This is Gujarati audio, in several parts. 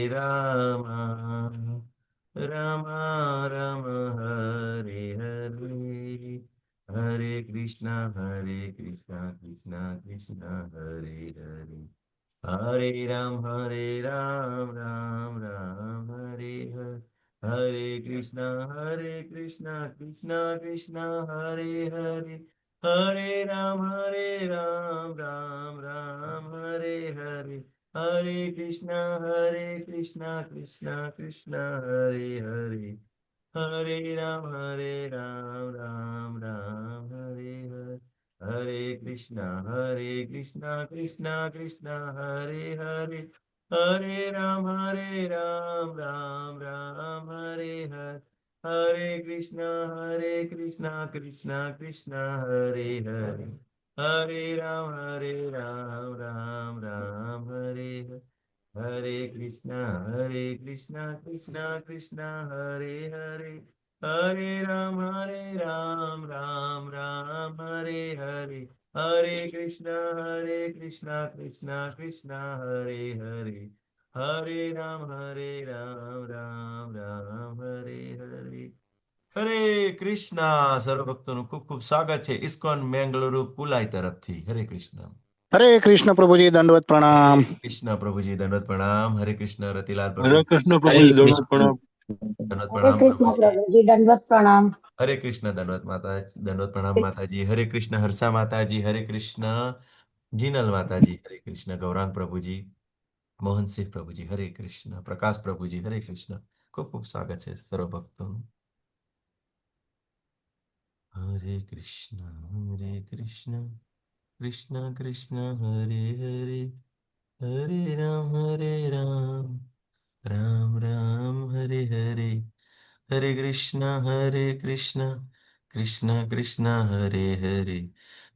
राम राम राम हरे हरे हरे कृष्णा कृष्णा कृष्णा हरे हरे हरे राम राम राम हरे हरे हरे कृष्णा कृष्णा कृष्णा हरे हरे हरे राम राम राम हरे हरे हरे कृष्णा कृष्णा कृष्णा हरे हरे हरे राम राम राम हरे हरे हरे कृष्णा कृष्णा कृष्णा हरे हरे हरे राम राम राम हरे हरे हरे कृष्णा कृष्णा कृष्णा हरे हरे हरे राम राम राम हरे हरे हरे कृष्णा कृष्णा कृष्णा हरे हरे हरे राम राम राम हरे हरे हरे कृष्णा कृष्णा कृष्णा हरे हरे हरे राम राम राम हरे हरे હરે કૃષ્ણ સર્વ ભક્તોનું ખૂબ ખૂબ સ્વાગત છે ઇસ્કોન મેંગલુરુ પુલાઈ તરફથી હરે કૃષ્ણ हरे कृष्ण प्रभु जी दंडवत प्रणाम। હરે કૃષ્ણ પ્રભુજી દંડવત પ્રણામ હરે કૃષ્ણ રતિલાલ हरे પ્રભુ कृष्ण हरे प्रभु जी दंडवत कृष्ण प्रणाम। દંડવત हरे પ્રણામ कृष्ण પ્રભુજી प्रभु जी दंडवत प्रणाम। હરે કૃષ્ણ દંડવત માતા દંડવત પ્રણામ માતાજી હરે કૃષ્ણ હર્ષા માતાજી હરે કૃષ્ણ જીનલ માતાજી હરે કૃષ્ણ ગૌરાંગ પ્રભુજી મોહનસિંહ પ્રભુજી હરે કૃષ્ણ પ્રકાશ પ્રભુજી હરે કૃષ્ણ ખૂબ ખૂબ સ્વાગત છે સર્વ ભક્તોનું હરે કૃષ્ણ કૃષ્ણ કૃષ્ણ હરે હરે હરે રામ રામ રામ હરે હરે હરે કૃષ્ણ કૃષ્ણ કૃષ્ણ હરે હરે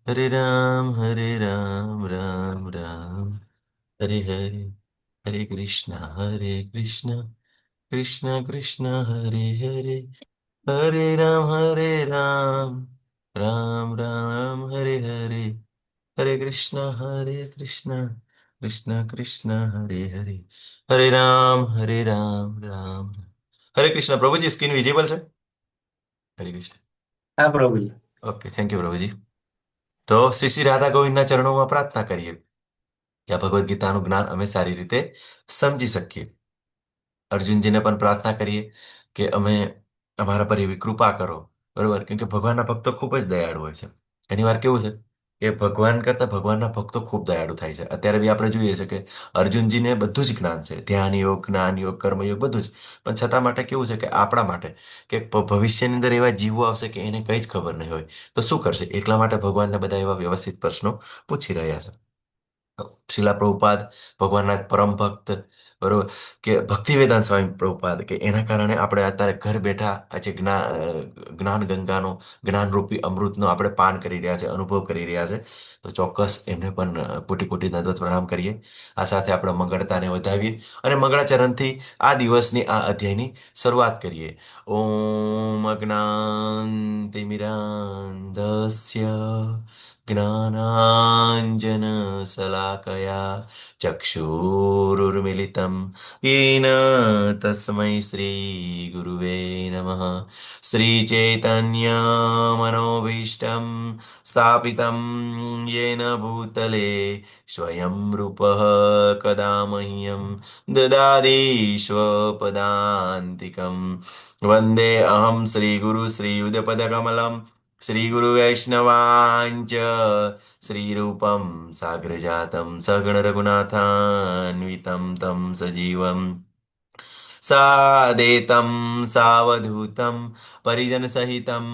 હરે રામ રામ રામ હરે હરે હરે કૃષ્ણ કૃષ્ણ હરે હરે હરે રામ રામ હરે હરે હરે કૃષ્ણ કૃષ્ણ હરે હરે હરે રામ રામ હરે કૃષ્ણ પ્રભુજી સ્ક્રીન વિઝિબલ છે હરે કૃષ્ણ हाँ प्रभु जी। ઓકે થેન્ક યુ પ્રભુજી તો શ્રી શ્રી રાધા ગોવિંદના ચરણોમાં પ્રાર્થના કરીએ કે આ ભગવદ્ ગીતાનું જ્ઞાન અમે સારી રીતે સમજી શકીએ અર્જુનજીને પણ પ્રાર્થના કરીએ કે અમે અમારા પર એવી કૃપા કરો બરોબર કેમ કે ભગવાનના ભક્તો ખૂબ જ દયાળુ હોય છે ઘણી વાર કેવું છે કે ભગવાન કરતા ભગવાનના ભક્તો ખૂબ દયાળુ થાય છે અત્યારે બી આપણે જોઈએ છે કે અર્જુનજીને બધું જ જ્ઞાન છે ધ્યાન યોગ જ્ઞાન યોગ કર્મયોગ બધું જ પણ છતાં માટે કેવું છે કે આપણા માટે કે ભવિષ્યની અંદર એવા જીવો આવશે કે એને કંઈ જ ખબર નહીં હોય તો શું કરશે એટલા માટે ભગવાનને બધા એવા વ્યવસ્થિત પ્રશ્નો પૂછી રહ્યા છે શિલા પ્રભુપાદ ભગવાનના પરમ ભક્ત બરોબર કે ભક્તિવેદાંત સ્વામી પ્રભુપાદ કે એના કારણે આપણે અત્યારે ઘર બેઠા આજે જ્ઞાન ગંગાનો જ્ઞાનરૂપી અમૃતનો આપણે પાન કરી રહ્યા છે અનુભવ કરી રહ્યા છે તો ચોક્કસ એમને પણ કોટી કોટી દંડવત પ્રણામ કરીએ આ સાથે આપણે મંગળતાને વધાવીએ અને મંગળાચરણથી આ દિવસની આ અધ્યાયની શરૂઆત કરીએ ઓમ અજ્ઞાનતિમિરાન્ધસ્ય ज्ञानाञ्जनशलाकया चक्षुरुर्मिलितं येन तस्मै श्रीगुरुवे नमः श्रीचैतन्यमनोभीष्टं स्थापितं येन भूतले स्वयं रूपः कदा मह्यं ददाति स्वपदान्तिकं वन्दे अहं श्रीगुरु श्रीयुधपदकमलं श्रीगुरुवैष्णवाञ्च श्रीरूपं साग्रजातं सगणरघुनाथान्वितं तं सजीवं सादेतं सावधूतं परिजनसहितं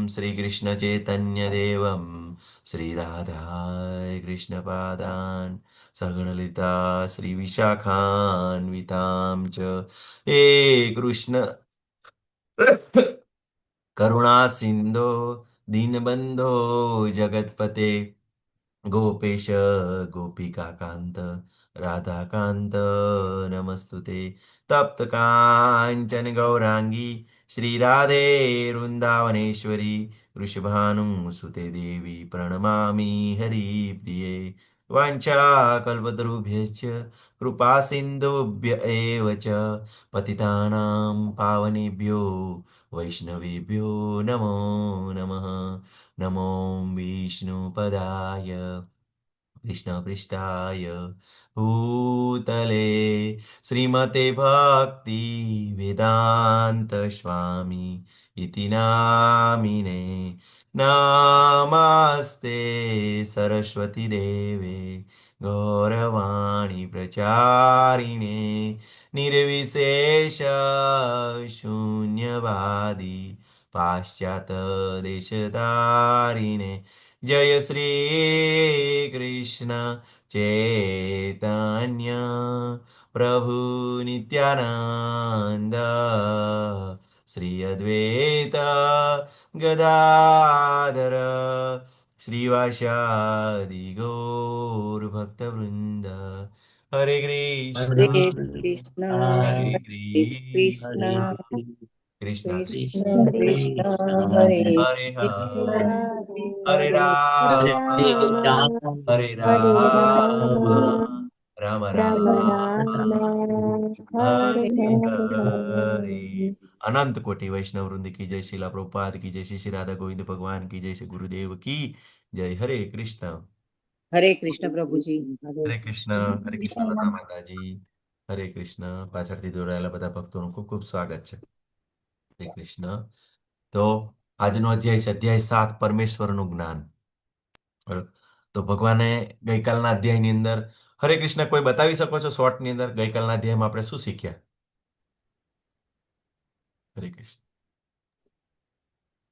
श्रीकृष्णचैतन्यदेवं श्रीराधाय कृष्णपादान् सगणलिता श्रीविशाखान्वितां च हे कृष्ण करुणा सिंधो दीनबंधो जगतपते गोपेश गोपिकाकांत राधाकांत नमस्तुते तप्त कांचन गौरांगी श्रीराधे वृंदावनेश्वरी वृषभानुसुते देवी प्रणमामि हरिप्रिये वाञ्छाकल्पतरुभ्यश्च कृपा सिन्धुभ्य एव च पतितानां पावनेभ्यो वैष्णवेभ्यो नमो नमः। नमो विष्णुपदाय कृष्णपृष्ठाय भूतले श्रीमते भक्ति वेदांत स्वामी इति नामिने नमस्ते सरस्वती देवे गौरवाणी प्रचारिणे निर्विशेष शून्यवादी पाश्चात्य देशधारिणे जय श्री कृष्ण चैतन्य प्रभु नित्यानंद श्री अद्वैत गदाधर श्रीवासादि गौर भक्तवृंद। हरे कृष्ण हरे कृष्ण हरे हरे कृष्ण कृष्ण कृष्ण कृष्ण कृष्ण कृष्ण हरे हरे हरे हरे हरे हरे राम हरे राम राम राम हरे हरे हरे। अनंत कोटि वैष्णव वृंद की जय, शिला प्रभुपाद की जय, श्री राधा गोविंद भगवान की जय, श्री गुरुदेव की जय। हरे कृष्ण। हरे कृष्ण प्रभुजी। હરે કૃષ્ણ લતા માતાજી, હરે કૃષ્ણ। પાછળથી જોડાયેલા બધા ભક્તોનું ખૂબ ખૂબ સ્વાગત છે। હરે કૃષ્ણ। તો આજનો અધ્યાય છે અધ્યાય 7, પરમેશ્વરનું જ્ઞાન। બરાબર? તો ભગવાને ગઈકાલના અધ્યાયની અંદર, હરે કૃષ્ણ, કોઈ બતાવી શકો છો શોર્ટની અંદર ગઈકાલના અધ્યાયમાં આપણે શું શીખ્યા? હરે કૃષ્ણ।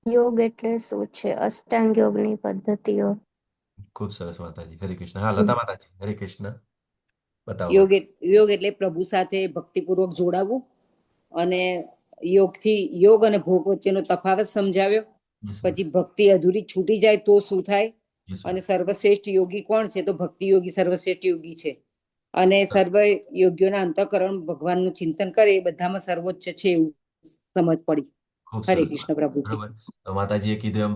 યોગ એટલે શું છે? અષ્ટાંગ યોગની પદ્ધતિઓ. ખૂબ સરસ માતાજી, હરે કૃષ્ણ। હા, લતા માતાજી, હરે કૃષ્ણ, બતાવો યોગ બતાવો। યોગ એટલે પ્રભુ સાથે ભક્તિપૂર્વક જોડાવવું અને યોગ અને ભોગ વચ્ચેનો તફાવત સમજાવ્યો। યસ પછી માતાજી, ભક્તિ અધૂરી છૂટી જાય તો શું થાય યસ અને માતાજી। સર્વશ્રેષ્ઠ યોગી કોણ છે? તો ભક્તિ યોગી સર્વશ્રેષ્ઠ યોગી છે અને સર્વ યોગ્યોના અંતઃકરણ ભગવાનનું ચિંતન કરે એ બધામાં સર્વોચ્ચ છે એવું સમજ પડી। ખૂબ હરે સરસ કૃષ્ણ માતાજી, પ્રભુજી। બરાબર। તો માતાજીએ કીધું એમ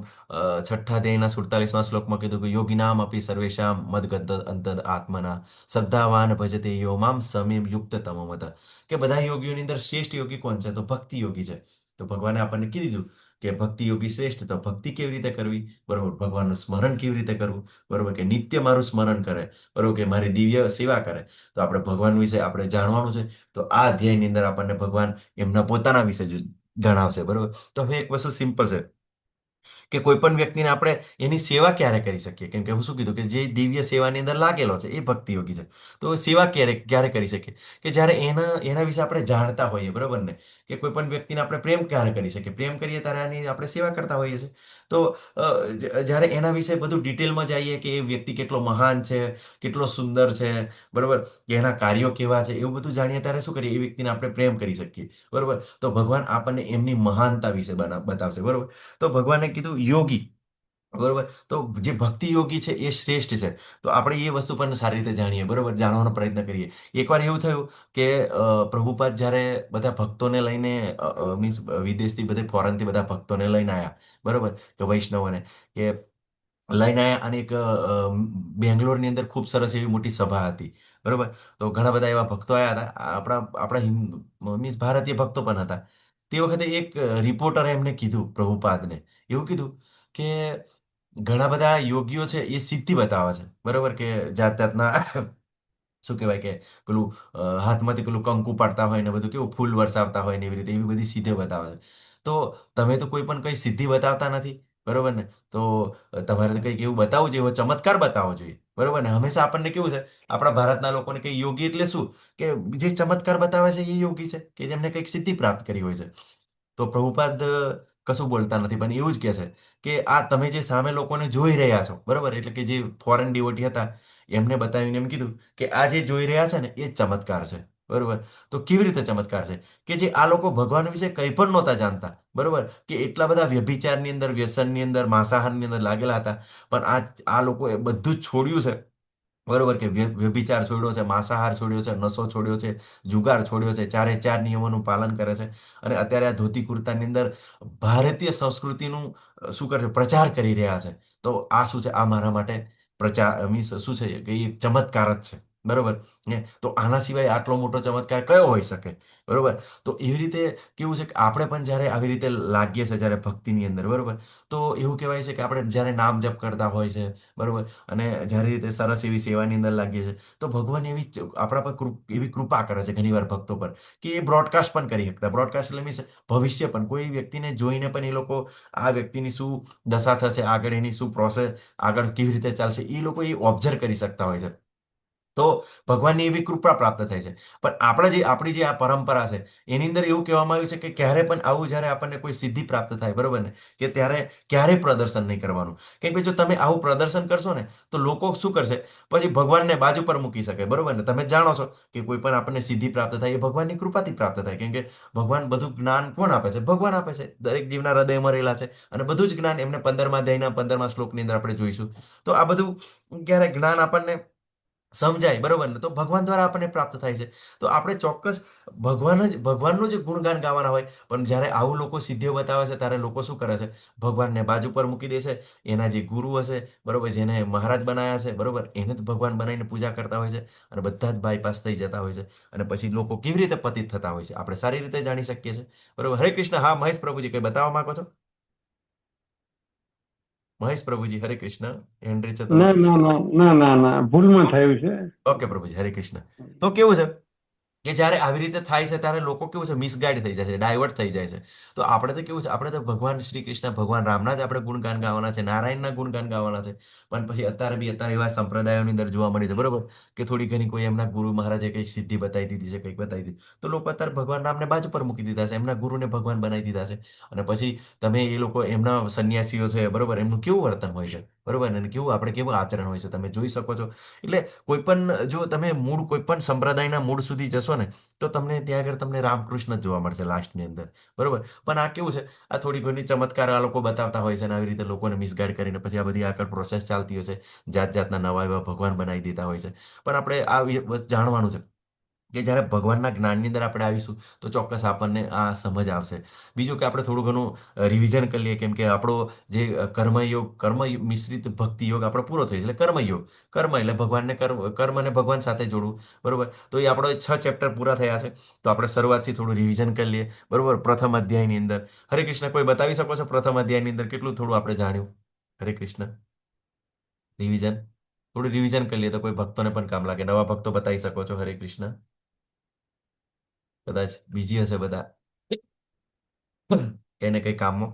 છઠ્ઠા અધ્યાયના 47મા શ્લોકમાં કીધું કે યોગિનામ અપી સર્વેશામ મદગત અંતર આત્મના શ્રદ્ધાવાન ભજતે યો મામ સમીમ યુક્ત તમોમત। કે બધા યોગીઓની અંદર શ્રેષ્ઠ યોગી કોણ છે? તો ભક્તિ યોગી છે। તો ભગવાને આપણને કીધું દીધું કે ભક્તિ યોગી શ્રેષ્ઠ। તો ભક્તિ કેવી રીતે કરવી? બરોબર, ભગવાનનું સ્મરણ કેવી રીતે કરવું? બરોબર, કે નિત્ય મારું સ્મરણ કરે, બરોબર, કે મારી દિવ્ય સેવા કરે। તો આપણે ભગવાન વિશે આપણે જાણવાનું છે। તો આ અધ્યાયની અંદર આપણને ભગવાન એમના પોતાના વિશે જણાવશે, બરોબર। તો હવે એક વસ્તુ સિમ્પલ છે કે કોઈ પણ વ્યક્તિને આપણે એની સેવા ક્યારે કરી શકીએ? કેમ કે હું શું કીધું કે જે દિવ્ય સેવાની અંદર લાગેલો છે એ ભક્તિ યોગી છે। તો સેવા ક્યારે ક્યારે કરી શકીએ? કે જ્યારે એના વિશે આપણે જાણતા હોઈએ, બરોબર ને? કે કોઈ પણ વ્યક્તિને આપણે પ્રેમ ક્યારે કરી શકીએ? પ્રેમ કરીએ ત્યારે એની આપણે સેવા કરતા હોઈએ છીએ। તો જ્યારે એના વિશે બધું ડિટેલમાં જઈએ કે એ વ્યક્તિ કેટલો મહાન છે, કેટલો સુંદર છે, બરોબર, કે એના કાર્યો કેવા છે, એવું બધું જાણીએ ત્યારે શું કરીએ? એ વ્યક્તિને આપણે પ્રેમ કરી શકીએ, બરોબર। તો ભગવાન આપણને એમની મહાનતા વિશે બતાવશે, બરોબર। તો ભગવાને કીધું યોગી, બરોબર, તો જે ભક્તિ યોગી છે એ શ્રેષ્ઠ છે। તો આપણે એ વસ્તુ પણ સારી રીતે જાણીએ, બરોબર, જાણવાનો પ્રયત્ન કરીએ। એકવાર એવું થયું કે પ્રભુપાદ જ્યારે બધા ભક્તોને લઈને મીન્સ વિદેશથી બધે ફોરેનથી બધા ભક્તોને લઈને આવ્યા, બરોબર, કે વૈષ્ણવોને કે લઈને આવ્યા અને એક બેંગ્લોરની અંદર ખૂબ સરસ એવી મોટી સભા હતી, બરોબર। તો ઘણા બધા એવા ભક્તો આવ્યા હતા, આપણા હિન્દુ મીન્સ ભારતીય ભક્તો પણ હતા। તે વખતે એક રિપોર્ટરે એમને કીધું, પ્રભુપાદને એવું કીધું કે ઘણા બધા યોગીઓ છે એ સિદ્ધિ બતાવે છે, બરોબર, કે જાત જાતના શું કહેવાય કે પેલું હાથમાંથી પેલું કંકુ પાડતા હોય ને બધું કેવું ફૂલ વરસાવતા હોય ને એવી રીતે એવી બધી સિદ્ધિ બતાવે છે। તો તમે તો કોઈ પણ કઈ સિદ્ધિ બતાવતા નથી, બરોબર ને? તો તમારે તો કંઈક એવું બતાવવું જોઈએ, એવો ચમત્કાર બતાવવો જોઈએ, બરોબર ને? હંમેશા આપણને કેવું છે, આપણા ભારતના લોકોને કે યોગી એટલે શું? કે જે ચમત્કાર બતાવે છે એ યોગી છે, કે જેમને કંઈક સિદ્ધિ પ્રાપ્ત કરી હોય છે। તો પ્રભુપાદ કશું બોલતા નથી પણ એવું જ કહે છે કે આ તમે જે સામે લોકોને જોઈ રહ્યા છો, બરોબર, એટલે કે જે ફોરેન ડિવોટી હતા એમને બતાવીને એમ કીધું કે આ જે જોઈ રહ્યા છે ને એ જ ચમત્કાર છે, બરોબર। તો કેવી રીતે ચમત્કાર છે? કે જે આ લોકો ભગવાન વિશે કંઈ પણ નહોતા જાણતા, બરોબર, કે એટલા બધા વ્યભિચારની અંદર, વ્યસનની અંદર, માંસાહારની અંદર લાગેલા હતા, પણ આ લોકોએ બધું જ છોડ્યું છે, બરોબર, કે વ્યભિચાર છોડ્યો છે, માંસાહાર છોડ્યો છે, નશો છોડ્યો છે, જુગાર છોડ્યો છે, ચારે ચાર નિયમોનું પાલન કરે છે અને અત્યારે આ ધોતી કુર્તાની અંદર ભારતીય સંસ્કૃતિનું શું કરે છે? પ્રચાર કરી રહ્યા છે। તો આ શું છે? આ મારા માટે પ્રચાર મીન્સ શું છે કે એ ચમત્કાર જ છે, બરોબર ને? તો આના સિવાય આટલો મોટો ચમત્કાર કયો હોઈ શકે, બરોબર? તો એવી રીતે કેવું છે કે આપણે પણ જ્યારે આવી રીતે લાગીએ છીએ જ્યારે ભક્તિની અંદર, બરોબર, તો એવું કહેવાય છે કે આપણે જ્યારે નામ જપ કરતા હોય છે, બરોબર, અને જ્યારે રીતે સરસ એવી સેવાની અંદર લાગીએ છીએ, તો ભગવાન એવી આપણા પર એવી કૃપા કરે છે ઘણીવાર ભક્તો પર, કે એ બ્રોડકાસ્ટ પણ કરી શકતા. બ્રોડકાસ્ટ એટલે મીન્સ ભવિષ્ય પણ કોઈ વ્યક્તિને જોઈને પણ એ લોકો આ વ્યક્તિની શું દશા થશે આગળ, એની શું પ્રોસેસ આગળ કેવી રીતે ચાલશે, એ લોકો એ ઓબ્ઝર્વ કરી શકતા હોય છે. તો ભગવાનની એવી કૃપા પ્રાપ્ત થાય છે. પણ આપણે જે આપણી જે આ પરંપરા છે એની અંદર એવું કહેવામાં આવ્યું છે કે ક્યારે પણ આવું જ્યારે આપણને કોઈ સિદ્ધિ પ્રાપ્ત થાય, બરોબર ને, કે ત્યારે ક્યારેય પ્રદર્શન નહીં કરવાનું. કેમ કે જો તમે આવું પ્રદર્શન કરશો ને તો લોકો શું કરશે, પછી ભગવાનને બાજુ પર મૂકી શકે, બરોબર ને? તમે જાણો છો કે કોઈ પણ આપણને સિદ્ધિ પ્રાપ્ત થાય એ ભગવાનની કૃપાથી પ્રાપ્ત થાય. કેમ કે ભગવાન બધું જ્ઞાન કોણ આપે છે? ભગવાન આપે છે. દરેક જીવના હૃદયમાં રહેલા છે અને બધું જ જ્ઞાન એમને 15મા અધ્યાયના 15મા શ્લોકની અંદર આપણે જોઈશું. તો આ બધું ક્યારે જ્ઞાન આપણને સમજાય, બરોબર ને, તો ભગવાન દ્વારા આપણને પ્રાપ્ત થાય છે. તો આપણે ચોક્કસ ભગવાનનું જ ગુણગાન ગાવાના હોય. પણ જ્યારે આવું લોકો સિદ્ધિઓ બતાવે છે ત્યારે લોકો શું કરે છે, ભગવાનને બાજુ પર મૂકી દેશે. એના જે ગુરુ હશે, બરોબર, જેને મહારાજ બનાવ્યા છે, બરોબર, એને જ ભગવાન બનાવીને પૂજા કરતા હોય છે અને બધા જ બાયપાસ થઈ જતા હોય છે. અને પછી લોકો કેવી રીતે પતિત થતા હોય છે આપણે સારી રીતે જાણી શકીએ છીએ, બરોબર. હરે કૃષ્ણ. હા, મહેશ પ્રભુજી, કંઈ બતાવવા માંગો છો? મહેશ પ્રભુજી, હરે કૃષ્ણ. હેન્ડ રેઝ છે ના તમારું. ના ના ના ના ના, ભૂલમાં થયું છે. ઓકે પ્રભુજી, હરે કૃષ્ણ. તો કેવું છે કે જ્યારે આવી રીતે થાય છે ત્યારે લોકો કેવું છે, મિસગાઈડ થઈ જાય છે, ડાયવર્ટ થઈ જાય છે. તો આપણે તો કેવું છે, આપણે તો ભગવાન શ્રી કૃષ્ણ ભગવાન રામના જ આપણે ગુણગાન ગાવાના છે, નારાયણના ગુણગાન ગાવાના છે. પણ પછી અત્યારે એવા સંપ્રદાયોની અંદર જોવા મળે છે, બરોબર, કે થોડી ઘણી કોઈ એમના ગુરુ મહારાજે કંઈક સિદ્ધિ બતાવી દીધી છે, કંઈક બતાવી દીધી, તો લોકો અત્યારે ભગવાન રામને બાજુ પર મૂકી દીધા છે, એમના ગુરુને ભગવાન બનાવી દીધા છે. અને પછી તમે એ લોકો એમના સંન્યાસીઓ છે, બરોબર, એમનું કેવું વર્તન હોય છે, બરોબર, અને કેવું આપણે કેવું આચરણ હોય છે તમે જોઈ શકો છો. એટલે કોઈ પણ જો તમે મૂળ કોઈ પણ સંપ્રદાયના મૂળ સુધી જશો ને તો તમને ત્યાં આગળ તમને રામકૃષ્ણ જ જોવા મળશે લાસ્ટની અંદર, બરોબર. પણ આ કેવું છે, આ થોડી ઘણી ચમત્કાર આ લોકો બતાવતા હોય છે અને આવી રીતે લોકોને મિસગાઈડ કરીને પછી આ બધી આગળ પ્રોસેસ ચાલતી હોય છે. જાત જાતના નવા એવા ભગવાન બનાવી દેતા હોય છે. પણ આપણે જાણવાનું છે કે જ્યારે ભગવાનના જ્ઞાનની અંદર આપણે આવીશું તો ચોક્કસ આપણને આ સમજ આવશે. બીજું કે આપણે થોડું ઘણું રિવિઝન કરી લઈએ, કેમ કે આપણો જે કર્મ મિશ્રિત ભક્તિ યોગ આપણો પૂરો થઈ એટલે કર્મયોગ. કર્મ એટલે ભગવાનને કર્મ અને ભગવાન સાથે જોડવું, બરોબર. તો એ આપણો 6 ચેપ્ટર પૂરા થયા છે. તો આપણે શરૂઆતથી થોડું રિવિઝન કરી લઈએ, બરોબર. પ્રથમ અધ્યાયની અંદર હરે કૃષ્ણ, કોઈ બતાવી શકો છો પ્રથમ અધ્યાયની અંદર કેટલું થોડું આપણે જાણ્યું? હરે કૃષ્ણ. રિવિઝન, થોડું રિવિઝન કરી લઈએ તો કોઈ ભક્તોને પણ કામ લાગે. નવા ભક્તો બતાવી શકો છો. હરે કૃષ્ણ. કદાચ બીજી હશે બધા કઈ ને કઈ કામમાં.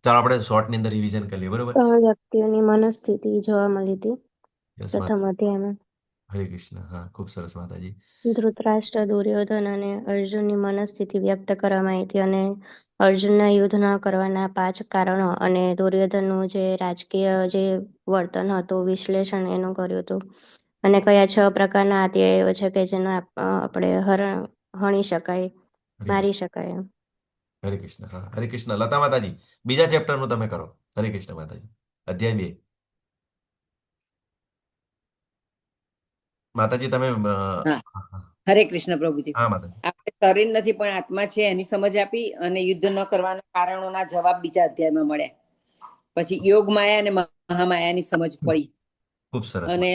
ચાલો આપણે શોર્ટની અંદર રિવિઝન કરી લઈએ, બરોબર. 3 વ્યક્તિઓની મનસ્થિતિ જોવા મળી હતી યસ પ્રથમ અધ્યાયમાં. હરે કૃષ્ણ. હા, ખૂબ સરસ માતાજી. ધૃતરાષ્ટ્ર, દુર્યોધન અને અર્જુનની મનસ્થિતિ વ્યક્ત કરવામાં આવી હતી અને અર્જુનના યુદ્ધ ન કરવાના 5 કારણો અને દુર્યોધનનું જે રાજકીય જે વર્તન હતું, વિશ્લેષણ એનું કર્યું હતું. અને કયા 6 પ્રકારના અધ્યાયો છે કે જેને આપણે હણી શકાય, હરે મારી શકાય. હરે કૃષ્ણ. હા, હરે કૃષ્ણ. લતા માતાજી, બીજા ચેપ્ટરનું તમે કરો. હરે કૃષ્ણ માતાજી. અધ્યાય 2. માતાજી તમે હા, હા હા, હરે કૃષ્ણ પ્રભુજી. હા માતાજી. આપણે શરીર નથી પણ આત્મા છે એની સમજ આપી અને યુદ્ધ ન કરવાના કારણોના જવાબ બીજા અધ્યાયમાં મળ્યા. પછી યોગ માયા અને મહામાયાની સમજ પડી ખૂબ સરસ. અને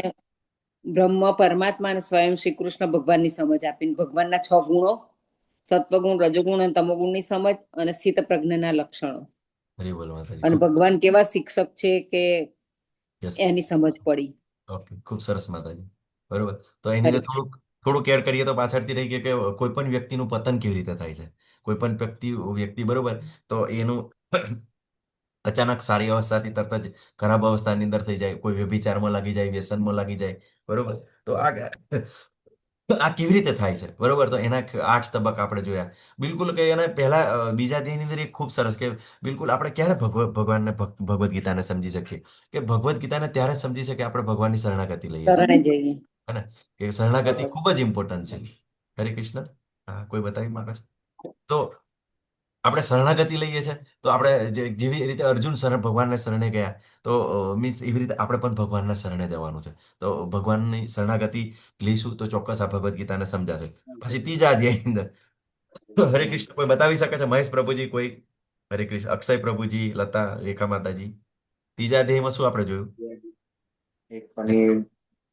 બ્રહ્મ પરમાત્મા અને સ્વયં શ્રી કૃષ્ણ ભગવાનની સમજ આપી. ભગવાનના 6 ગુણો, સત્વગુણ, રજોગુણ અને તમોગુણની સમજ અને સ્થિત પ્રજ્ઞાના લક્ષણો હરે બોલ માતાજી. અને ખૂબ ભગવાન કેવા શિક્ષક છે કે યસ. એની સમજ પડી. ઓકે, ખૂબ સરસ માતાજી. બરોબર. તો એની હરે અંદર થોડુંક એડ કરીએ તો પાછળથી રહી ગયા કે કોઈ પણ વ્યક્તિનું પતન કેવી રીતે થાય છે. કોઈ પણ વ્યક્તિ, બરોબર, તો એનું અચાનક સારી અવસ્થાથી તરત જ ખરાબ અવસ્થાની અંદર થઈ જાય, કોઈ વ્યભિચારમાં લાગી જાય, વ્યસનમાં લાગી જાય, બરોબર. તો આ કેવી રીતે થાય છે, બરોબર. તો એના 8 તબક્કા આપણે જોયા. બિલકુલ કે એના પહેલા બીજા અધ્યાયની અંદર એક ખૂબ સરસ કે બિલકુલ આપણે ક્યારે ભગવાનને ભગવદ્ ગીતાને સમજી શકીએ, કે ભગવદ્ ગીતાને ત્યારે જ સમજી શકીએ આપણે ભગવાનની શરણાગતિ લઈએ તો, શરણે જઈએ. હે ને, કે શરણાગતિ ખૂબ જ ઇમ્પોર્ટન્ટ છે. હરે કૃષ્ણ. હા, કોઈ બતાવી માંગે છે? તો આપણે શરણાગતિ લઈએ છીએ તો આપણે જેવી રીતે અર્જુન ભગવાનને શરણે ગયા, તો મીન્સ એવી રીતે આપણે પણ ભગવાનના શરણે જવાનું છે. તો ભગવાનની શરણાગતિ લઈશું તો ચોક્કસ આ ભગવદ્ ગીતાને સમજાશે. પછી ત્રીજા અધ્યાયની અંદર હરે કૃષ્ણ, કોઈ બતાવી શકે છે? મહેશ પ્રભુજી કોઈ? હરે કૃષ્ણ. અક્ષય પ્રભુજી, લતા, રેખા માતાજી, ત્રીજા અધ્યાયમાં શું આપણે જોયું? એક પનીર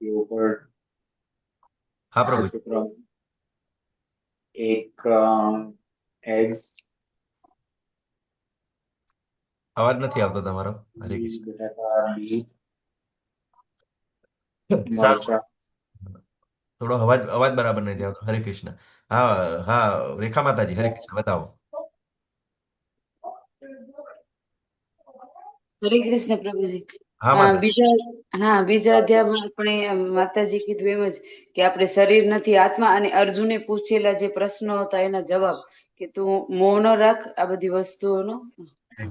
યોગurt હા પ્રભુ, શુક્ર એક એગ્સ અવાજ નથી આવતો તમારો. હરે કૃષ્ણ. બટાકા બીટ સારું, મરચા થોડો અવાજ બરાબર નથી આવતો. હરે કૃષ્ણ. હા હા, રેખા માતાજી, હરે કૃષ્ણ, બતાવો. હરે કૃષ્ણ પ્રભુજી. હા માતાજી. બીજા અધ્યાયમાં આપણે માતાજી કીધું એમ જ કે આપણે શરીર નથી આત્મા, અને અર્જુને પૂછેલા જે પ્રશ્નો હતા એના જવાબ કે તું મૌન રાખ આ બધી વસ્તુઓનો. હરે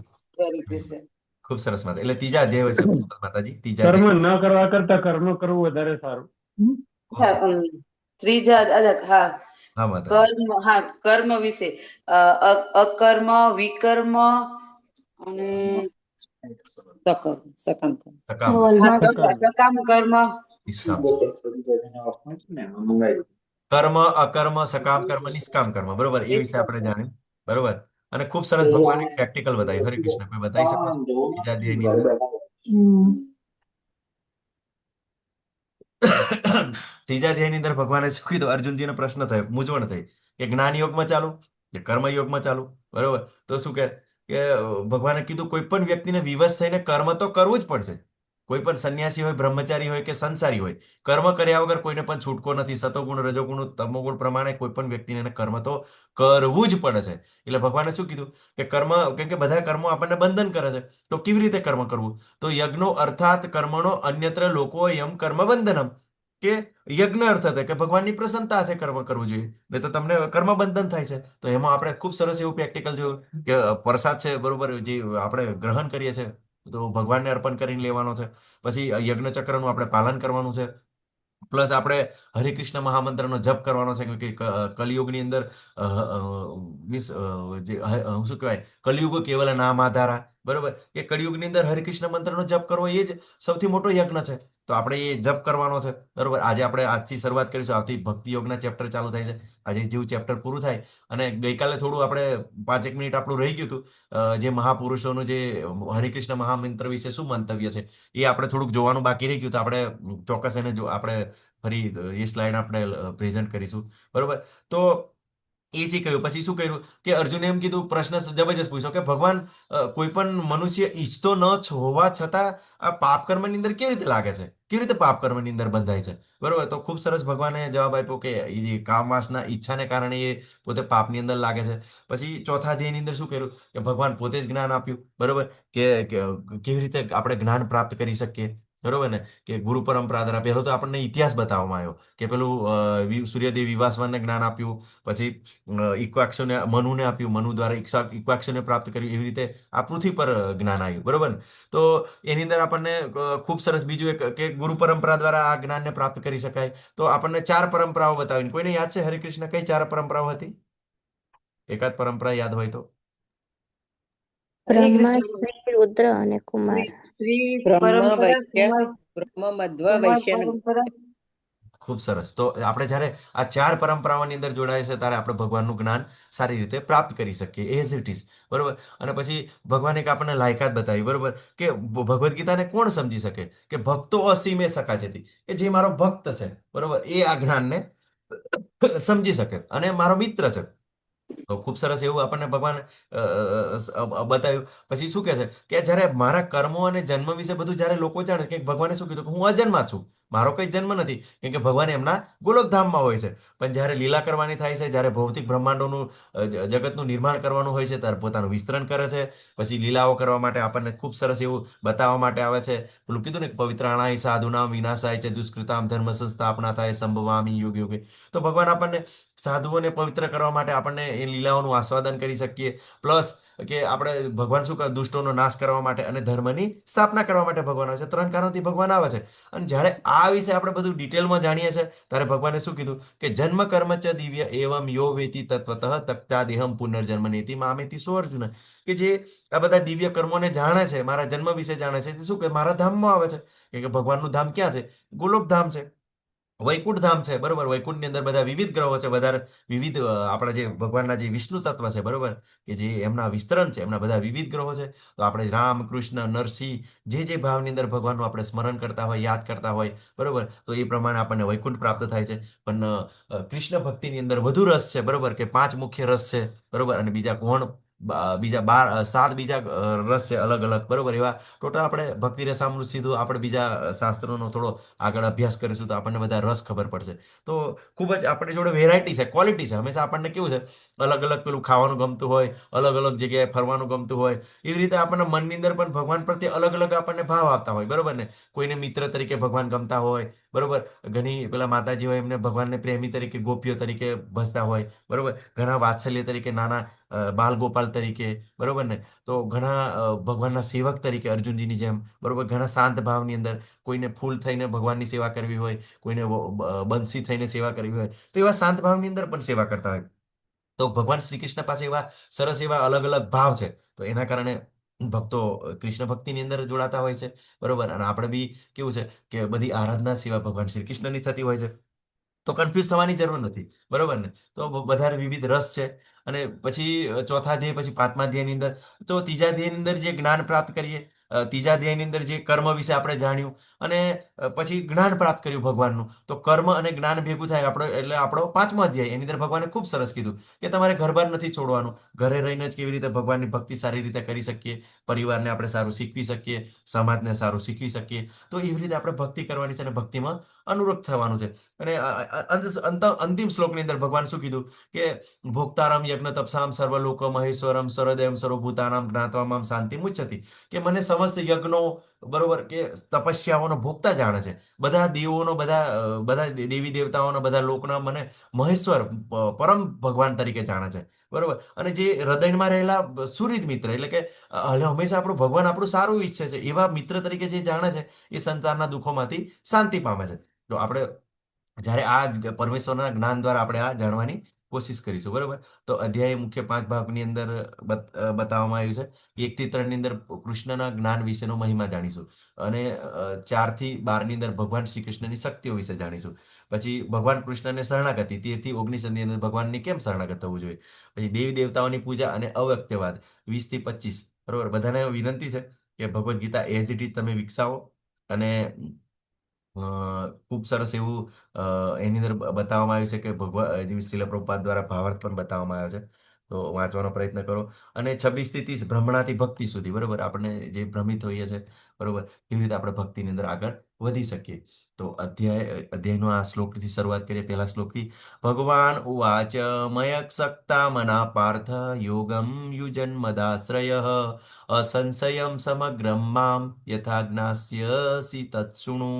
કૃષ્ણ. ખૂબ સરસ માતા. એટલે ત્રીજા અધ્યાય છે પુષ્પા માતાજી, ત્રીજા કર્મ અધ્યાય. ન કરવા કરતા કર્મ કરવું વધારે સારું. હા, ત્રીજા હા હા માતાજી. કર્મ વિશે અકર્મ, વિકર્મ અને સકર્મ, સકામ કર્મ. સકામ, સકામ કર્મ. નિષ્કામ. મંગાવ્યું. કર્મ, અકર્મ, સકામ કર્મ, નિષ્કામ કર્મ, બરોબર, એ વિશે આપણે જાણ્યું. બરોબર. અને ખૂબ સરસ ભગવાન એક પ્રેક્ટિકલ બતાવ્યું. હરે કૃષ્ણ, કોઈ બતાવી શકો છો ત્રીજા અધ્યાયની અંદર? ત્રીજા અધ્યાયની અંદર ભગવાને શું કીધું? અર્જુનજીનો પ્રશ્ન થયો, મૂંઝવણ થઈ કે જ્ઞાન યોગમાં ચાલુ કે કર્મ યોગમાં ચાલુ. બરોબર. તો શું કે ભગવાને કીધું કોઈ પણ વ્યક્તિને વિવશ થઈને કર્મ તો કરવું જ પડશે. કોઈ પણ સંન્યાસી હોય, બ્રહ્મચારી હોય કે સંસારી હોય, કર્મ કર્યા વગર કોઈને પણ છૂટકો નથી. સતોગુણ, રજોગુણ, તમોગુણ પ્રમાણે કોઈ પણ વ્યક્તિને કર્મ તો કરવું જ પડે છે. એટલે ભગવાને શું કીધું કે કર્મ, કેમ કે બધા કર્મો આપણને બંધન કરે છે, તો કેવી રીતે કર્મ કરવું? તો યજ્ઞો અર્થાત કર્મણો અન્યત્ર લોકો યમ કર્મ બંધનમ, કે યજ્ઞ અર્થ છે કે ભગવાનની પ્રસન્નતા સાથે કર્મ કરવું જોઈએ, નહીં તો તમને કર્મ બંધન થાય છે. તો એમાં આપણે ખૂબ સરસ એવું પ્રેક્ટિકલ જોયું કે પ્રસાદ છે, બરોબર, જે આપણે ગ્રહણ કરીએ છીએ તો ભગવાનને અર્પણ કરીને લેવાનો છે. પછી યજ્ઞ ચક્રનું આપણે પાલન કરવાનું છે. પ્લસ આપણે હરે કૃષ્ણ મહામંત્રનો જપ કરવાનો છે, કે કલિયુગની અંદર મીન્સ શું કહેવાય, કલિયુગ કેવલ નામ આધારા, બરોબર, કે કલિયુગની અંદર હરે કૃષ્ણ મંત્રનો જપ કરવો એ જ સૌથી મોટો યજ્ઞ છે. તો આપણે એ જપ કરવાનો છે. બરોબર. આજે આપણે આજથી શરૂઆત કરીશું. આવતી ભક્તિ યોગના ચેપ્ટર ચાલુ થાય છે. આજે જેવું ચેપ્ટર પૂરું થાય, અને ગઈકાલે થોડું આપણે 5 મિનિટ આપણું રહી ગયું હતું, જે મહાપુરુષોનું જે હરે કૃષ્ણ મહામંત્ર વિશે શું મંતવ્ય છે એ આપણે થોડુંક જોવાનું બાકી રહી ગયું. તો આપણે ચોક્કસ એને જો આપણે ફરી એ સ્લાઇડ આપણે પ્રેઝન્ટ કરીશું. બરોબર. તો એ શીખ્યું. પછી શું કર્યું કે અર્જુને એમ કીધું, પ્રશ્ન જબરજસ્ત પૂછ્યો કે ભગવાન, કોઈ પણ મનુષ્ય ઈચ્છતો ન હોવા છતાં આ પાપ કર્મની અંદર કેવી રીતે લાગે છે? કેવી રીતે પાપ કર્મની અંદર બંધાય છે? બરોબર. તો ખૂબ સરસ ભગવાને જવાબ આપ્યો કે એ કામ વાસના ઈચ્છાને કારણે એ પોતે પાપની અંદર લાગે છે. પછી ચોથા અધ્યાયની અંદર શું કર્યું કે ભગવાન પોતે જ જ્ઞાન આપ્યું. બરોબર. કે કેવી રીતે આપણે જ્ઞાન પ્રાપ્ત કરી શકીએ. બરોબર ને, કે ગુરુ પરંપરા દ્વારા પહેલો તો આપણને ઇતિહાસ બતાવવામાં આવ્યો કે પેલું સૂર્યદેવ વિવાસવાનને જ્ઞાન આપ્યું. પછી ઇક્વાક્ષોને, મનુને આપ્યું, મનુ દ્વારા ઇક્વાક્ષોને પ્રાપ્ત કર્યું. એવી રીતે આ પૃથ્વી પર જ્ઞાન આવ્યું. બરોબર ને. તો એની અંદર આપણને ખૂબ સરસ બીજું એક કે ગુરુ પરંપરા દ્વારા આ જ્ઞાનને પ્રાપ્ત કરી શકાય. તો આપણને 4 પરંપરાઓ બતાવીને, કોઈને યાદ છે હરે કૃષ્ણ કઈ 4 પરંપરાઓ હતી? એકાદ પરંપરા યાદ હોય તો. હરે બ્રહ્મા, કૃષ્ણ. શ્રી રુદ્ર અને કુમાર. શ્રી બ્રહ્મ, પરંપરા, વૈશ્ય, બ્રહ્મ, મધ્વ, કુમાર વૈશ્ય અને પરંપરા. ખૂબ સરસ. તો આપણે જ્યારે આ 4 પરંપરાઓની અંદર જોડાય છે, ત્યારે આપણે ભગવાનનું જ્ઞાન સારી રીતે પ્રાપ્ત કરી શકીએ એઝ ઇટ ઇઝ. બરોબર. અને પછી ભગવાન એક આપણને લાયકાત બતાવી. બરોબર. કે ભગવદ્ ગીતાને કોણ સમજી શકે? કે ભક્તો અસીમે સકા છે, કે જે મારો ભક્ત છે, બરોબર, એ આ જ્ઞાનને સમજી શકે અને મારો મિત્ર છે. તો ખૂબ સરસ એવું આપણને ભગવાન બતાવ્યું. પછી શું કહે છે કે જ્યારે મારા કર્મો અને જન્મ વિશે બધું જ્યારે લોકો જાણે, કે ભગવાને શું કીધું કે હું અજન્મા છું, મારો કંઈ જન્મ નથી, કેમ કે ભગવાન એમના ગોલોકધામમાં હોય છે. પણ જ્યારે લીલા કરવાની થાય છે, જ્યારે ભૌતિક બ્રહ્માંડોનું જગતનું નિર્માણ કરવાનું હોય છે, ત્યારે પોતાનું વિસ્તરણ કરે છે. પછી લીલાઓ કરવા માટે આપણને ખૂબ સરસ એવું બતાવવા માટે આવે છે. પેલું કીધું ને, પવિત્રાણાય સાધુનામ વિનાશાય છે દુષ્કૃતામ ધર્મ સંસ્થાપના થાય સંભવામી યુગ યુગે. તો ભગવાન આપણને સાધુઓને પવિત્ર કરવા માટે આપણને એ લીલાઓનું આસ્વાદન કરી શકીએ. પ્લસ કે આપણે ભગવાન શું કરે, દુષ્ટોનો નાશ કરવા માટે અને ધર્મની સ્થાપના કરવા માટે ભગવાન આવે છે. 3 કારણથી ભગવાન આવે છે. અને જ્યારે આ વિશે આપણે બધું ડિટેલમાં જાણીએ છીએ, ત્યારે ભગવાને શું કીધું કે જન્મ કર્મ ચ દિવ્ય એવમ યો વેતિ તત્વતઃ તક્તા દેહમ પુનર્જન્મ નેતિ મામેતિ સો અર્જુન. કે જે આ બધા દિવ્ય કર્મોને જાણે છે, મારા જન્મ વિશે જાણે છે, તે શું કે મારા ધામમાં આવે છે. કે ભગવાનનું ધામ ક્યાં છે? ગોલોક ધામ છે. વૈકુંઠ ધામ છે, બરોબર. વૈકુંઠની અંદર બધા વિવિધ ગ્રહો છે, વધારે વિવિધ આપણા જે ભગવાનના જે વિષ્ણુ તત્વ છે, બરોબર, કે જે એમના વિસ્તરણ છે, એમના બધા વિવિધ ગ્રહો છે. તો આપણે રામ, કૃષ્ણ, નરસિંહ, જે ભાવની અંદર ભગવાનનું આપણે સ્મરણ કરતા હોય, યાદ કરતા હોય, બરોબર, તો એ પ્રમાણે આપણને વૈકુંઠ પ્રાપ્ત થાય છે. પણ કૃષ્ણ ભક્તિની અંદર વધુ રસ છે, બરોબર, કે 5 મુખ્ય રસ છે, બરોબર, અને બીજા બીજા 7 બીજા રસ છે અલગ અલગ, બરોબર. એવા ટોટલ આપણે ભક્તિ રસામૃત સીધું આપણે બીજા શાસ્ત્રોનો થોડો આગળ અભ્યાસ કરીશું તો આપણને બધા રસ ખબર પડશે. તો ખૂબ જ આપણી જોડે વેરાયટી છે, ક્વોલિટી છે. હંમેશા આપણને કેવું છે, અલગ અલગ પેલું ખાવાનું ગમતું હોય, અલગ અલગ જગ્યાએ ફરવાનું ગમતું હોય, એવી રીતે આપણને મનની અંદર પણ ભગવાન પ્રત્યે અલગ અલગ આપણને ભાવ આવતા હોય, બરોબર ને. કોઈને મિત્ર તરીકે ભગવાન ગમતા હોય, બરોબર. ઘણી પેલા માતાજી હોય એમને ભગવાનને પ્રેમી તરીકે, ગોપીઓ તરીકે ભજતા હોય, બરોબર. ઘણા વાત્સલ્ય તરીકે, નાના બાલ ગોપાલ તરીકે, બરોબર ને. તો ઘણા ભગવાનના સેવક તરીકે અર્જુનજીની જેમ, બરોબર. ઘણા શાંત ભાવની અંદર કોઈને ફૂલ થઈને ભગવાનની સેવા કરવી હોય, કોઈને બંસી થઈને સેવા કરવી હોય, તો એવા શાંત ભાવની અંદર પણ સેવા કરતા હોય. તો ભગવાન શ્રી કૃષ્ણ પાસે એવા સરસ એવા અલગ અલગ ભાવ છે. તો એના કારણે ભક્તો કૃષ્ણ ભક્તિની અંદર જોડાતા હોય છે, બરોબર. અને આપણે બી કેવું છે કે બધી આરાધના સેવા ભગવાન શ્રી કૃષ્ણની થતી હોય છે. તો કન્ફ્યુઝ થવાની જરૂર નથી, બરોબર ને. તો વધારે વિવિધ રસ છે. અને પછી ચોથા ધ્યેય, પછી પાંચમા ધ્યેયની અંદર, તો ત્રીજા ધ્યેયની અંદર જે જ્ઞાન પ્રાપ્ત કરીએ, ત્રીજા ધ્યેયની અંદર જે કર્મ વિશે આપણે જાણ્યું, અને પછી જ્ઞાન પ્રાપ્ત કર્યું ભગવાનનું, તો કર્મ અને જ્ઞાન ભેગું થાય આપણો, એટલે આપણો પાંચમો અધ્યાય. એની અંદર ભગવાને ખૂબ સરસ કીધું કે તમારે ઘર-બાર નથી છોડવાનું, ઘરે રહીને જ કેવી રીતે ભગવાનની ભક્તિ સારી રીતે કરી શકીએ, પરિવારને આપણે સારું શીખવી શકીએ, સમાજને સારું શીખવી શકીએ. તો એવી રીતે આપણે ભક્તિ કરવાની છે અને ભક્તિમાં અનુરક્ત થવાનું છે. અને અંતિમ શ્લોકની અંદર ભગવાન શું કીધું કે ભોક્તારામ યજ્ઞ તપસામ સર્વલોક મહેશ્વરમ સર્વદેવમ સર્વભૂતાનામ જ્ઞાત્વામામ શાંતિ મુચ્યતિ, કે મને સમસ્ત યજ્ઞો, બરોબર, કે તપસ્યાઓનો ભોગતા જાણે છે. બધા દેવોનો, બધા દેવી દેવતાઓનો, બધા લોકના મને મહેશ્વર, પરમ ભગવાન તરીકે જાણે છે, બરોબર. અને જે હૃદયમાં રહેલા સુહૃદ મિત્ર, એટલે કે હંમેશા આપણું ભગવાન આપણું સારું ઈચ્છે છે, એવા મિત્ર તરીકે જે જાણે છે, એ સંસારના દુઃખોમાંથી શાંતિ પામે છે. તો આપણે જ્યારે આ પરમેશ્વરના જ્ઞાન દ્વારા આપણે આ જાણવાની કોશિશ કરીશું, બરોબર. તો અધ્યાય મુખ્ય 5 ભાગની અંદર બતાવવામાં આવ્યું છે. 1 થી 3 ની અંદર કૃષ્ણના જ્ઞાન વિશેનો મહિમા જાણીશું. અને 4 થી 12 ની અંદર ભગવાન શ્રી કૃષ્ણની શક્તિઓ વિશે જાણીશું. પછી ભગવાન કૃષ્ણને શરણાગતિ, 13 થી 19 ની અંદર ભગવાનની કેમ શરણાગત થવું જોઈએ. પછી દેવી દેવતાઓની પૂજા અને અવ્યક્તવાદ, 20 થી 25, બરોબર. બધાને વિનંતી છે કે Bhagavad Gita as it is તમે વિકસાવો. અને ખૂબ સરસ એવું એની અંદર બતાવવામાં આવ્યું છે કે ભગવાન જેવી શીલ પ્રભુપાદ દ્વારા ભાવાર્થ પણ બતાવવામાં આવ્યો છે. તો વાંચવાનો પ્રયત્ન કરો. અને 26 થી 30 ભ્રમણાથી ભક્તિ સુધી, બરોબર. આપણે જે ભ્રમિત હોઈએ છે, બરોબર, કેવી રીતે આપણે ભક્તિની અંદર આગળ વધી શકીએ. તો અધ્યાયનો આ શ્લોકથી શરૂઆત કરીએ. પહેલા શ્લોકથી. ભગવાન ઉવાચ મયક્સક્તા મના પાર્થ યોગમ યુજન મદાશ્રય અસંશયમ સમગ્રમ મામ યથા જ્ઞાસ્યસી તત્સુણુ.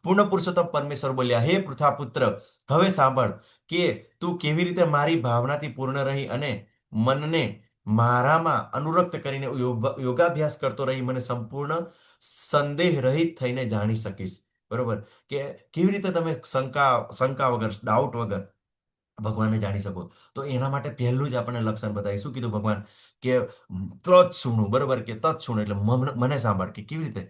પૂર્ણ પુરુષોત્તમ પરમેશ્વર બોલ્યા, હે પૃથાપુત્ર, હવે સાંભળ કે તું કેવી રીતે મારી ભાવનાથી પૂર્ણ રહી અને મનને મારામાં અનુરક્ત કરીને યોગાભ્યાસ કરતો રહી મને સંપૂર્ણ સંદેહ રહિત થઈને જાણી શકીશ, બરોબર. કે કેવી રીતે તમે શંકા વગર, ડાઉટ વગર ભગવાનને જાણી શકો. તો એના માટે પહેલું જ આપણને લક્ષણ બતાવી. શું કીધું ભગવાન કે તત્સુણું, બરોબર, કે તત્સુણું એટલે મને સાંભળ. કે કેવી રીતે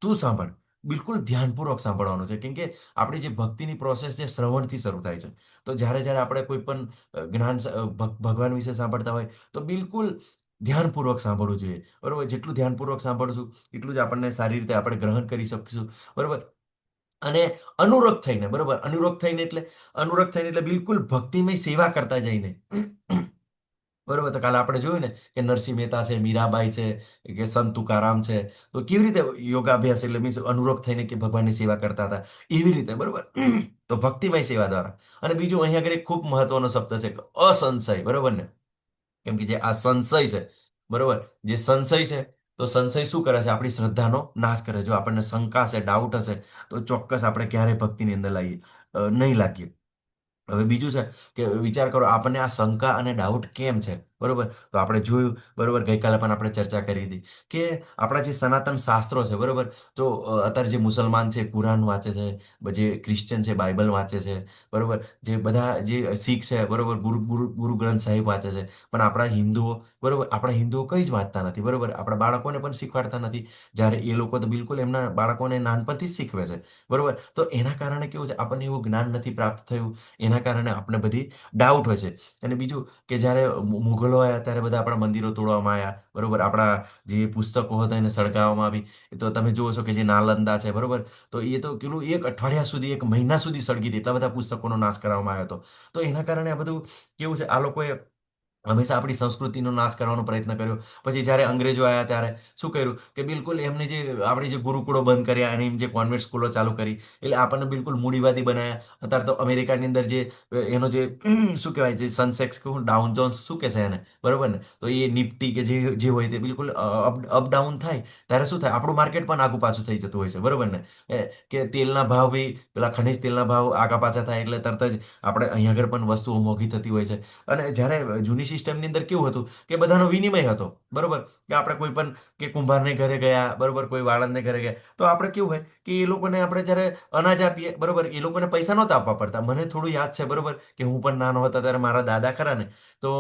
તું સાંભળ, બિલકુલ ધ્યાનપૂર્વક સાંભળવાનું છે. કેમ કે આપણી જે ભક્તિની પ્રોસેસ છે શ્રવણથી શરૂ થાય છે. તો જ્યારે જ્યારે આપણે કોઈ પણ ભગવાન વિશે સાંભળતા હોય તો બિલકુલ ધ્યાનપૂર્વક સાંભળવું જોઈએ, બરોબર. જેટલું ધ્યાનપૂર્વક સાંભળશું એટલું જ આપણને સારી રીતે આપણે ગ્રહણ કરી શકીશું, બરોબર. અને અનુરક્ત થઈને, બરોબર, અનુરક્ત થઈને એટલે બિલકુલ ભક્તિમય સેવા કરતા જઈને, બરોબર. તો કાલે આપણે જોયું ને કે નરસિંહ મહેતા છે, મીરાબાઈ છે, કે સંત તુકારામ છે. તો કેવી રીતે યોગાભ્યાસ એટલે મીન્સ અનુરક્ત થઈને કે ભગવાનની સેવા કરતા હતા, એવી રીતે, બરોબર. તો ભક્તિમય સેવા દ્વારા. અને બીજું અહીંયા આગળ એક ખૂબ મહત્વનો શબ્દ છે, અસંશય, બરોબર ને. કેમ કે જે આ સંશય છે, બરોબર, જે સંશય છે, તો સંશય શું કરે છે? આપણી શ્રદ્ધાનો નાશ કરે. જો આપણને શંકા હશે, ડાઉટ હશે, તો ચોક્કસ આપણે ક્યારેય ભક્તિની અંદર નહીં લાગીએ. હવે બીજું છે કે વિચાર કરો, આપણને આ શંકા અને ડાઉટ કેમ છે, બરોબર. તો આપણે જોયું, બરોબર, ગઈકાલે પણ આપણે ચર્ચા કરી હતી કે આપણા જે સનાતન શાસ્ત્રો છે, બરોબર, તો અત્યારે જે મુસલમાન છે કુરાન વાંચે છે, જે ક્રિશ્ચિયન છે બાઇબલ વાંચે છે, બરોબર, જે બધા જે શીખ છે, બરોબર, ગુરુ ગ્રંથ સાહિબ વાંચે છે, પણ આપણા હિન્દુઓ, બરોબર, આપણા હિન્દુઓ કંઈ જ વાંચતા નથી, બરોબર, આપણા બાળકોને પણ શીખવાડતા નથી, જ્યારે એ લોકો તો બિલકુલ એમના બાળકોને નાનપણથી જ શીખવે છે, બરોબર. તો એના કારણે કેવું છે, આપણને એવું જ્ઞાન નથી પ્રાપ્ત થયું, એના કારણે આપણે બધી ડાઉટ હોય છે. અને બીજું કે જ્યારે મુઘલો આવ્યા ત્યારે બધા આપણા મંદિરો તોડવામાં આવ્યા, બરોબર, આપણા જે પુસ્તકો હતા એને સળગાવવામાં આવી. તો તમે જુઓ છો કે જે નાલંદા છે, બરોબર, તો એ તો કેટલું એક અઠવાડિયા સુધી, એક મહિના સુધી સળગી હતી, એટલા બધા પુસ્તકોનો નાશ કરવામાં આવ્યો હતો. તો એના કારણે આ બધું કેવું છે, આ લોકોએ હંમેશા આપણી સંસ્કૃતિનો નાશ કરવાનો પ્રયત્ન કર્યો. પછી જ્યારે અંગ્રેજો આવ્યા ત્યારે શું કર્યું કે બિલકુલ એમને જે આપણી જે ગુરુકુળો બંધ કર્યા અને એમ જે કોન્વેન્ટ સ્કૂલો ચાલુ કરી, એટલે આપણને બિલકુલ મૂડીવાદી બનાવ્યા. અત્યારે તો અમેરિકાની અંદર જે એનો જે શું કહેવાય, જે સનસેક્સ કહું, ડાઉન જોન્સ શું કહે છે એને, બરોબર ને, તો એ નિફ્ટી કે જે હોય તે બિલકુલ અપ ડાઉન થાય ત્યારે શું થાય, આપણું માર્કેટ પણ આગુ પાછું થઈ જતું હોય છે, બરોબર ને. કે તેલના ભાવ બી, પેલા ખનિજ તેલના ભાવ આગા પાછા થાય એટલે તરત જ આપણે અહીંયા આગળ પણ વસ્તુઓ મોંઘી થતી હોય છે. અને જ્યારે જૂની સિસ્ટમની અંદર કેવું હતું કે બધાનો વિનિમય હતો, બરોબર, કે આપણે કોઈ પણ કે કુંભારને ઘરે ગયા, બરોબર, કોઈ વાળંદને ઘરે ગયા, તો આપણે કેવું હોય કે એ લોકોને આપણે જ્યારે અનાજ આપીએ, બરોબર, એ લોકોને પૈસા નહોતા આપવા પડતા. મને થોડું યાદ છે, બરોબર, કે હું પણ નાનો હતો ત્યારે મારા દાદા ખરા ને, તો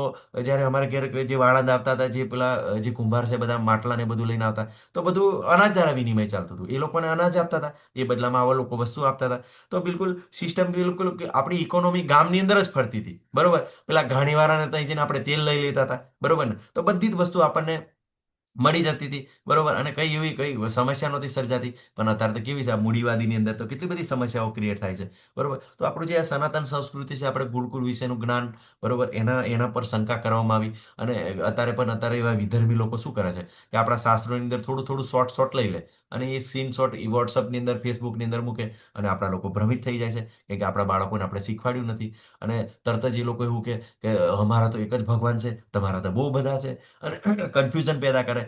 જ્યારે અમારે ઘેર જે વાળંદ આવતા હતા, જે પેલા જે કુંભાર છે બધા માટલા ને બધું લઈને આવતા, તો બધું અનાજ દ્વારા વિનિમય ચાલતું હતું. એ લોકોને અનાજ આપતા હતા, એ બદલામાં આવા લોકો વસ્તુ આપતા હતા. તો બિલકુલ સિસ્ટમ બિલકુલ કે આપણી ઇકોનોમી ગામની અંદર જ ફરતી હતી, બરોબર. પેલા ઘાણીવાળાને ત્યાં જઈને આપણે તેલ લઈ લેતા હતા, બરોબર ને, તો બધી જ વસ્તુ આપણને મળી જતી હતી, બરોબર, અને કઈ એવી કઈ સમસ્યા નહોતી સર્જાતી. પણ અત્યારે તો કેવી છે, આ મૂડીવાદીની અંદર તો કેટલી બધી સમસ્યાઓ ક્રિએટ થાય છે, બરોબર. તો આપણું જે આ સનાતન સંસ્કૃતિ છે, આપણે ગુરુકુળ વિશેનું જ્ઞાન, બરોબર, એના પર શંકા કરવામાં આવી. અને અત્યારે એવા વિધર્મી લોકો શું કરે છે કે આપણા શાસ્ત્રોની અંદર થોડું થોડું શોર્ટ લઈ લે અને એ સ્ક્રીનશોટ એ વોટ્સઅપની અંદર, ફેસબુકની અંદર મૂકે, અને આપણા લોકો ભ્રમિત થઈ જાય છે, કેમ કે આપણા બાળકોને આપણે શીખવાડ્યું નથી. અને તરત જ એ લોકો એવું કે અમારા તો એક જ ભગવાન છે, તમારા તો બહુ બધા છે, અને કન્ફ્યુઝન પેદા કરે.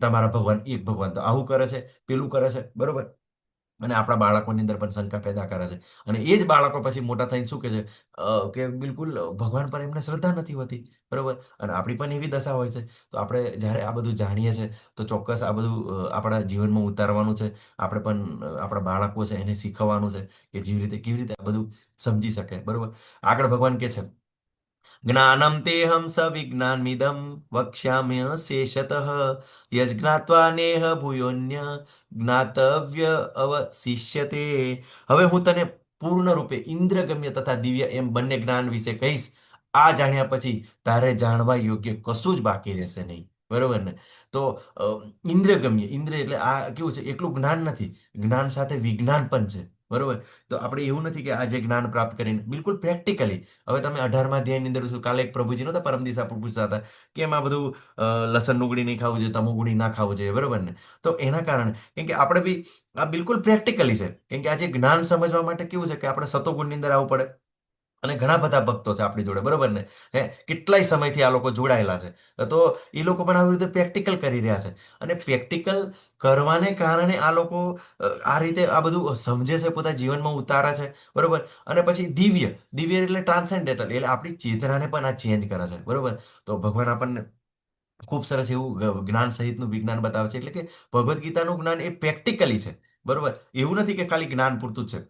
તમારા ભગવાન એક ભગવાન તો આવું કરે છે, પેલું કરે છે, બરોબર. અને આપણા બાળકોની અંદર પણ શંકા પેદા કરે છે. અને એ જ બાળકો પછી મોટા થઈને શું કહે છે, કે બિલકુલ ભગવાન પર એમને શ્રદ્ધા નથી હોતી, બરોબર. અને આપણી પણ એવી દશા હોય છે. તો આપણે જ્યારે આ બધું જાણીએ છીએ તો ચોક્કસ આ બધું આપણા જીવનમાં ઉતારવાનું છે. આપણે પણ આપણા બાળકો છે એને શીખવવાનું છે કે કેવી રીતે આ બધું સમજી શકે, બરોબર. આગળ ભગવાન કે છે, જ્ઞાનમ તેહમ સવિજ્ઞાનમિદં વક્ષ્યામ્ય શેષતઃ યજ્ઞાત્વા નેહ ભૂયોન્ય જ્ઞાતવ્ય અવશિષ્યતે. હવે હું તને પૂર્ણ રૂપે ઇન્દ્રગમ્ય તથા દિવ્ય એમ બંને જ્ઞાન વિશે કહીશ. આ જાણ્યા પછી તારે જાણવા યોગ્ય કશું જ બાકી રહેશે નહીં, બરોબર ને. તો ઇન્દ્રગમ્ય, ઇન્દ્ર એટલે આ કેવું છે, એકલું જ્ઞાન નથી, જ્ઞાન સાથે વિજ્ઞાન પણ છે, બરોબર. તો આપણે એવું નથી કે આજે જ્ઞાન પ્રાપ્ત કરીને બિલકુલ પ્રેક્ટિકલી. હવે તમે 18મા અધ્યાયની અંદર શું, કાલે એક પ્રભુજી નહોતા પરમ દિવસે આપણને પૂછતા હતા કે એમાં બધું લસણ ડુંગળી નહીં ખાવું જોઈએ, તમોગુણી ના ખાવું જોઈએ, બરોબર ને. તો એના કારણે કેમ કે આપણે બી આ બિલકુલ પ્રેક્ટિકલી છે, કેમ કે આજે જ્ઞાન સમજવા માટે કેવું છે કે આપણે સતોગુણની અંદર આવવું પડે. અને ઘણા બધા ભક્તો છે આપણી જોડે, બરોબર ને. કેટલાય સમયથી આ લોકો જોડાયેલા છે, તો એ લોકો પણ આવી રીતે પ્રેક્ટિકલ કરી રહ્યા છે. અને પ્રેક્ટિકલ કરવાને કારણે આ લોકો આ રીતે આ બધું સમજે છે, પોતા જીવનમાં ઉતારે છે, બરોબર. અને પછી દિવ્ય, દિવ્ય એટલે ટ્રાન્સેન્ડેન્ટલ, એટલે આપણી ચેતનાને પણ આ ચેન્જ કરે છે, બરોબર. તો ભગવાન આપણને ખૂબ સરસ એવું જ્ઞાન સહિતનું વિજ્ઞાન બતાવે છે. એટલે કે ભગવદ્ ગીતાનું જ્ઞાન એ પ્રેક્ટિકલી છે, બરોબર. એવું નથી કે ખાલી જ્ઞાન પૂરતું જ છે.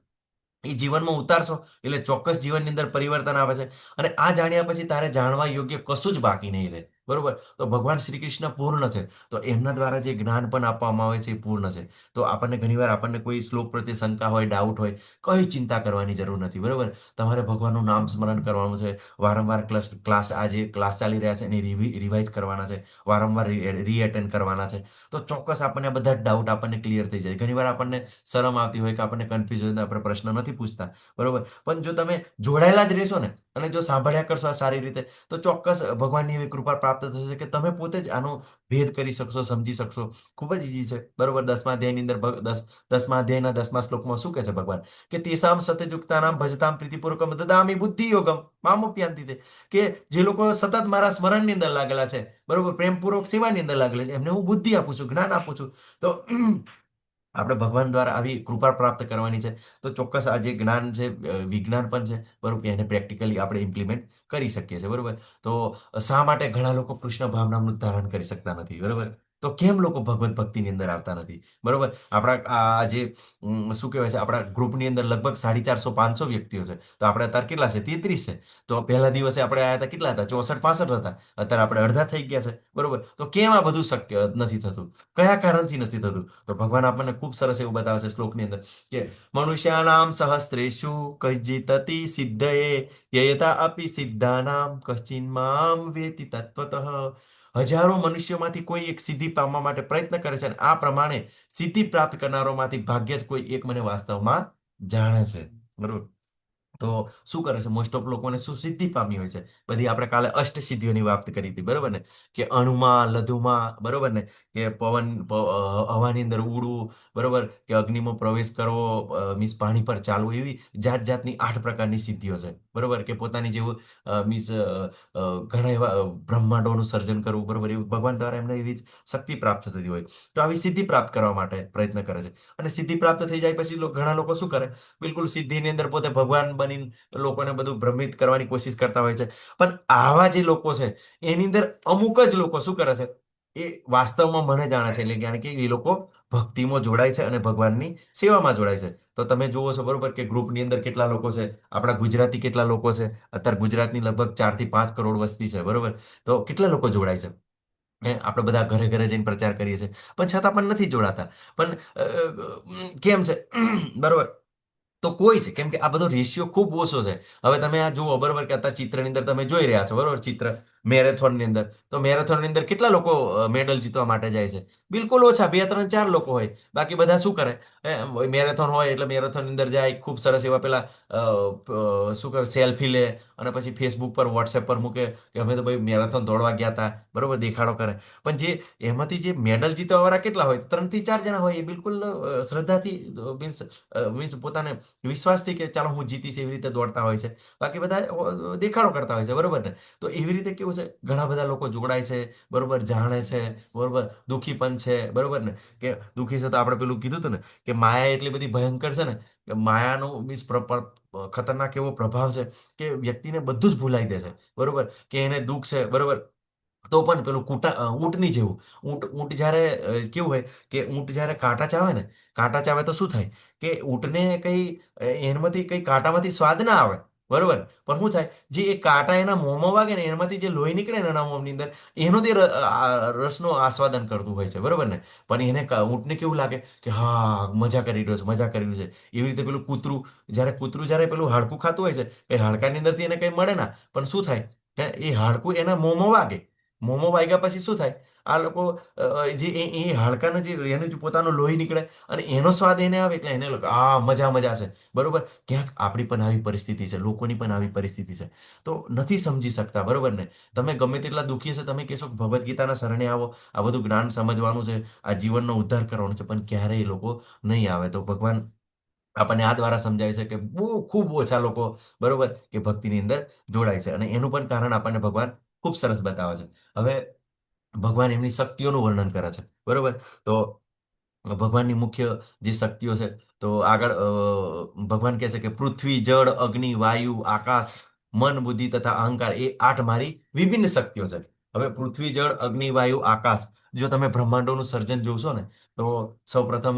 એ જીવનમાં ઉતારશો એટલે ચોક્કસ જીવનની અંદર પરિવર્તન આવે છે. અને આ જાણ્યા પછી તારે જાણવા યોગ્ય કશું જ બાકી નહીં રહે, બરોબર. તો ભગવાન શ્રી કૃષ્ણ પૂર્ણ છે, તો એમના દ્વારા જે જ્ઞાન પણ આપવામાં આવે છે એ પૂર્ણ છે. તો આપણને ઘણીવાર આપણને કોઈ શ્લોક પ્રત્યે શંકા હોય, ડાઉટ હોય, કઈ ચિંતા કરવાની જરૂર નથી, બરોબર. તમારે ભગવાનનું નામ સ્મરણ કરવાનું છે. વારંવાર ક્લાસ આ જે ક્લાસ ચાલી રહ્યા છે એને રિવાઇઝ કરવાના છે, વારંવાર રીએટેન્ડ કરવાના છે. તો ચોક્કસ આપણને આ બધા ડાઉટ આપણને ક્લિયર થઈ જાય. ઘણીવાર આપણને શરમ આવતી હોય કે આપણને કન્ફ્યુઝન, આપણે પ્રશ્ન નથી પૂછતા, બરોબર. પણ જો તમે જોડાયેલા જ રહેશો ને અને જો સાંભળ્યા કરશો આ સારી રીતે, તો ચોક્કસ ભગવાનની એવી કૃપા પ્રાપ્ત થશે કે તમે પોતે જ આનો ભેદ કરી શકશો, સમજી શકશો. ખૂબ જ ઈઝી છે, બરોબર. 10મા અધ્યાયની અંદર 10મા અધ્યાયના 10મા શ્લોકમાં શું કહે છે ભગવાન, કે તેસામ સતયુક્તાનામ ભજતામ પ્રીતિપૂર્વકમ દદામિ બુદ્ધિ યોગમ મામોપ્યાંતિ તે. કે જે લોકો સતત મારા સ્મરણની અંદર લાગેલા છે, બરોબર, પ્રેમપૂર્વક સેવાની અંદર લાગેલા છે, એમને હું બુદ્ધિ આપું છું, જ્ઞાન આપું છું. તો આપણે ભગવાન દ્વારા આવી કૃપા પ્રાપ્ત કરવાની છે. તો ચોક્કસ આ જે જ્ઞાન છે, વિજ્ઞાન પણ છે, બરોબર, કે એને પ્રેક્ટિકલી આપણે ઇમ્પ્લિમેન્ટ કરી શકીએ છીએ, બરોબર. તો શા માટે ઘણા લોકો કૃષ્ણ ભાવનામૃત ધારણ કરી શકતા નથી, બરોબર? તો કેમ લોકો ભગવત ભક્તિની અંદર આવતા નથી, બરોબર? આપણા આ જે શું કહેવાય છે, આપણા ગ્રુપની અંદર લગભગ 450-500 વ્યક્તિઓ છે. તો આપણે અત્યારે કેટલા છે? 33 છે. તો પહેલા દિવસે આપણે આવ્યા હતા કેટલા હતા? 64-65 હતા. અત્યારે આપણે અડધા થઈ ગયા છે, બરોબર. તો કેમ આ બધું શક્ય નથી થતું? કયા કારણથી નથી થતું? તો ભગવાન આપણને ખૂબ સરસ એવું બતાવે છે શ્લોકની અંદર કે મનુષ્યાનામ સહસ્ત્રેષુ કશ્ચિતતિ સિદ્ધયે યયતા અપી સિદ્ધાનામ કશ્ચિન મામ વેતિ તત્વતઃ. હજારો મનુષ્યોમાંથી કોઈ એક સિદ્ધિ પામવા માટે પ્રયત્ન કરે છે, અને આ પ્રમાણે સિદ્ધિ પ્રાપ્ત કરનારોમાંથી ભાગ્યે જ કોઈ એક મને વાસ્તવમાં જાણે છે, બરોબર. તો શું કરે છે? મોસ્ટ ઓફ લોકોને શું સિદ્ધિ પામી હોય છે? બધી આપણે કાલે અષ્ટ સિદ્ધિઓની વાત કરી હતી, બરોબર ને? કે અણુમાં, લઘુમાં, બરોબર ને? કે હવાની અંદર ઉડવું, બરોબર, કે અગ્નિમાં પ્રવેશ કરવો, મીન્સ પાણી પર ચાલવું, એવી જાત જાતની 8 પ્રકારની સિદ્ધિઓ છે, બરોબર. કે પોતાની જેવું મીન્સ ઘણા એવા બ્રહ્માંડોનું સર્જન કરવું, બરોબર, એવું ભગવાન દ્વારા એમને એવી શક્તિ પ્રાપ્ત થતી હોય. તો આવી સિદ્ધિ પ્રાપ્ત કરવા માટે પ્રયત્ન કરે છે. અને સિદ્ધિ પ્રાપ્ત થઈ જાય પછી ઘણા લોકો શું કરે? બિલકુલ સિદ્ધિની અંદર પોતે ભગવાન બનીને લોકોને બધું ભ્રમિત કરવાની કોશિશ કરતા હોય છે. પણ આવા જે લોકો છે, એની અંદર અમુક જ લોકો શું કરે છે? એ વાસ્તવમાં મને જાણે છે, એટલે જાણે કે એ લોકો ભક્તિમાં જોડાય છે અને ભગવાનની સેવામાં જોડાય છે. તો તમે જુઓ છો, બરોબર, કે ગ્રુપની અંદર કેટલા લોકો છે? આપણા ગુજરાતી કેટલા લોકો છે? અત્યારે ગુજરાતની લગભગ 4 થી 5 કરોડ વસ્તી છે, બરોબર. તો કેટલા લોકો જોડાય છે? આપણે બધા ઘરે ઘરે જઈને પ્રચાર કરીએ છીએ, પણ છતાં પણ નથી જોડાતા. પણ કેમ છે? બરોબર. તો કોઈ છે, કેમ કે આ બધો રેશિયો ખૂબ ઓછો છે. હવે તમે આ જુઓ, બરોબર, કે અત્યારે ચિત્રની અંદર તમે જોઈ રહ્યા છો, બરોબર, ચિત્ર મેરેથોનની અંદર. તો મેરેથોનની અંદર કેટલા લોકો મેડલ જીતવા માટે જાય છે? બિલકુલ ઓછા, 2-3-4 લોકો હોય. બાકી બધા શું કરે? મેરેથોન હોય એટલે મેરેથોનની અંદર જાય, ખૂબ સરસ એવા પેલા શું કહે, સેલ્ફી લે, અને પછી ફેસબુક પર, વોટ્સએપ પર મૂકે કે અમે તો ભાઈ મેરેથોન દોડવા ગયા હતા, બરોબર, દેખાડો કરે. પણ જે એમાંથી જે મેડલ જીતવા વાળા કેટલા હોય? 3 થી 4 જણા હોય. એ બિલકુલ શ્રદ્ધાથી મીન્સ પોતાને વિશ્વાસથી કે ચાલો હું જીતીશ એવી રીતે દોડતા હોય છે. બાકી બધા દેખાડો કરતા હોય છે, બરોબર ને? તો એવી રીતે કેવું છે, ઘણા બધા લોકો જોડાય છે, બરોબર, જાણે છે, બરોબર, દુઃખી પણ છે, બરોબર ને? કે દુઃખી છે તો આપણે પેલું કીધું હતું ને કે માયા એટલી બધી ભયંકર છે ને, કે માયાનો મીન્સ ખતરનાક એવો પ્રભાવ છે કે વ્યક્તિને બધું જ ભૂલાઈ દે છે, બરોબર. કે એને દુઃખ છે, બરોબર, તો પણ પેલું ઊંટની જેવું. ઊંટ જ્યારે કેવું હોય કે ઊંટ જ્યારે કાંટા ચાવે ને, કાંટા ચાવે તો શું થાય? કે ઊંટને કઈ એમાંથી કઈ કાંટામાંથી સ્વાદ ના આવે, બરોબર. પણ શું થાય? જે એ કાંટા એના મોંમાં વાગે ને, એમાંથી જે લોહી નીકળે ને એના મોંની અંદર, એનો તે રસનો આસ્વાદન કરતું હોય છે, બરોબર ને? પણ એને ઊંટને કેવું લાગે કે હા, મજા કરી રહ્યો છે, મજા કરી રહ્યું છે. એવી રીતે પેલું કૂતરું જ્યારે પેલું હાડકું ખાતું હોય છે, એ હાડકાની અંદરથી એને કઈ મળે ના, પણ શું થાય? એ હાડકું એના મોંમાં વાગે. મોંમાં વાગ્યા પછી શું થાય? આ લોકો જે એ હાડકાનું જે એનું જે પોતાનું લોહી નીકળે, અને એનો સ્વાદ એને આવે, એટલે એને મજા મજા છે, બરોબર. ક્યાંક આપણી પણ આવી પરિસ્થિતિ છે, લોકોની પણ આવી પરિસ્થિતિ છે. તો નથી સમજી શકતા, બરોબર ને? તમે ગમે તેટલા દુઃખી છે, તમે કહેશો કે ભગવદ્ ગીતાના શરણે આવો, આ બધું જ્ઞાન સમજવાનું છે, આ જીવનનો ઉદ્ધાર કરવાનો છે, પણ ક્યારેય એ લોકો નહીં આવે. તો ભગવાન આપણને આ દ્વારા સમજાય છે કે બહુ ખૂબ ઓછા લોકો, બરોબર, કે ભક્તિની અંદર જોડાય છે. અને એનું પણ કારણ આપણને ભગવાન ખૂબ સરસ બતાવે છે. હવે ભગવાન એમની શક્તિઓનું વર્ણન કરે છે, બરોબર. તો ભગવાનની મુખ્ય જે શક્તિઓ છે, તો આગળ ભગવાન કહે છે કે પૃથ્વી, જળ, અગ્નિ, વાયુ, આકાશ, મન, બુદ્ધિ તથા અહંકાર, એ 8 મારી વિભિન્ન શક્તિઓ છે. હવે પૃથ્વી, જળ, અગ્નિ, વાયુ, આકાશ, જો તમે બ્રહ્માંડોનું સર્જન જોશો ને, તો સૌપ્રથમ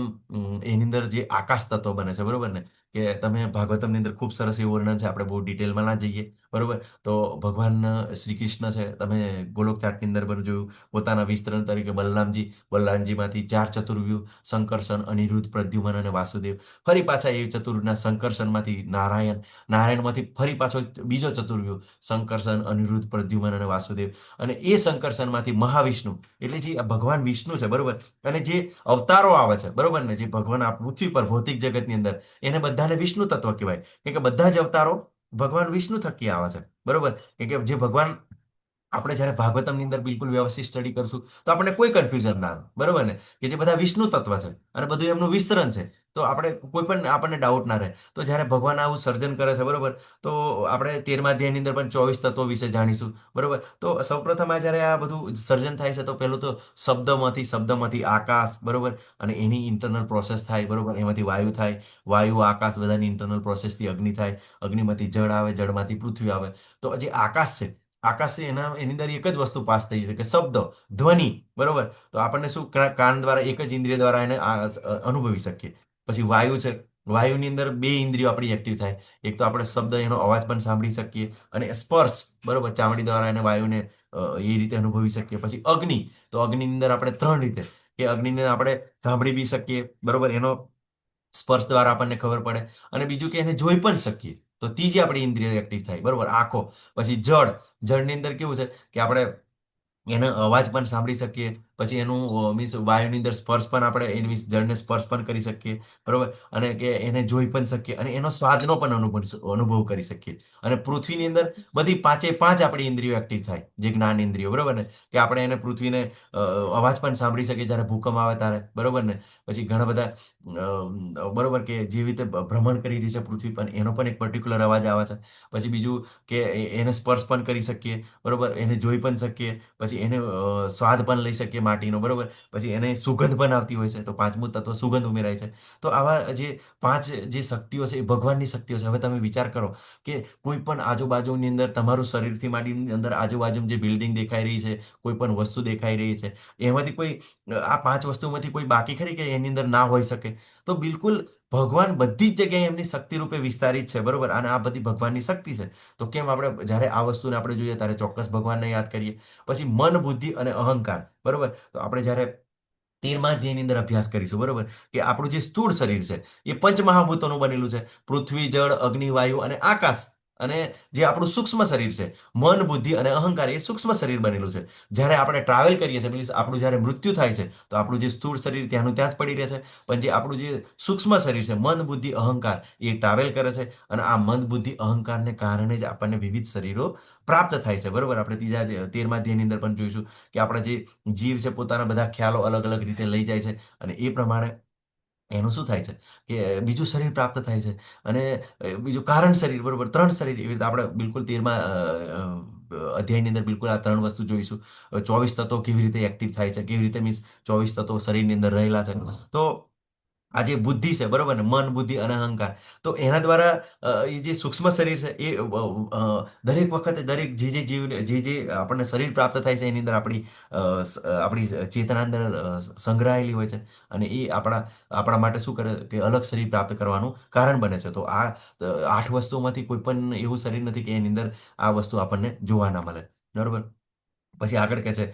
એની અંદર જે આકાશ તત્વ બને છે, બરોબર ને? કે તમે ભાગવતમની અંદર ખૂબ સરસ એવું વર્ણન છે, આપણે બહુ ડિટેલમાં ના જઈએ, બરોબર. તો ભગવાન શ્રી કૃષ્ણ છે, તમે ગોલોક ચાટની અંદર પણ જોયું, પોતાના વિસ્તરણ તરીકે બલરામજીમાંથી 4 ચતુર્વ્યુહ, સંકર્ષણ, અનિરુદ્ધ, પ્રદ્યુમન અને વાસુદેવ. ફરી પાછા એ ચતુર્ના સંકર્ષણમાંથી નારાયણમાંથી ફરી પાછો બીજો ચતુર્વ્યુહ, સંકર્ષણ, અનિરુદ્ધ, પ્રદ્યુમન અને વાસુદેવ. અને એ સંકર્ષણમાંથી મહાવિષ્ણુ, એટલે જે આ ભગવાન વિષ્ણુ છે, બરોબર. અને જે અવતારો આવે છે, બરોબર ને, જે ભગવાન આ પૃથ્વી પર ભૌતિક જગતની અંદર, એને બધાને વિષ્ણુ તત્વ કહેવાય. કે બધા જ અવતારો ભગવાન વિષ્ણુ થકી આવે છે, બરોબર. કે જે ભગવાન આપણે જ્યારે ભાગવતમની અંદર બિલકુલ વ્યવસ્થિત સ્ટડી કરશું તો આપણને કોઈ કન્ફ્યુઝન ના આવે, બરોબર ને, કે જે બધા વિષ્ણુ તત્વ છે અને બધું એમનું વિસ્તરણ છે, તો આપણે કોઈ પણ આપણને ડાઉટ ના રહે. તો જ્યારે ભગવાન આવું સર્જન કરે છે, બરોબર, તો આપણે 13મા અધ્યાયની અંદર પણ 24 તત્વો વિશે જાણીશું, બરોબર. તો સૌપ્રથમ જ્યારે આ બધું સર્જન થાય છે તો પહેલું તો શબ્દમાંથી આકાશ, બરોબર, અને એની ઇન્ટરનલ પ્રોસેસ થાય, બરોબર, એમાંથી વાયુ થાય, વાયુ આકાશ બધાની ઇન્ટરનલ પ્રોસેસથી અગ્નિ થાય, અગ્નિમાંથી જળ આવે, જળમાંથી પૃથ્વી આવે. તો જે આકાશ છે, આકાશ છે એની અંદર એક જ વસ્તુ પાસ થઈ છે કે શબ્દ, ધ્વનિ, બરોબર. તો આપણને શું કાન દ્વારા એક જ ઇન્દ્રિય દ્વારા એને અનુભવી શકીએ. પછી વાયુ છે, વાયુની અંદર 2 ઇન્દ્રિયો આપણી એક્ટિવ થાય. એક તો આપણે શબ્દ, એનો અવાજ પણ સાંભળી શકીએ, અને સ્પર્શ, બરોબર, ચામડી દ્વારા એને વાયુને એ રીતે અનુભવી શકીએ. પછી અગ્નિ, તો અગ્નિની અંદર આપણે 3 રીતે, કે અગ્નિને આપણે સાંભળી બી શકીએ, બરોબર, એનો સ્પર્શ દ્વારા આપણને ખબર પડે. અને બીજું કે એને જોઈ પણ શકીએ, તો ત્રીજી આપણી ઇન્દ્રિય એક્ટિવ થાય, બરોબર, આંખો. પછી જળ, જળની અંદર કેવું છે કે આપણે એનો અવાજ પણ સાંભળી શકીએ. પછી એનું મીન્સ વાયુની અંદર સ્પર્શ પણ આપણે એ મીન્સ જળને સ્પર્શ પણ કરી શકીએ, બરોબર, અને કે એને જોઈ પણ શકીએ, અને એનો સ્વાદનો પણ અનુભવ કરી શકીએ. અને પૃથ્વીની અંદર બધી 5 આપણી ઇન્દ્રિયો એક્ટિવ થાય, જે જ્ઞાન ઇન્દ્રિયો, બરોબર ને, કે આપણે એને પૃથ્વીને અવાજ પણ સાંભળી શકીએ જ્યારે ભૂકંપ આવે ત્યારે, બરોબર ને. પછી ઘણા બધા બરોબર, કે જેવી રીતે ભ્રમણ કરી રહી છે પૃથ્વી પર, એનો પણ એક પર્ટિક્યુલર અવાજ આવે છે. પછી બીજું કે એને સ્પર્શ પણ કરી શકીએ, બરોબર, એને જોઈ પણ શકીએ. પછી એને સ્વાદ પણ લઈ શકીએ માટીનો, બરોબર. પછી એને સુગંધ પણ આવતી હોય છે, તો 5મું તત્વ સુગંધ ઉમેરાય છે. તો આવા જે 5 જે શક્તિઓ છે એ ભગવાનની શક્તિઓ છે. હવે તમે વિચાર કરો કે કોઈ પણ આજુબાજુની અંદર તમારું શરીરથી માંડીની અંદર આજુબાજુ જે બિલ્ડિંગ દેખાઈ રહી છે, કોઈ પણ વસ્તુ દેખાઈ રહી છે, એમાંથી કોઈ આ 5 વસ્તુમાંથી કોઈ બાકી ખરી કે એની અંદર ના હોઈ શકે? તો બિલકુલ ભગવાન બધી જ જગ્યાએ એમની શક્તિ રૂપે વિસ્તારિત છે, બરોબર, અને આ બધી ભગવાનની શક્તિ છે. તો કેમ આપણે જ્યારે આ વસ્તુને આપણે જોઈએ ત્યારે ચોક્કસ ભગવાનને યાદ કરીએ. પછી મન, બુદ્ધિ અને અહંકાર, બરોબર. તો આપણે જ્યારે 13મા અધ્યાયની અંદર અભ્યાસ કરીશું, બરોબર, કે આપણું જે સ્થૂળ શરીર છે એ પંચમહાભૂતોનું બનેલું છે, પૃથ્વી, જળ, અગ્નિ, વાયુ અને આકાશ. અને જે આપણું સૂક્ષ્મ શરીર છે, મન, બુદ્ધિ અને અહંકાર, એ સૂક્ષ્મ શરીર બનેલું છે. જ્યારે આપણે ટ્રાવેલ કરીએ છીએ, મીન્સ આપણું જ્યારે મૃત્યુ થાય છે, તો આપણું જે સ્થૂળ શરીર ત્યાંનું ત્યાં જ પડી રહે છે. પણ જે આપણું જે સૂક્ષ્મ શરીર છે, મન, બુદ્ધિ, અહંકાર, એ ટ્રાવેલ કરે છે. અને આ મન, બુદ્ધિ, અહંકારને કારણે જ આપણને વિવિધ શરીરો પ્રાપ્ત થાય છે, બરોબર. આપણે 13મા અધ્યાયની અંદર પણ જોઈશું કે આપણા જે જીવ છે પોતાના બધા ખ્યાલો અલગ અલગ રીતે લઈ જાય છે, અને એ પ્રમાણે એનું શું થાય છે કે બીજું શરીર પ્રાપ્ત થાય છે. અને બીજું કારણ શરીર, બરોબર, 3 શરીર, એવી રીતે આપણે બિલકુલ 13મા અધ્યાયની અંદર બિલકુલ આ 3 વસ્તુ જોઈશું. 24 તત્વો કેવી રીતે એક્ટિવ થાય છે, કેવી રીતે મીન્સ 24 તત્વો શરીરની અંદર રહેલા છે. તો આ જે બુદ્ધિ છે, બરોબર ને, મન, બુદ્ધિ અને અહંકાર, તો એના દ્વારા એ જે સૂક્ષ્મ શરીર છે એ દરેક વખતે દરેક જે જીવને જે આપણને શરીર પ્રાપ્ત થાય છે એની અંદર આપણી ચેતના અંદર સંગ્રહાયેલી હોય છે. અને એ આપણા માટે શું કરે કે અલગ શરીર પ્રાપ્ત કરવાનું કારણ બને છે. તો આ 8 વસ્તુઓમાંથી કોઈ પણ એવું શરીર નથી કે એની અંદર આ વસ્તુ આપણને જોવા ના મળે, બરોબર. પછી આગળ કહે છે,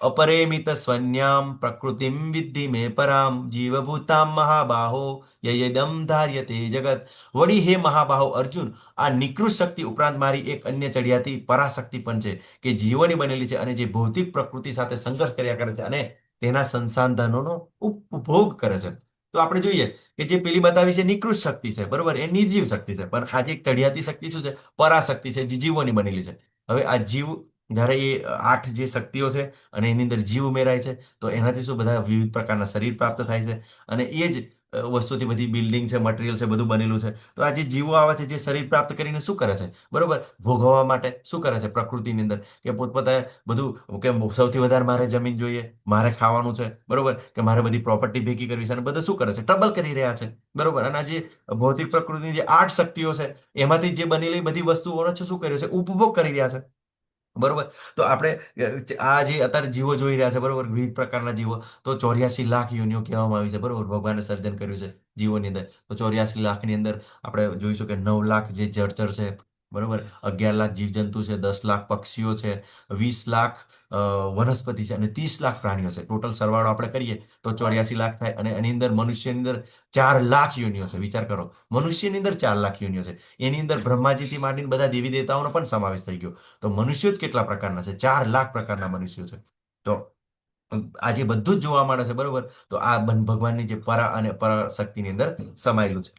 અપરેમિત સ્વન્યામ પ્રકૃતિમ વિદ્ધિ મે પરામ જીવભૂતામ મહાબાહો યયદમ ધાર્યતે જગત. વળી હે મહાબાહો અર્જુન, આ નિકૃષ્ટ શક્તિ ઉપરાંત મારી એક અન્ય ચડિયાતી પરાશક્તિ પણ છે, કે જીવોની બનેલી છે, અને જે ભૌતિક પ્રકૃતિ સાથે સંઘર્ષ કર્યા કરે છે, અને તેના સંસાધનોનો ઉપભોગ કરે છે. તો આપણે જોઈએ કે જે પેલી બતાવી છે નિકૃષ્ટ શક્તિ છે, બરોબર, એ નિર્જીવ શક્તિ છે. પણ આ જે ચડિયાતી શક્તિ શું છે? પરાશક્તિ છે, જે જીવોની બનેલી છે. હવે આ જીવ, જ્યારે એ 8 જે શક્તિઓ છે અને એની અંદર જીવ ઉમેરાય છે, તો એનાથી શું બધા વિવિધ પ્રકારના શરીર પ્રાપ્ત થાય છે. અને એ જ વસ્તુથી બધી બિલ્ડિંગ છે, મટીરિયલ છે, બધું બનેલું છે. તો આ જે જીવો આવે છે, જે શરીર પ્રાપ્ત કરીને શું કરે છે, બરોબર, ભોગવવા માટે શું કરે છે પ્રકૃતિની અંદર, કે પોતપોતે બધું, કે સૌથી વધારે મારે જમીન જોઈએ, મારે ખાવાનું છે, બરોબર, કે મારે બધી પ્રોપર્ટી ભેગી કરવી છે, અને બધું શું કરે છે? ટ્રબલ કરી રહ્યા છે, બરોબર. અને આ જે ભૌતિક પ્રકૃતિની જે 8 શક્તિઓ છે, એમાંથી જે બનેલી બધી વસ્તુઓનો શું કર્યો છે? ઉપભોગ કરી રહ્યા છે, બરોબર. તો આપણે આ જે અત્યારે જીવો જોઈ રહ્યા છે, બરોબર, વિવિધ પ્રકારના જીવો, તો 84 લાખ યોનિઓ કહેવામાં આવી છે, બરોબર, ભગવાને સર્જન કર્યું છે જીવોની અંદર. તો 84 લાખની અંદર આપણે જોઈશું કે 9 લાખ જે જળચર છે, બરોબર, 11 લાખ જીવજંતુ છે, 10 લાખ પક્ષીઓ છે, 20 લાખ વનસ્પતિ છે, અને 30 લાખ પ્રાણીઓ છે. ટોટલ સરવાળો આપણે કરીએ તો 84 લાખ થાય. અને એની અંદર મનુષ્યની અંદર 4 લાખ યોનિઓ છે. વિચાર કરો, મનુષ્યની અંદર 4 લાખ યોનિઓ છે. એની અંદર બ્રહ્માજીથી માંડીને બધા દેવી દેવતાઓનો પણ સમાવેશ થઈ ગયો. તો મનુષ્યો જ કેટલા પ્રકારના છે? 4 લાખ પ્રકારના મનુષ્યો છે. તો આજે બધું જ જોવા મળે છે, બરોબર. તો આ ભગવાનની જે પરા અને પરાશક્તિની અંદર સમાયેલું છે.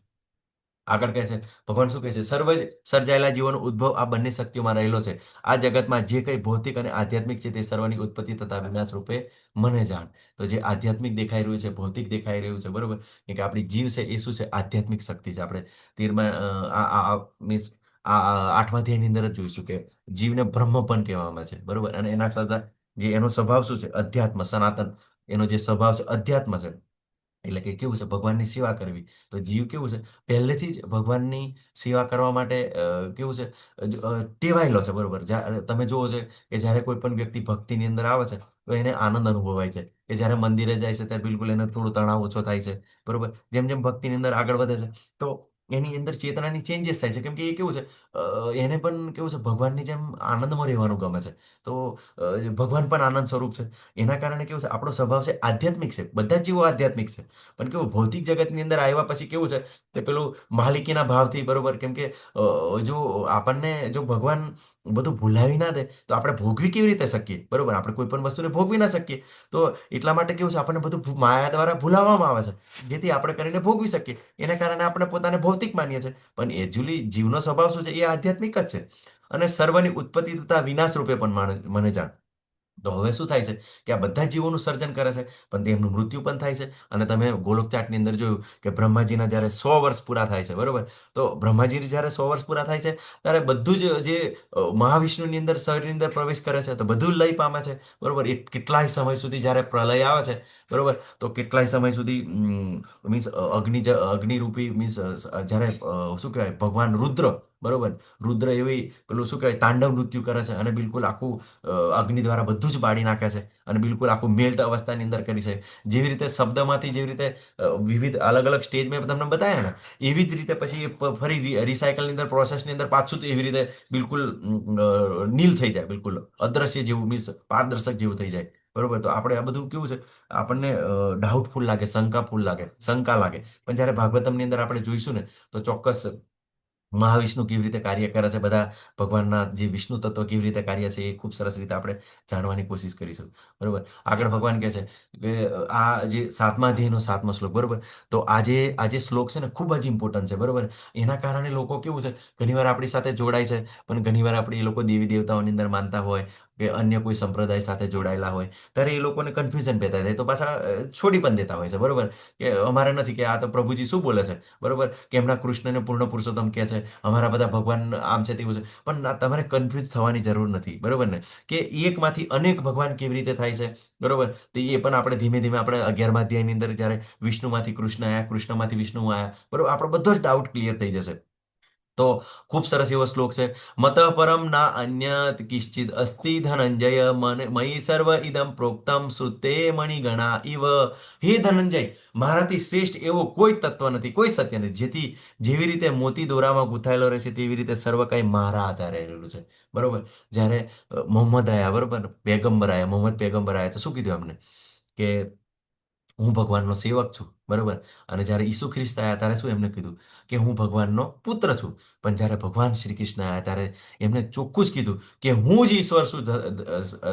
આગળ કહે છે, ભગવાન શું કહે છે, સર્વ જ સર્જાયેલા જીવોનો ઉદ્ભવ આ બંને શક્તિઓમાં રહેલો છે. આ જગતમાં જે કંઈ ભૌતિક અને આધ્યાત્મિક છે તે સર્વની ઉત્પત્તિ તથા વિનાશ રૂપે મને જાણ. તો જે આધ્યાત્મિક દેખાઈ રહ્યું છે, ભૌતિક દેખાઈ રહ્યું છે, બરોબર, કે આપણી જીવ છે એ શું છે, આધ્યાત્મિક શક્તિ છે. આપણે 13મા મીન્સ આ 8મા અધ્યાયની અંદર જ જોઈશું કે જીવને બ્રહ્મપણ કહેવામાં છે, બરોબર, અને એના સાથે જે એનો સ્વભાવ શું છે, અધ્યાત્મ, સનાતન, એનો જે સ્વભાવ છે અધ્યાત્મ છે. એટલે કે કેવું છે, ભગવાનની સેવા કરવી. તો જીવ કેવું છે, પહેલેથી જ ભગવાનની સેવા કરવા માટે કેવું છે, ટેવાયેલો છે, બરોબર. તમે જુઓ છે કે જ્યારે કોઈ પણ વ્યક્તિ ભક્તિની અંદર આવે છે તો એને આનંદ અનુભવાય છે, કે જ્યારે મંદિરે જાય છે ત્યારે બિલકુલ એને થોડો તણાવ ઓછો થાય છે, બરોબર. જેમ જેમ ભક્તિની અંદર આગળ વધે છે તો એની અંદર ચેતનાની ચેન્જીસ થાય છે, કેમ કે એ કેવું છે, એને પણ કેવું છે, ભગવાનની જેમ આનંદમાં રહેવાનું ગમે છે. તો ભગવાન પણ આનંદ સ્વરૂપ છે. એના કારણે કેવું છે, આપણો સ્વભાવ છે આધ્યાત્મિક છે, બધા જ જીવો આધ્યાત્મિક છે. પણ કેવું ભૌતિક જગતની અંદર આવ્યા પછી કેવું છે, તે પેલું માલિકીના ભાવથી, બરોબર, કેમ કે જો આપણને જો ભગવાન બધું ભૂલાવી ના દે તો આપણે ભોગવી કેવી રીતે શકીએ, બરોબર. આપણે કોઈ પણ વસ્તુને ભોગવી ના શકીએ. તો એટલા માટે કેવું છે, આપણને બધું માયા દ્વારા ભૂલાવવામાં આવે છે, જેથી આપણે કરીને ભોગવી શકીએ. એના કારણે આપણે પોતાને ભૌતિક માનીએ છીએ. પણ એકચ્યુઅલી જીવનો સ્વભાવ શું છે, એ આધ્યાત્મિક જ છે. અને સર્વની ઉત્પત્તિ તથા વિનાશ રૂપે પણ મને જાણ. તો હવે શું થાય છે કે આ બધા જીવોનું સર્જન કરે છે, પણ તેમનું મૃત્યુ પણ થાય છે. અને તમે ગોલોક ચાટની અંદર જોયું કે બ્રહ્માજીના જ્યારે 100 વર્ષ પૂરા થાય છે, બરોબર, તો બ્રહ્માજી જ્યારે 100 વર્ષ પૂરા થાય છે ત્યારે બધું જ જે મહાવિષ્ણુની અંદર શરીરની અંદર પ્રવેશ કરે છે તો બધું લય પામે છે, બરોબર. એ કેટલાય સમય સુધી જ્યારે પ્રલય આવે છે, બરોબર, તો કેટલાય સમય સુધી મીન્સ અગ્નિરૂપી મીન્સ જ્યારે શું કહેવાય, ભગવાન રુદ્ર, બરોબર, રુદ્ર એવી પેલું શું કહેવાય, તાંડવ નૃત્ય કરે છે અને બિલકુલ આખું અગ્નિ દ્વારા બધું જ બાળી નાખે છે અને બિલકુલ આખું મેલ્ટ અવસ્થાની અંદર કરી છે. જેવી રીતે શબ્દમાંથી જેવી રીતે વિવિધ અલગ અલગ સ્ટેજ મેં તમને બતાવ્યા ને, એવી જ રીતે પછી ફરી રિસાયકલની અંદર પ્રોસેસની અંદર પાછું તો એવી રીતે બિલકુલ નીલ થઈ જાય, બિલકુલ અદ્રશ્ય જેવું, મીન્સ પારદર્શક જેવું થઈ જાય, બરોબર. તો આપણે આ બધું કેવું છે, આપણને ડાઉટફુલ લાગે, શંકા લાગે. પણ જ્યારે ભાગવતમની અંદર આપણે જોઈશું ને તો ચોક્કસ મહાવિષ્ણુ કેવી રીતે કાર્ય કરે છે, બધા ભગવાનના જે વિષ્ણુ તત્વ કેવી રીતે કાર્ય છે, એ ખૂબ સરસ રીતે આપણે જાણવાની કોશિશ કરીશું, બરોબર. આગળ ભગવાન કહે છે કે આ જે 7મા અધ્યાયનો 7મો શ્લોક, બરોબર, તો આજે શ્લોક છે ને ખૂબ જ ઇમ્પોર્ટન્ટ છે, બરોબર. એના કારણે લોકો કેવું છે, ઘણીવાર આપણી સાથે જોડાય છે, પણ ઘણીવાર આપણે એ લોકો દેવી દેવતાઓની અંદર માનતા હોય કે અન્ય કોઈ સંપ્રદાય સાથે જોડાયેલા હોય ત્યારે એ લોકોને કન્ફ્યુઝન પેદા થાય, તો પાછા છોડી પણ દેતા હોય છે, બરોબર, કે અમારે નથી, કે આ તો પ્રભુજી શું બોલે છે, બરોબર, કે એમના કૃષ્ણને પૂર્ણ પુરુષોત્તમ કહે છે, અમારા બધા ભગવાન આમ છે તેવું છે. પણ તમારે કન્ફ્યુઝ થવાની જરૂર નથી, બરોબર ને, કે એકમાંથી અનેક ભગવાન કેવી રીતે થાય છે, બરોબર. તો એ પણ આપણે ધીમે ધીમે આપણે 11મા અધ્યાયની અંદર જ્યારે વિષ્ણુમાંથી કૃષ્ણ આવ્યા, કૃષ્ણમાંથી વિષ્ણુ આવ્યા, બરોબર, આપણો બધો જ ડાઉટ ક્લિયર થઈ જશે. તો ખૂબ સરસ એવો શ્લોક છે. મત પરમ ના અન્યત કિશ્ચિદ અસ્તિ ધનંજય મયી સર્વ ઇદમ પ્રોક્તમ શ્રુતે મણિગણા ઇવ. હે ધનંજય, મારાથી શ્રેષ્ઠ એવો કોઈ તત્વ નથી, કોઈ સત્ય નથી, જેથી જેવી રીતે મોતી દોરામાં ગૂંથાયેલો રહે છે તેવી રીતે સર્વ કંઈ મારા આધારે રહેલું છે, બરોબર. જ્યારે મોહમ્મદ આયા, બરોબર, પેગંબર આયા, મોહમ્મદ પેગંબર આયા તો શું કીધું એમને કે હું ભગવાનનો સેવક છું, બરોબર. અને જ્યારે ઈસુ ખ્રિસ્ત આવ્યા ત્યારે શું એમને કીધું કે હું ભગવાનનો પુત્ર છું. પણ જ્યારે ભગવાન શ્રી કૃષ્ણ આવ્યા ત્યારે એમને ચોખ્ખું જ કીધું કે હું જ ઈશ્વર છું,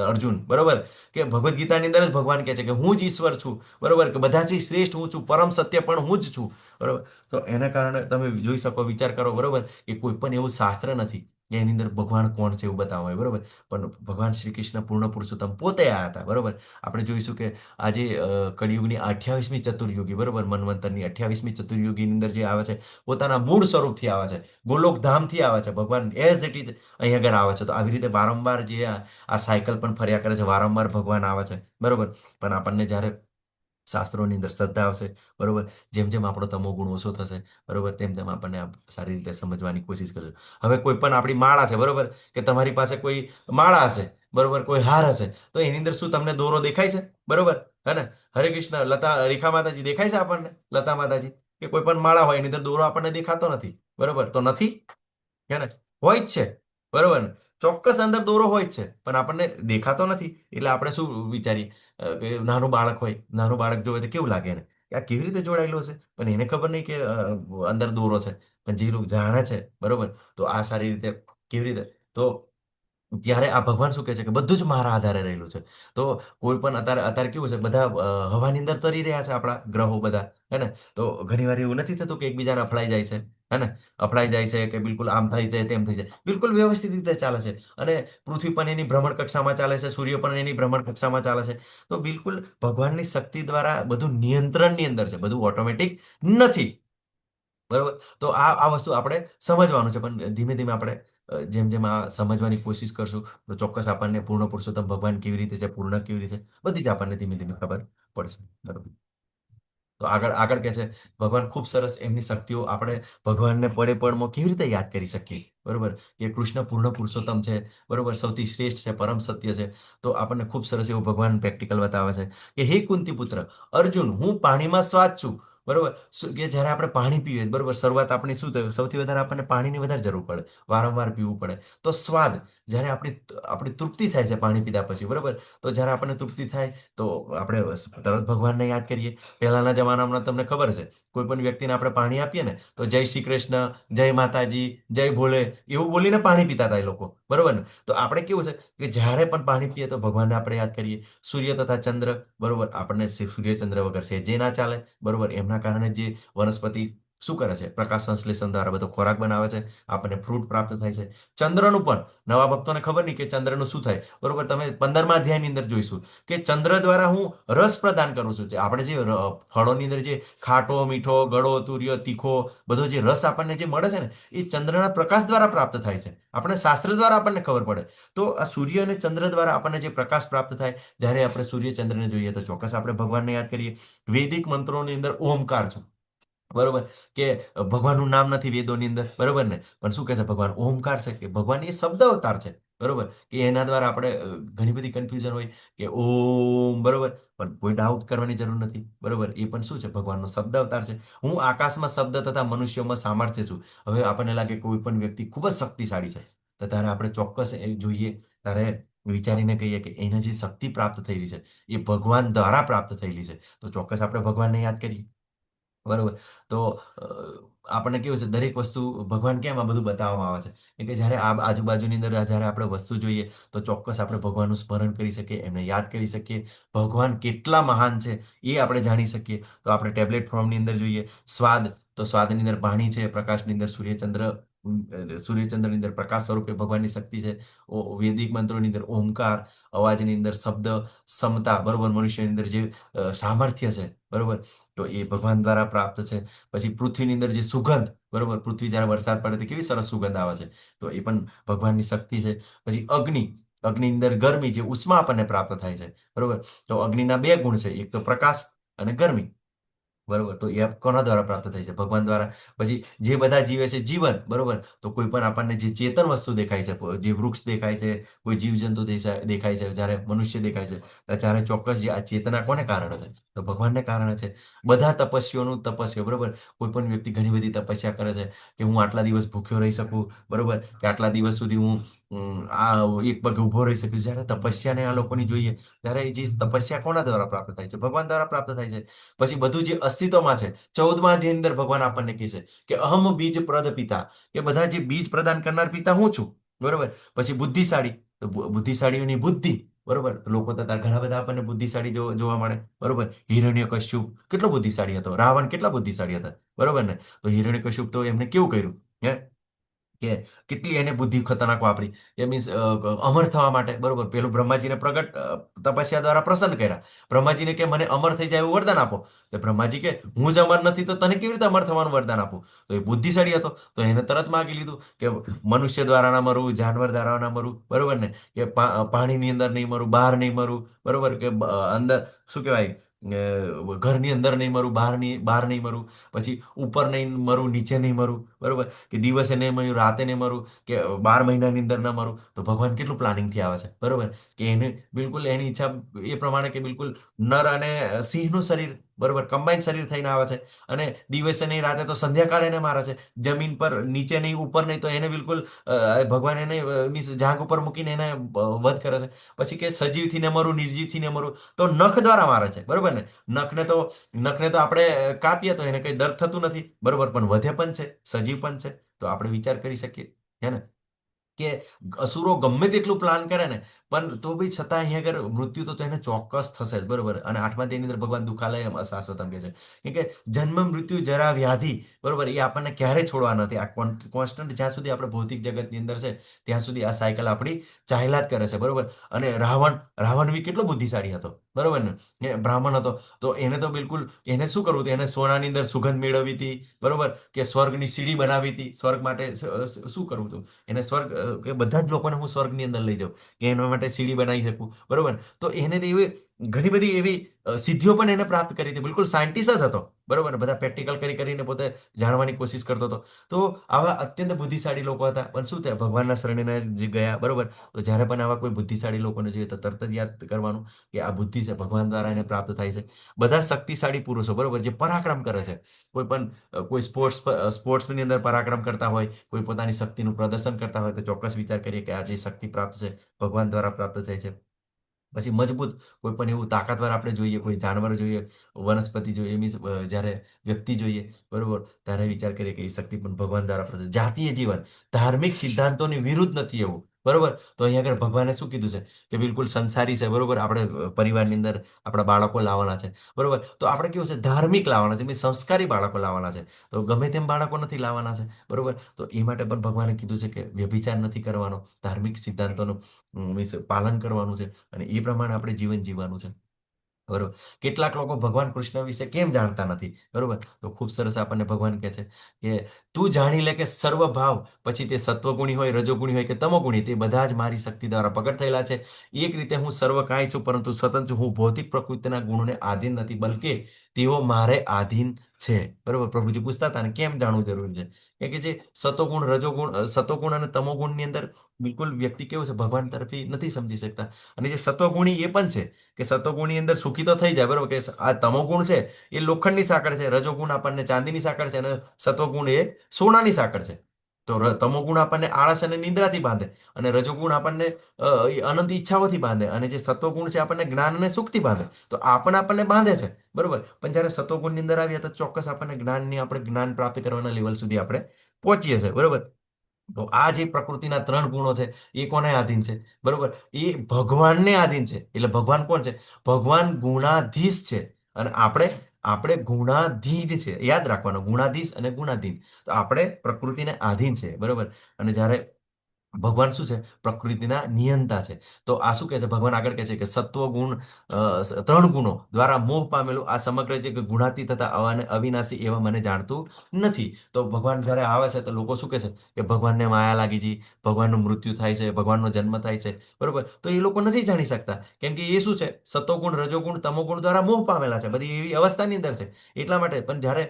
અર્જુન, બરોબર. કે ભગવદ્ ગીતાની અંદર જ ભગવાન કહે છે કે હું જ ઈશ્વર છું, બરોબર, કે બધાથી શ્રેષ્ઠ હું છું, પરમ સત્ય પણ હું જ છું, બરોબર. તો એના કારણે તમે જોઈ શકો, વિચાર કરો, બરોબર, કે કોઈ પણ એવું શાસ્ત્ર નથી કે એની અંદર ભગવાન કોણ છે એવું બતાવવામાં આવે, બરોબર. પણ ભગવાન શ્રી કૃષ્ણ પૂર્ણ પુરુષોત્તમ પોતે આવ્યા હતા, બરોબર. આપણે જોઈશું કે આજે કળિયુગની 28મી ચતુર્યુગી, બરોબર, મન્વંતરની 28મી ચતુર્યુગીની અંદર જે આવે છે પોતાના મૂળ સ્વરૂપથી આવે છે, ગોલોકધામથી આવે છે, ભગવાન એઝ ઇટ ઇઝ અહીં આગળ આવે છે. તો આવી રીતે વારંવાર જે આ સાયકલ પણ ફર્યા કરે છે, વારંવાર ભગવાન આવે છે, બરોબર. પણ આપણને જ્યારે શાસ્ત્રોની અંદર શ્રદ્ધા આવશે, બરોબર, જેમ જેમ આપણો તમો ગુણ ઓછો થશે, બરોબર, તેમ તેમ આપણને સારી રીતે સમજવાની કોશિશ કરજો. હવે કોઈ પણ આપણી માળા છે, બરોબર, કે તમારી પાસે કોઈ માળા હશે, બરોબર, કોઈ હાર હશે, તો એની અંદર શું તમને દોરો દેખાય છે, બરોબર, હે ને. હરે કૃષ્ણ, લતા રેખા માતાજી દેખાય છે આપણને, લતા માતાજી, કે કોઈ પણ માળા હોય એની અંદર દોરો આપણને દેખાતો નથી, બરોબર. તો નથી, હે ને, હોય જ છે, બરોબર ને. ચોક્કસ અંદર દોરો હોય જ છે પણ આપણને દેખાતો નથી. એટલે આપણે શું વિચારીએ કે નાનું બાળક હોય, નાનું બાળક જોવે તો કેવું લાગે એને કે આ કેવી રીતે જોડાયેલું હશે, પણ એને ખબર નહીં કે અંદર દોરો છે. પણ જે લોકો જાણે છે, બરોબર, તો આ સારી રીતે કેવી રીતે, તો ત્યારે આ ભગવાન શું કહે છે કે બધું જ મારા આધારે રહેલું છે. તો કોઈ પણ અત્યારે અત્યારે કેવું છે, બધા હવાની અંદર તરી રહ્યા છે આપણા ગ્રહો બધા, હે ને? તો ઘણી વાર એવું નથી થતું કે એકબીજાને અફળાઈ જાય છે, હે ને? અફળાઈ જાય છે કે બિલકુલ આમ થઈ જાય તેમ થઈ જાય, બિલકુલ વ્યવસ્થિત રીતે ચાલે છે. અને પૃથ્વી પણ એની ભ્રમણ કક્ષામાં ચાલે છે, સૂર્ય પણ એની ભ્રમણ કક્ષામાં ચાલે છે. તો બિલકુલ ભગવાનની શક્તિ દ્વારા બધું નિયંત્રણની અંદર છે, બધું ઓટોમેટિક નથી. બરોબર. તો આ વસ્તુ આપણે સમજવાનું છે, પણ ધીમે ધીમે આપણે જેમ જેમ આ સમજવાની કોશિશ કરશું તો ચોક્કસ આપણને પૂર્ણ પુરુષોત્તમ ભગવાન કેવી રીતે છે, પૂર્ણ કેવી રીતે છે, બધી જ આપણને ધીમે ધીમે ખબર પડશે. બરોબર. તો આગળ આગળ કહે છે ભગવાન ખૂબ સરસ એમની શક્તિઓ આપણે ભગવાનને પડે પળમાં કેવી રીતે યાદ કરી શકીએ. બરોબર. કે કૃષ્ણ પૂર્ણ પુરુષોત્તમ છે, બરોબર, સૌથી શ્રેષ્ઠ છે, પરમ સત્ય છે. તો આપણને ખૂબ સરસ એવું ભગવાન પ્રેક્ટિકલ બતાવે છે કે હે કુંતી પુત્ર અર્જુન, હું પાણીમાં શ્વાસ છું. બરોબર. કે જ્યારે આપણે પાણી પીએ, બરોબર, શરૂઆત આપણી શું થાય, સૌથી વધારે આપણને પાણીની વધારે જરૂર પડે, વારંવાર પીવું પડે. તો સ્વાદ, જ્યારે આપણી તૃપ્તિ થાય છે પાણી પીધા પછી, બરોબર, તો જ્યારે આપણને તૃપ્તિ થાય તો આપણે તરત ભગવાનને યાદ કરીએ. પહેલાના જમાનામાં તમને ખબર છે, કોઈ પણ વ્યક્તિને આપણે પાણી આપીએ ને તો જય શ્રી કૃષ્ણ, જય માતાજી, જય ભોલે એવું બોલીને પાણી પીતા હતા એ લોકો, બરોબર ને? તો આપણે કેવું છે કે જ્યારે પણ પાણી પીએ તો ભગવાનને આપણે યાદ કરીએ. સૂર્ય તથા ચંદ્ર, બરોબર, આપણને સૂર્ય ચંદ્ર વગર છે જે ના ચાલે, બરોબર. એમના કારણે જે વનસ્પતિ શું કરે છે, પ્રકાશ સંશ્લેષણ દ્વારા બધો ખોરાક બનાવે છે, આપણને ફ્રૂટ પ્રાપ્ત થાય છે. ચંદ્રનું પણ નવા ભક્તોને ખબર નહીં કે ચંદ્રનું શું થાય, બરોબર. તમે 15મા અધ્યાયની અંદર જોઈશું કે ચંદ્ર દ્વારા હું રસ પ્રદાન કરું છું. જે આપણે જે ફળોની અંદર જે ખાટો, મીઠો, ગળો, તુર્યો, તીખો બધો જે રસ આપણને જે મળે છે ને, એ ચંદ્રના પ્રકાશ દ્વારા પ્રાપ્ત થાય છે. આપણે શાસ્ત્ર દ્વારા આપણને ખબર પડે. તો આ સૂર્ય અને ચંદ્ર દ્વારા આપણને જે પ્રકાશ પ્રાપ્ત થાય, જ્યારે આપણે સૂર્ય ચંદ્રને જોઈએ તો ચોક્કસ આપણે ભગવાનને યાદ કરીએ. વૈદિક મંત્રોની અંદર ઓમકાર છે, બરોબર. કે ભગવાનનું નામ નથી વેદોની અંદર, બરોબર ને? પણ શું કહે છે ભગવાન? ઓમકાર છે, કે ભગવાન એ શબ્દ અવતાર છે, બરોબર. કે એના દ્વારા આપણે ઘણી બધી કન્ફ્યુઝન હોય કે ઓમ, બરોબર, પણ કોઈ ડાઉટ કરવાની જરૂર નથી, બરોબર. એ પણ શું છે? ભગવાનનો શબ્દ અવતાર છે. હું આકાશમાં શબ્દ તથા મનુષ્યોમાં સામર્થ્ય છું. હવે આપણને લાગે કોઈ પણ વ્યક્તિ ખૂબ જ શક્તિશાળી છે, તો ત્યારે આપણે ચોક્કસ એ જોઈએ, ત્યારે વિચારીને કહીએ કે એને જે શક્તિ પ્રાપ્ત થયેલી છે એ ભગવાન દ્વારા પ્રાપ્ત થયેલી છે. તો ચોક્કસ આપણે ભગવાનને યાદ કરીએ, બરોબર. તો આપણને કેવું છે, દરેક વસ્તુ ભગવાન કેમ આ બધું બતાવવામાં આવે છે? કે જ્યારે આ આજુબાજુની અંદર જ્યારે આપણે વસ્તુ જોઈએ તો ચોક્કસ આપણે ભગવાનનું સ્મરણ કરી શકીએ, એમને યાદ કરી શકીએ. ભગવાન કેટલા મહાન છે એ આપણે જાણી શકીએ. તો આપણે ટેબ્લેટ ફોર્મની અંદર જોઈએ સ્વાદ, તો સ્વાદની અંદર પાણી છે, પ્રકાશની અંદર સૂર્યચંદ્રની અંદર પ્રકાશ સ્વરૂપે ભગવાનની શક્તિ છે. વૈદિક મંત્રોની અંદર ઓમકાર, અવાજની અંદર શબ્દ, સમતા, બરોબર, મનુષ્યની અંદર જે સામર્થ્ય છે, બરોબર, તો એ ભગવાન દ્વારા પ્રાપ્ત છે. પછી પૃથ્વીની અંદર જે સુગંધ, બરોબર, પૃથ્વી જ્યારે વરસાદ પડે તો કેવી સરસ સુગંધ આવે છે, તો એ પણ ભગવાનની શક્તિ છે. પછી અગ્નિની અંદર ગરમી, જે ઉષ્મા આપણને પ્રાપ્ત થાય છે, બરોબર. તો અગ્નિના બે ગુણ છે, એક તો પ્રકાશ અને ગરમી, બરોબર. તો એ કોના દ્વારા પ્રાપ્ત થાય છે? ભગવાન દ્વારા. પછી જે બધા જીવે છે જીવન, બરોબર, તો કોઈ પણ આપણને જે ચેતન વસ્તુ દેખાય છે, જે વૃક્ષ દેખાય છે, કોઈ જીવજંતુ દેખાય છે, જ્યારે મનુષ્ય દેખાય છે, ત્યારે ચોક્કસ જે આ ચેતના કોને કારણે છે? તો ભગવાનને કારણે છે. બધા તપસ્વીઓનું તપસ્યા, બરોબર. કોઈ પણ વ્યક્તિ ઘણી બધી તપસ્યા કરે છે કે હું આટલા દિવસ ભૂખ્યો રહી શકું, બરોબર, કે આટલા દિવસ સુધી હું આ એક પગ ઊભો રહી શકું. જ્યારે તપસ્યાને આ લોકોની જોઈએ ત્યારે એ જે તપસ્યા કોના દ્વારા પ્રાપ્ત થાય છે? ભગવાન દ્વારા પ્રાપ્ત થાય છે. પછી બધું જે અસ્તિત્વમાં છે, 14મા અધ્યાયની અંદર ભગવાન આપણને કહે છે કે અહમ બીજ પ્રદ પિતા, કે બધા જે બીજ પ્રદાન કરનાર પિતા હું છું, બરોબર. પછી બુદ્ધિશાળી, તો બુદ્ધિશાળીઓની બુદ્ધિ, બરોબર. તો લોકો તો ઘણા બધા આપણને બુદ્ધિશાળી જોવા મળે, બરોબર. હિરણ્યકશ્યપ કેટલો બુદ્ધિશાળી હતો, રાવણ કેટલા બુદ્ધિશાળી હતા, બરોબર ને? તો હિરણ્યકશ્યપ તો એમને કેવું કર્યું, હે, કે કેટલી એને બુદ્ધિ ખતરનાક વાપરી. એ મીન્સ અમર થવા માટે, બરોબર. પેલું બ્રહ્માજીને પ્રગટ તપસ્યા દ્વારા પ્રસન્ન કર્યા. બ્રહ્માજીને કે મને અમર થઈ જાય એવું વરદાન આપો. તો બ્રહ્માજી કે હું જ અમર નથી તો તને કેવી રીતે અમર થવાનું વરદાન આપું? તો એ બુદ્ધિશાળી હતો, તો એને તરત માગી લીધું કે મનુષ્ય દ્વારા ના મરવું, જાનવર દ્વારા ના મરવું, બરોબર ને? કે પાણીની અંદર નહીં મરવું, બહાર નહીં મરવું, બરોબર. કે અંદર શું કહેવાય, ઘરની અંદર નહીં મરવું, બહાર નહીં મરવું. પછી ઉપર નહીં મરવું, નીચે નહીં મરવું, બરોબર. કે દિવસે નહીં મરવું, રાતે નહીં મરવું, કે 12 મહિનાની અંદર ન મરવું. તો ભગવાન કેટલું પ્લાનિંગથી આવે છે, બરોબર. કે એને બિલકુલ એની ઈચ્છા એ પ્રમાણે કે બિલકુલ નર અને સિંહનું શરીર, બરોબર, કમ્બાઈન શરીર થઈને આવે છે. અને દિવસે નહીં, રાતે તો સંધ્યાકાળે એને મારે છે. જમીન પર નીચે નહીં, ઉપર નહીં, તો એને બિલકુલ ભગવાન એને મીન્સ જાંગ ઉપર મૂકીને એને વધ કરે છે. પછી કે સજીવથી ને મરું, નિર્જીવથી ને મરું, તો નખ દ્વારા મારે છે, બરોબર ને? નખને તો આપણે કાપીએ તો એને કંઈ દર્દ થતું નથી, બરોબર, પણ વધે પણ છે, સજીવ પણ છે. તો આપણે વિચાર કરી શકીએ, હે ને? કે અસુરો ગમે તેટલું પ્લાન કરે ને, પણ તો બી છતાં અહીંયા આગળ મૃત્યુ તો એને ચોક્કસ થશે જ, બરોબર. અને 8મા અધ્યાયની અંદર ભગવાન દુઃખાલય શાશ્વત કે છે, કેમ કે જન્મ મૃત્યુ જરા વ્યાધિ, બરોબર, એ આપણને ક્યારેય છોડવા નથી. આ કોન્સ્ટન્ટ જ્યાં સુધી આપણે ભૌતિક જગતની અંદર છે ત્યાં સુધી આ સાયકલ આપણી ચાલ્યા જ કરે છે, બરોબર. અને રાવણ બી કેટલો બુદ્ધિશાળી હતો, બરોબર ને, એ બ્રાહ્મણ હતો. તો એને તો બિલકુલ એને શું કરવું હતું, એને સોનાની અંદર સુગંધ મેળવવી હતી, બરોબર, કે સ્વર્ગની સીડી બનાવી હતી, સ્વર્ગ માટે શું કરવું હતું એને, સ્વર્ગ કે બધા જ લોકોને હું સ્વર્ગની અંદર લઈ જાઉં, કે એના માટે સીડી બનાવી શકું, બરોબર. તો એને તો એવી ઘણી બધી એવી સિદ્ધિઓ પણ એને પ્રાપ્ત કરી હતી. બિલકુલ સાયન્ટિસ્ટ જ હતો, બરોબર. બધા પ્રેક્ટિકલ કરીને પોતે જાણવાની કોશિશ કરતો હતો. તો આવા અત્યંત બુદ્ધિશાળી લોકો હતા, પણ શું થયા, ભગવાનના શરણે જે ગયા, બરોબર. તો જ્યારે પણ આવા કોઈ બુદ્ધિશાળી લોકોને જોઈએ તો તરત જ યાદ કરવાનું કે આ બુદ્ધિ છે, ભગવાન દ્વારા એને પ્રાપ્ત થાય છે. બધા શક્તિશાળી પુરુષો, બરોબર, જે પરાક્રમ કરે છે, કોઈ સ્પોર્ટ્સની અંદર પરાક્રમ કરતા હોય, કોઈ પોતાની શક્તિનું પ્રદર્શન કરતા હોય, તો ચોક્કસ વિચાર કરીએ કે આ જે શક્તિ પ્રાપ્ત છે ભગવાન દ્વારા પ્રાપ્ત થાય છે. પછી મજબૂત કોઈ પણ એવું તાકાતવર આપણે જોઈએ, કોઈ જાનવર જોઈએ, વનસ્પતિ જોઈએ, મીન્સ જ્યારે વ્યક્તિ જોઈએ, બરોબર, ત્યારે વિચાર કરીએ કે એ શક્તિ પણ ભગવાન દ્વારા પ્રાપ્ત. જાતીય જીવન ધાર્મિક સિદ્ધાંતોની વિરુદ્ધ નથી એવું, બરોબર. તો અહીંયા આગળ ભગવાને શું કીધું છે કે બિલકુલ સંસારી છે, બરોબર. આપણે પરિવારની અંદર આપણા બાળકો લાવવાના છે, બરોબર. તો આપણે કેવું છે, ધાર્મિક લાવવાના છે, મીન્સ સંસ્કારી બાળકો લાવવાના છે. તો ગમે તેમ બાળકો નથી લાવવાના છે, બરોબર. તો એ માટે પણ ભગવાને કીધું છે કે વ્યભિચાર નથી કરવાનો, ધાર્મિક સિદ્ધાંતોનું મીન્સ પાલન કરવાનું છે, અને એ પ્રમાણે આપણે જીવન જીવવાનું છે, બરોબર. કેટલાક લોકો ભગવાન કૃષ્ણ વિશે કેમ જાણતા નથી, બરોબર. તો ખૂબ સરસ આપણને ભગવાન કહે છે કે તું જાણી લે કે સર્વ ભાવ, પછી તે સત્વગુણી હોય, રજોગુણી હોય કે તમોગુણી, તે બધા જ મારી શક્તિ દ્વારા પ્રગટ થયેલા છે. એક રીતે હું સર્વ કાંઈ છું, પરંતુ સ્વતંત્ર છું. હું ભૌતિક પ્રકૃતિના ગુણોને આધીન નથી, બલકે તેઓ મારે આધીન છે, બરોબર. પ્રભુજી પૂછતા હતા ને કેમ જાણવું જરૂરી છે, કેમ કે જે સતોગુણ, રજોગુણ, સતોગુણ અને તમોગુણની અંદર બિલકુલ વ્યક્તિ કેવું છે, ભગવાન તરફી નથી સમજી શકતા. અને જે સત્વગુણી એ પણ છે કે સત્વગુણની અંદર સુખી તો થઈ જાય, બરોબર, કે આ તમોગુણ છે એ લોખંડની સાંકળ છે, રજોગુણ આપણને ચાંદીની સાંકળ છે, અને સત્વગુણ એ સોનાની સાંકળ છે. તો તમોગુણ આપણને આળસ અને નિંદ્રાથી બાંધે, અને રજોગુણ આપણને અનંત ઈચ્છાઓથી બાંધે, અને જે સત્વગુણ છે આપણને જ્ઞાન અને સુખથી બાંધે. તો આ પણ આપણને બાંધે છે, બરોબર. પણ જ્યારે સત્વગુણની અંદર આવીએ તો ચોક્કસ આપણને આપણે જ્ઞાન પ્રાપ્ત કરવાના લેવલ સુધી આપણે પહોંચીએ છીએ, બરોબર. તો આ જે પ્રકૃતિના 3 ગુણો છે એ કોને આધીન છે, બરોબર, એ ભગવાનને આધીન છે. એટલે ભગવાન કોણ છે, ભગવાન ગુણાધીશ છે, અને આપણે ગુણાધીન છે. યાદ રાખવાનું, ગુણાધીશ અને ગુણાધીન. તો આપણે પ્રકૃતિને આધીન છે, બરોબર. અને જ્યારે ભગવાન શું છે, પ્રકૃતિના નિયંતા છે. તો આ શું કહે છે, ભગવાન આગળ કહે છે કે સત્વ ગુણ 3 ગુણો દ્વારા મોહ પામેલું આ સમગ્ર જે ગુણાતીત તથા અવિનાશી એવા મને જાણતું નથી. તો ભગવાન જ્યારે આવે છે તો લોકો શું કહે છે કે ભગવાનને માયા લાગી છે, ભગવાનનું મૃત્યુ થાય છે, ભગવાનનો જન્મ થાય છે, બરોબર. તો એ લોકો નથી જાણી શકતા, કેમ કે એ શું છે, સતોગુણ, રજોગુણ, તમોગુણ દ્વારા મોહ પામેલા છે, બધી એવી અવસ્થાની અંદર છે. એટલા માટે પણ જ્યારે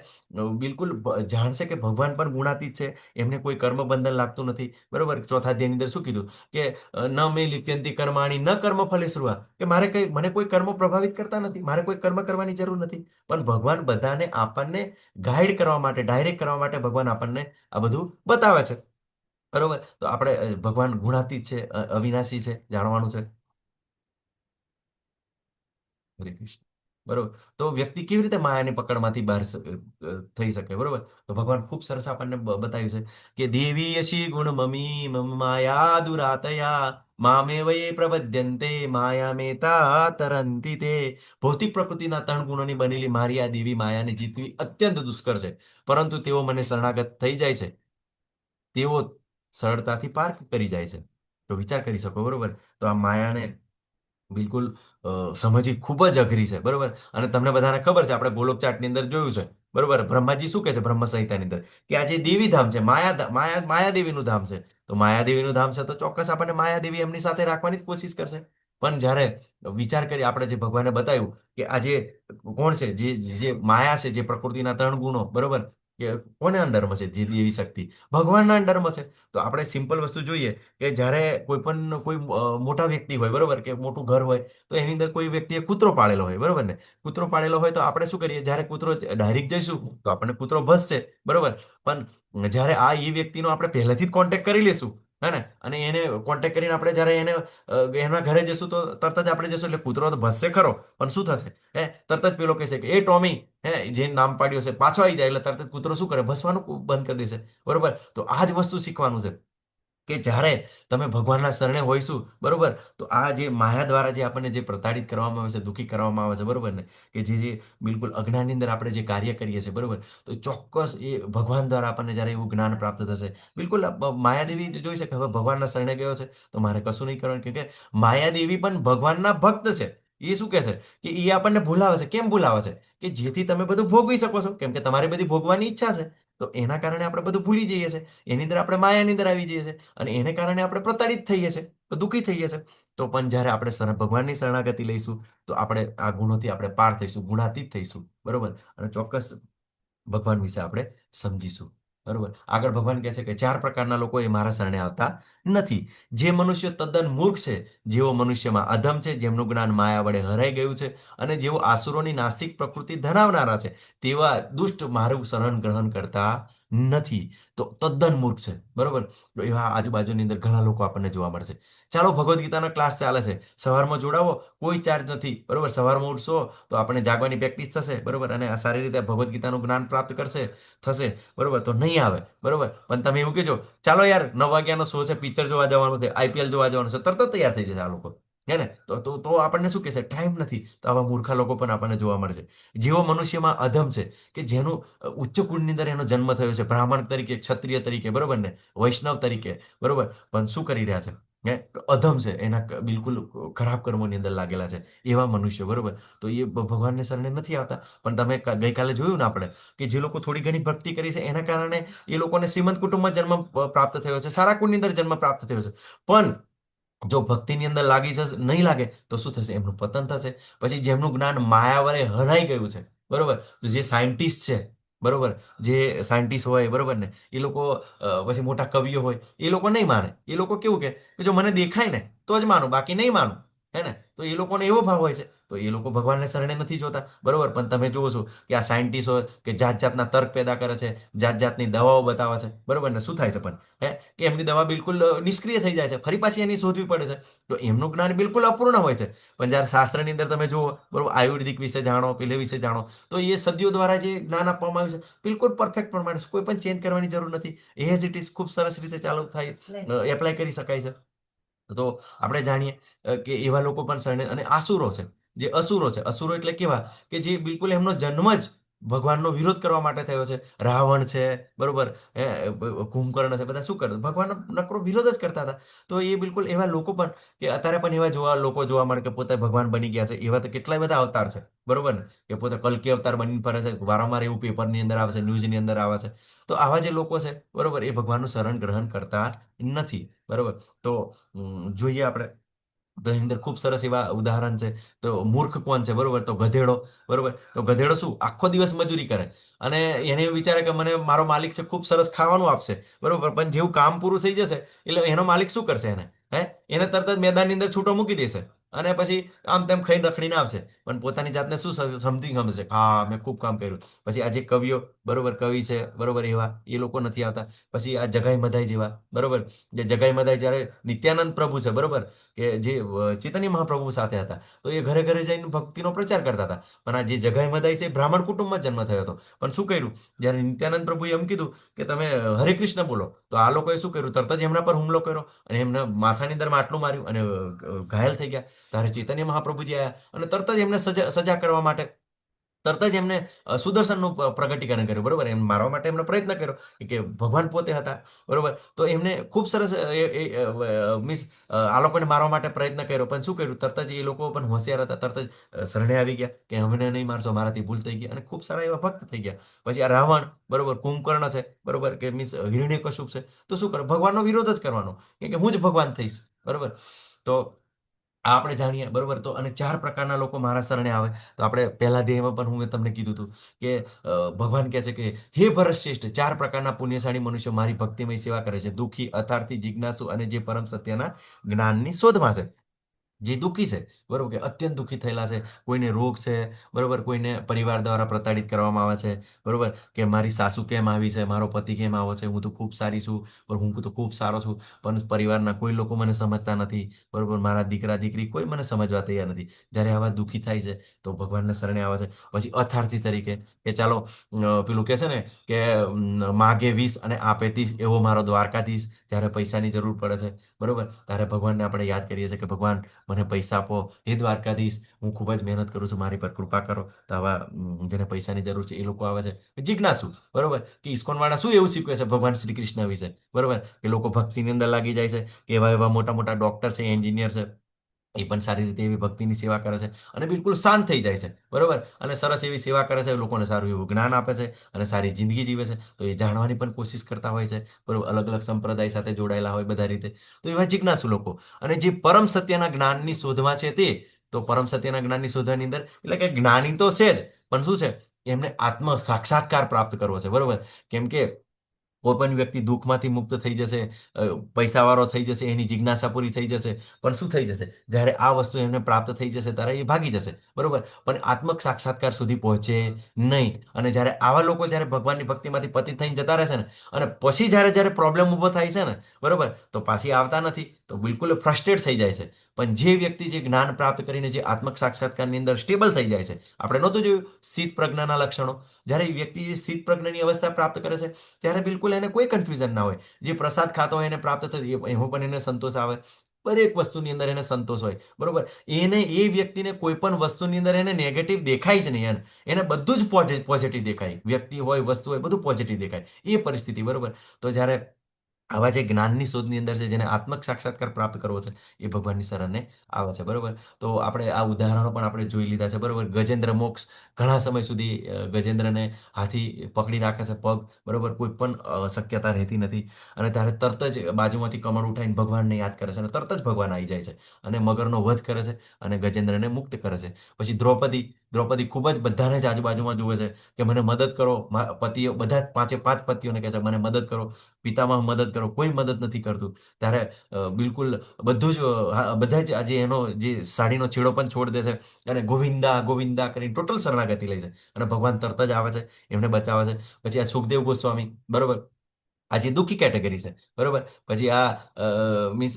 બિલકુલ જાણશે કે ભગવાન પણ ગુણાતીત છે, એમને કોઈ કર્મ બંધન લાગતું નથી, બરોબર. ચોથા અધ્યાયની અંદર શું કીધું કે ન મે લિપ્યંતી કર્માણી ન કર્મ ફલે શ્રુવા, કે મને કોઈ કર્મ પ્રભાવિત કરતા નથી, મારે કોઈ કર્મ કરવાની જરૂર નથી. પણ ભગવાન બધાને આપણને ગાઈડ કરવા માટે, ડાયરેક્ટ કરવા માટે ભગવાન આપણને આ બધું બતાવે છે, બરોબર. તો આપણે ભગવાન ગુણાતીત છે, અવિનાશી છે, જાણવાનું છે. હરે કૃષ્ણ, બરોબર. તો વ્યક્તિ કેવી રીતે માયાની પકડમાંથી બહાર થઈ શકે, બરોબર. તો ભગવાન ખૂબ સરસ આપણને બતાવ્યું છે કે દેવી યશી ગુણ મમી મમ માયા દુરાતયા મામે વયે પ્રપદ્યંતે માયા મેતા તરંતિ તે. ભૌતિક પ્રકૃતિના 3 ગુણોની બનેલી મારી આ દેવી માયાને જીતવી અત્યંત દુષ્કર છે, પરંતુ તેઓ મને શરણાગત થઈ જાય છે, તેઓ સરળતાથી પાર કરી જાય છે. તો વિચાર કરી શકો, બરોબર. તો આ માયાને બિલકુલ સમજવી ખૂબ જ અઘરી છે, બરોબર. અને તમને બધાને ખબર છે, આપણે ગોલોક ચાર્ટની અંદર જોયું છે, બરોબર. બ્રહ્માજી શું કહે છે બ્રહ્મ સંહિતાની અંદર કે આ જે દેવી ધામ છે, માયાદેવીનું ધામ છે. તો માયાદેવીનું ધામ છે તો ચોક્કસ આપણને માયાદેવી એમની સાથે રાખવાની જ કોશિશ કરશે. પણ જ્યારે વિચાર કરીએ, આપણે જે ભગવાને બતાવ્યું કે આ જે કોણ છે, જે માયા છે, જે પ્રકૃતિના 3 ગુણો, બરોબર, કે કોને અંડરમાં છે, જે દેવી શક્તિ ભગવાનના અંડરમાં છે. તો આપણે સિમ્પલ વસ્તુ જોઈએ કે જ્યારે કોઈ મોટા વ્યક્તિ હોય, બરોબર, કે મોટું ઘર હોય, તો એની અંદર કોઈ વ્યક્તિએ કૂતરો પાળેલો હોય, બરોબર ને. કૂતરો પાળેલો હોય તો આપણે શું કરીએ, જ્યારે કૂતરો ડાયરેક્ટ જઈશું તો આપણને કૂતરો ભસશે, બરોબર. પણ જ્યારે એ વ્યક્તિનો આપણે પહેલેથી જ કોન્ટેક્ટ કરી લઈશું, હે ને, અને એને કોન્ટેક્ટ કરીને આપણે જ્યારે એના ઘરે જઈશું તો તરત જ આપણે જઈશું, એટલે કૂતરો તો ભસશે ખરો, પણ શું થશે, તરત જ પેલો કહેશે કે એ ટોમી, જે નામ પાડ્યું છે પાછો આવી જાય, એટલે તરત જ કૂતરો શું કરે, ભસવાનું બંધ કરી દેશે, બરોબર. તો આ જ વસ્તુ શીખવાનું છે કે જ્યારે તમે ભગવાનના શરણે હોઈશું, બરોબર, તો આ જે માયા દ્વારા જે આપણને જે પ્રતાડિત કરવામાં આવે છે, દુઃખી કરવામાં આવે છે, બરોબર ને, કે જે બિલકુલ અજ્ઞાનની અંદર આપણે જે કાર્ય કરીએ છીએ, બરોબર, તો ચોક્કસ એ ભગવાન દ્વારા આપણને જ્યારે એવું જ્ઞાન પ્રાપ્ત થશે, બિલકુલ માયાદેવી જોઈ શકે હવે ભગવાનના શરણે ગયો છે તો મારે કશું નહીં કરવાનું, કેમ કે માયાદેવી પણ ભગવાનના ભક્ત છે. એ શું કહે છે કે એ આપણને ભૂલાવે છે. કેમ ભૂલાવે છે? કે જેથી તમે બધું ભોગવી શકો છો, કેમ કે તમારી બધી ભોગવાની ઈચ્છા છે. તો એના કારણે આપણે બધું ભૂલી જઈએ છીએ, એની અંદર આપણે માયાની અંદર આવી જઈએ છીએ અને એને કારણે આપણે પ્રતાડિત થઈએ છીએ, તો દુઃખી થઈએ છીએ. તો પણ જ્યારે આપણે ભગવાનની શરણાગતિ લઈશું તો આપણે આ ગુણોથી આપણે પાર થઈશું, ગુણાતીત થઈશું, બરોબર, અને ચોક્કસ ભગવાન વિશે આપણે સમજીશું, બરોબર. આગળ ભગવાન કહે છે કે 4 પ્રકારના લોકો એ મારા શરણે આવતા નથી. જે મનુષ્ય તદ્દન મૂર્ખ છે, જેઓ મનુષ્યમાં અધમ છે, જેમનું જ્ઞાન માયા વડે હરાઈ ગયું છે અને જેઓ આસુરોની નાસ્તિક પ્રકૃતિ ધરાવનારા છે, તેવા દુષ્ટ મારું શરણ ગ્રહણ કરતા નથી. તો તદ્દન મૂર્ખ છે, બરોબર. તો એવા આજુબાજુની અંદર ઘણા લોકો આપણને જોવા મળશે. ચાલો, ભગવદ્ ગીતાનો ક્લાસ ચાલે છે, સવારમાં જોડાવો, કોઈ ચાર્જ નથી, બરોબર. સવારમાં ઉઠશો તો આપણે જાગવાની પ્રેક્ટિસ થશે, બરોબર, અને આ સારી રીતે ભગવદ્ ગીતાનું જ્ઞાન પ્રાપ્ત થશે, બરોબર. તો નહીં આવે, બરોબર, પણ તમે એવું કહેજો ચાલો યાર 9 વાગ્યાનો શો છે, પિક્ચર જોવા જવાનું છે, આઈપીએલ જોવા જવાનું છે, તરત જ તૈયાર થઈ જશે આ લોકો, હે ને. તો આપણને શું કહેશે? ટાઈમ નથી. તો આવા મૂર્ખા લોકો પણ આપણને જોવા મળશે. જેવો મનુષ્યમાં અધમ છે, કે જેનું ઉચ્ચ કુળની અંદર એનો જન્મ થયો છે, બ્રાહ્મણ તરીકે, ક્ષત્રિય તરીકે, બરોબર ને, વૈષ્ણવ તરીકે, બરોબર, પણ શું કરી રહ્યા છે? અધમ છે, એના બિલકુલ ખરાબ કર્મોની અંદર લાગેલા છે એવા મનુષ્ય, બરોબર. તો એ ભગવાનને શરણે નથી આવતા. પણ તમે ગઈકાલે જોયું ને આપણે, કે જે લોકો થોડી ઘણી ભક્તિ કરી છે એના કારણે એ લોકોને શ્રીમંત કુટુંબમાં જન્મ પ્રાપ્ત થયો છે, સારા કુળની અંદર જન્મ પ્રાપ્ત થયો છે. પણ જો ભક્તિની અંદર લાગી જશે, નહીં લાગે તો શું થશે? એમનું પતન થશે. પછી જેમનું જ્ઞાન માયા વડે હરાઈ ગયું છે, બરોબર, તો જે સાયન્ટિસ્ટ છે, બરોબર, જે સાયન્ટિસ્ટ હોય, બરોબર ને, એ લોકો પછી મોટા કવિઓ હોય, એ લોકો નહીં માને. એ લોકો કેવું કે જો મને દેખાય ને તો જ માનું, બાકી નહીં માનું, હે ને. તો એ લોકોને એવો ભાવ હોય છે, તો એ લોકો ભગવાનને શરણે નથી જોતા, બરોબર. પણ તમે જુઓ છો કે આ સાયન્ટિસ્ટ હોય કે જાત જાતના તર્ક પેદા કરે છે, જાત જાતની દવાઓ બતાવે છે, બરોબર ને. શું થાય છે પણ? કે એમની દવા બિલકુલ નિષ્ક્રિય થઈ જાય છે, ફરી પાછી એની શોધવી પડે છે. તો એમનું જ્ઞાન બિલકુલ અપૂર્ણ હોય છે. પણ જ્યારે શાસ્ત્રની અંદર તમે જુઓ, બરોબર, આયુર્વેદિક વિશે જાણો, પેલે વિશે જાણો, તો એ સદીઓ દ્વારા જે જ્ઞાન આપવામાં આવ્યું છે બિલકુલ પરફેક્ટ પ્રમાણે કોઈ પણ ચેન્જ કરવાની જરૂર નથી. એઝ ઇટ ઇઝ ખૂબ સરસ રીતે ચાલુ થાય, એપ્લાય કરી શકાય છે. તો આપણે જાણીએ કે એવા લોકો પણ શરણે, અને આસુરો છે, જે અસુરો છે. અસુરો એટલે કેવા? કે જે બિલકુલ એમનો જન્મ જ ભગવાનનો વિરોધ કરવા માટે થયો છે. રાવણ છે, બરોબર, કુંભકર્ણ છે, બધા શું કરતા? ભગવાનનો નકરો વિરોધ જ કરતા હતા. તો એ બિલકુલ એવા લોકો પણ, કે અત્યારે પણ એવા લોકો જોવા મળે કે પોતે ભગવાન બની ગયા છે. એવા તો કેટલાય બધા અવતાર છે, બરોબર ને, કે પોતે કલ્કી અવતાર બની ફરે છે, વારંવાર એવું પેપરની અંદર આવે છે, ન્યૂઝની અંદર આવે છે. તો આવા જે લોકો છે, બરોબર, એ ભગવાનનું શરણ ગ્રહણ કરતા નથી, બરોબર. તો જોઈએ આપણે, તો એની અંદર ખૂબ સરસ એવા ઉદાહરણ છે. તો મૂર્ખ કોણ છે? બરોબર, તો ગધેડો, બરોબર. તો ગધેડો શું આખો દિવસ મજૂરી કરે અને એને એવું વિચારે કે મને મારો માલિક છે ખૂબ સરસ ખાવાનું આપશે, બરોબર. પણ જેવું કામ પૂરું થઈ જશે એટલે એનો માલિક શું કરશે? એને તરત જ મેદાનની અંદર છૂટો મૂકી દેશે અને પછી આમ તેમ ખાઈને રખડીને આવશે. પણ પોતાની જાતને શું સમથિંગ સમજશે? હા, મેં ખૂબ કામ કર્યું. પછી આ જે કવિઓ, બરોબર, કવિ છે, બરોબર, એવા એ લોકો નથી આવતા. પછી આ જગાઈ મધાઈ જેવા, બરોબર, જે જગાઈ મધાઈ જ્યારે નિત્યાનંદ પ્રભુ છે, બરોબર, કે જે ચૈતન્ય મહાપ્રભુ સાથે હતા, તો એ ઘરે ઘરે જઈને ભક્તિનો પ્રચાર કરતા હતા. પણ આ જે જગાઈ મધાઈ છે બ્રાહ્મણ કુટુંબમાં જન્મ થયો હતો. પણ શું કર્યું? જ્યારે નિત્યાનંદ પ્રભુએ એમ કીધું કે તમે હરે કૃષ્ણ બોલો, તો આ લોકોએ શું કર્યું? તરત જ એમના પર હુમલો કર્યો અને એમના માથાની અંદર માટલું માર્યું અને ઘાયલ થઈ ગયા. ત્યારે ચૈતન્ય મહાપ્રભુજી આવ્યા અને તરત જ એમને સજા કરવા માટે તરત જ એમને સુદર્શનનું પ્રગટીકરણ કર્યું, બરોબર. એમ મારવા માટે એમનો પ્રયત્ન કર્યો, કે ભગવાન પોતે હતા, બરોબર. તો એમને ખૂબ સરસ મીન્સ આ લોકોને મારવા માટે પ્રયત્ન કર્યો. પણ શું કર્યું? તરત જ એ લોકો પણ હોશિયાર હતા, તરત જ શરણે આવી ગયા કે અમને નહીં મારશો, મારાથી ભૂલ થઈ ગઈ, અને ખૂબ સારા એવા ભક્ત થઈ ગયા. પછી આ રાવણ, બરોબર, કુંભકર્ણ છે, બરોબર, કે મીન્સ હિરણ્યકશુપ છે, તો શું કરે? ભગવાનનો વિરોધ જ કરવાનો, કે હું જ ભગવાન થઈશ, બરોબર. તો આ આપણે જાણીએ, બરોબર. તો અને 4 પ્રકારના લોકો મારા શરણે આવે. તો આપણે પહેલા દેહમાં પણ હું તમને કીધું હતું કે ભગવાન કહે છે કે હે ભરત શ્રેષ્ઠ, 4 પ્રકારના પુણ્યશાળી મનુષ્યો મારી ભક્તિમય સેવા કરે છે: દુઃખી, અથાર્થી, જિજ્ઞાસુ અને જે પરમ સત્યના જ્ઞાનની શોધમાં છે. જે દુઃખી છે, બરોબર, કે અત્યંત દુઃખી થયેલા છે, કોઈને રોગ છે, બરોબર, કોઈને પરિવાર દ્વારા પ્રતાડિત કરવામાં આવે છે, બરોબર, કે મારી સાસુ કેમ આવી છે, મારો પતિ કેમ આવો છે, હું તો ખૂબ સારી છું, પણ હું તો ખૂબ સારો છું, પણ પરિવારના કોઈ લોકો મને સમજતા નથી, બરોબર, મારા દીકરા દીકરી કોઈ મને સમજવા તૈયાર નથી. જ્યારે આવા દુઃખી થાય છે તો ભગવાનને શરણે આવે છે. પછી અથાર્થી તરીકે કે ચાલો પેલું કે છે ને કે માગે 20 અને આપે 30, એવો મારો દ્વારકાધીશ. જ્યારે પૈસાની જરૂર પડે છે, બરોબર, ત્યારે ભગવાનને આપણે યાદ કરીએ છીએ કે ભગવાન મને પૈસા આપો, હે દ્વારકાધીશ, હું ખૂબ જ મહેનત કરું છું, મારી પર કૃપા કરો. તો આવા જેને પૈસાની જરૂર છે એ લોકો આવે છે. જિજ્ઞાસુ, બરોબર, કે ઇસ્કોન વાળા શું એવું શીખવે છે ભગવાન શ્રી કૃષ્ણ વિશે, બરોબર, કે લોકો ભક્તિની અંદર લાગી જાય છે, કે એવા એવા મોટા મોટા ડોક્ટર છે, એન્જિનિયર છે, એ પણ સારી રીતે એવી ભક્તિની સેવા કરે છે અને બિલકુલ શાંત થઈ જાય છે, બરોબર, અને સરસ એવી સેવા કરે છે, લોકોને સારું એવું જ્ઞાન આપે છે અને સારી જિંદગી જીવે છે. તો એ જાણવાની પણ કોશિશ કરતા હોય છે, બરોબર, અલગ અલગ સંપ્રદાય સાથે જોડાયેલા હોય બધા રીતે. તો એવા જિજ્ઞાસુ લોકો અને જે પરમ સત્યના જ્ઞાનની શોધમાં છે તે, તો પરમ સત્યના જ્ઞાનની શોધવાની અંદર એટલે કે જ્ઞાની તો છે જ, પણ શું છે, એમને આત્મ સાક્ષાત્કાર પ્રાપ્ત કરવો છે, બરોબર. કેમ કે કોઈ પણ વ્યક્તિ દુઃખમાંથી મુક્ત થઈ જશે, પૈસાવાળો થઈ જશે, એની જિજ્ઞાસા પૂરી થઈ જશે, પણ શું થઈ જશે, જ્યારે આ વસ્તુ એમને પ્રાપ્ત થઈ જશે ત્યારે એ ભાગી જશે, બરોબર, પણ આત્મ સાક્ષાત્કાર સુધી પહોંચે નહીં. અને જ્યારે આવા લોકો જ્યારે ભગવાનની ભક્તિમાંથી પતિત થઈને જતા રહેશે ને, અને પછી જ્યારે જ્યારે પ્રોબ્લેમ ઊભો થાય છે ને, બરોબર, તો પાછી આવતા નથી, તો બિલકુલ ફ્રસ્ટ્રેટ થઈ જાય છે. પણ જે વ્યક્તિ જે જ્ઞાન પ્રાપ્ત કરીને જે આત્મ સાક્ષાત્કારની અંદર સ્ટેબલ થઈ જાય છે, આપણે નહોતું જોયું સ્થિત પ્રજ્ઞાના લક્ષણો, જ્યારે વ્યક્તિ સ્થિત પ્રજ્ઞાની અવસ્થા પ્રાપ્ત કરે છે ત્યારે બિલકુલ એને કોઈ કન્ફ્યુઝન ના હોય. જે પ્રસાદ ખાતો હોય એને પ્રાપ્ત થતો એમાં પણ એને સંતોષ આવે, દરેક વસ્તુની અંદર એને સંતોષ હોય, બરોબર. એને એ વ્યક્તિને કોઈ પણ વસ્તુની અંદર એને નેગેટિવ દેખાય જ નહીં, એને બધું જ પોઝિટિવ દેખાય, વ્યક્તિ હોય, વસ્તુ હોય, બધું પોઝિટિવ દેખાય એ પરિસ્થિતિ, બરોબર. તો જ્યારે આવા જે જ્ઞાનની શોધની અંદર છે, જેને આત્મક સાક્ષાત્કાર પ્રાપ્ત કરવો છે, એ ભગવાનની શરણે આવે છે, બરોબર. તો આપણે આ ઉદાહરણો પણ આપણે જોઈ લીધા છે, બરોબર. ગજેન્દ્ર મોક્ષ, ઘણા સમય સુધી ગજેન્દ્રને હાથી પકડી રાખે છે પગ, બરોબર, કોઈ પણ શક્યતા રહેતી નથી. અને ત્યારે તરત જ બાજુમાંથી કમળ ઉઠાવીને ભગવાનને યાદ કરે છે અને તરત જ ભગવાન આવી જાય છે અને મગરનો વધ કરે છે અને ગજેન્દ્રને મુક્ત કરે છે. પછી દ્રૌપદી, દ્રૌપદી ખૂબ જ બધાને જ આજુબાજુમાં જુએ છે કે મને મદદ કરો. પતિઓ બધા જ પાંચે પાંચ પતિઓને કહે છે મને મદદ કરો, પિતામાં મદદ કરો, કોઈ મદદ નથી કરતું. ત્યારે બિલકુલ બધું જ બધા જ આજે એનો જે સાડીનો છેડો પણ છોડ દે છે અને ગોવિંદા ગોવિંદા કરીને ટોટલ શરણાગતિ લે છે અને ભગવાન તરત જ આવે છે, એમને બચાવે છે. પછી આ સુખદેવ ગોસ્વામી, બરોબર, આ જે દુઃખી કેટેગરી છે, બરોબર. પછી આ મીન્સ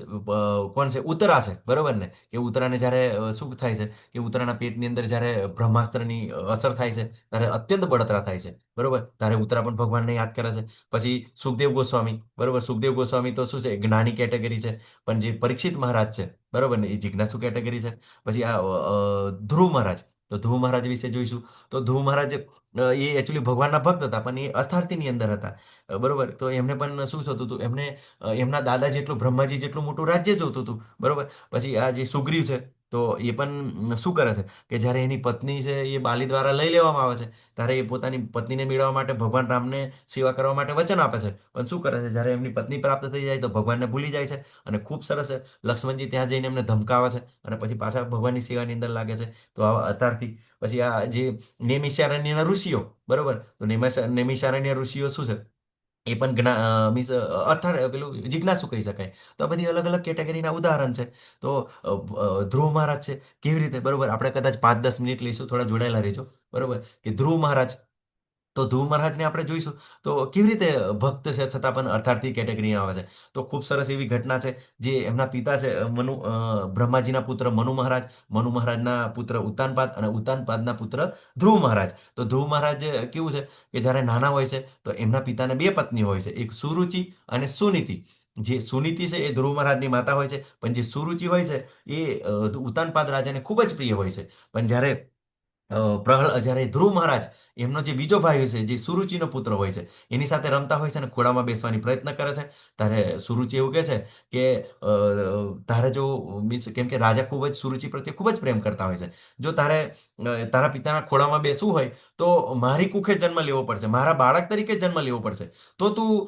કોણ છે, ઉત્તરા છે, બરોબર ને, કે ઉત્તરાને જ્યારે શું થાય છે કે ઉત્તરાના પેટની અંદર જ્યારે બ્રહ્માસ્ત્રની અસર થાય છે ત્યારે અત્યંત બળતરા થાય છે, બરોબર. ત્યારે ઉત્તરા પણ ભગવાનને યાદ કરે છે. પછી સુખદેવ ગોસ્વામી, બરોબર, સુખદેવ ગોસ્વામી તો શું છે, જ્ઞાની કેટેગરી છે, પણ જે પરીક્ષિત મહારાજ છે, બરોબર ને, એ જિજ્ઞાસુ કેટેગરી છે. પછી આ ધ્રુવ મહારાજ, તો ધ્રુવ મહારાજ વિશે જોઈશું. તો ધ્રુવ મહારાજ એ એકચ્યુઅલી ભગવાનના ભક્ત હતા, પણ એ અથાર્થીની અંદર હતા, બરોબર. તો એમને પણ શું થતું હતું, એમને એમના દાદા જેટલું બ્રહ્માજી જેટલું મોટું રાજ્ય જોતું હતું, બરોબર. પછી આ જે સુગ્રીવ છે, તો એ પણ શું કરે છે કે જ્યારે એની પત્ની છે એ બાલી દ્વારા લઈ લેવામાં આવે છે, ત્યારે એ પોતાની પત્નીને મેળવવા માટે ભગવાન રામને સેવા કરવા માટે વચન આપે છે. પણ શું કરે છે, જ્યારે એમની પત્ની પ્રાપ્ત થઈ જાય તો ભગવાનને ભૂલી જાય છે અને ખૂબ સરસ લક્ષ્મણજી ત્યાં જઈને એમને ધમકાવે છે અને પછી પાછા ભગવાનની સેવાની અંદર લાગે છે. તો આવા અતારથી પછી આ જે નેમિષારણ્યના ઋષિઓ, બરોબર, તો નેમિષારણ્ય ઋષિઓ શું છે, એ પણ મીન્સ પેલું જિજ્ઞાસુ કહી શકાય. તો આ બધી અલગ અલગ કેટેગરીના ઉદાહરણ છે. તો ધ્રુવ મહારાજ છે, કેવી રીતે, બરોબર, આપણે કદાચ 5-10 મિનિટ લઈશું, થોડા જોડાયેલા રહેજો, બરોબર. કે ધ્રુવ મહારાજ, તો ધ્રુવ મહારાજને આપણે જોઈશું તો કેવી રીતે ભક્ત છે છતાં પણ અર્થાર્થી કેટેગરી આવે છે. તો ખૂબ સરસ એવી ઘટના છે. જે એમના પિતા છે બ્રહ્માજીના પુત્ર મનુ મહારાજ, મનુ મહારાજના પુત્ર ઉત્તાનપાદ અને ઉત્તાનપાદના પુત્ર ધ્રુવ મહારાજ. તો ધ્રુવ મહારાજ કેવું છે કે જ્યારે નાના હોય છે તો એમના પિતાને 2 પત્ની હોય છે, એક સુરુચિ અને સુનીતિ. જે સુનીતિ છે એ ધ્રુવ મહારાજની માતા હોય છે, પણ જે સુરુચિ હોય છે એ ઉત્તાનપાદ રાજાને ખૂબ જ પ્રિય હોય છે. પણ જ્યારે જ્યારે ધ્રુવ મહારાજ, એમનો જે બીજો ભાઈ છે જે સુરુચિનો પુત્ર હોય છે, એની સાથે રમતા હોય છે અને ખોળામાં બેસવાની પ્રયત્ન કરે છે, ત્યારે સુરુચિ એવું કહે છે કે તારે જો મીન્સ કેમ કે રાજા ખૂબ જ સુરુચિ પ્રત્યે ખૂબ જ પ્રેમ કરતા હોય છે, જો તારે તારા પિતાના ખોળામાં બેસવું હોય તો મારી કુખે જન્મ લેવો પડશે, મારા બાળક તરીકે જન્મ લેવો પડશે, તો તું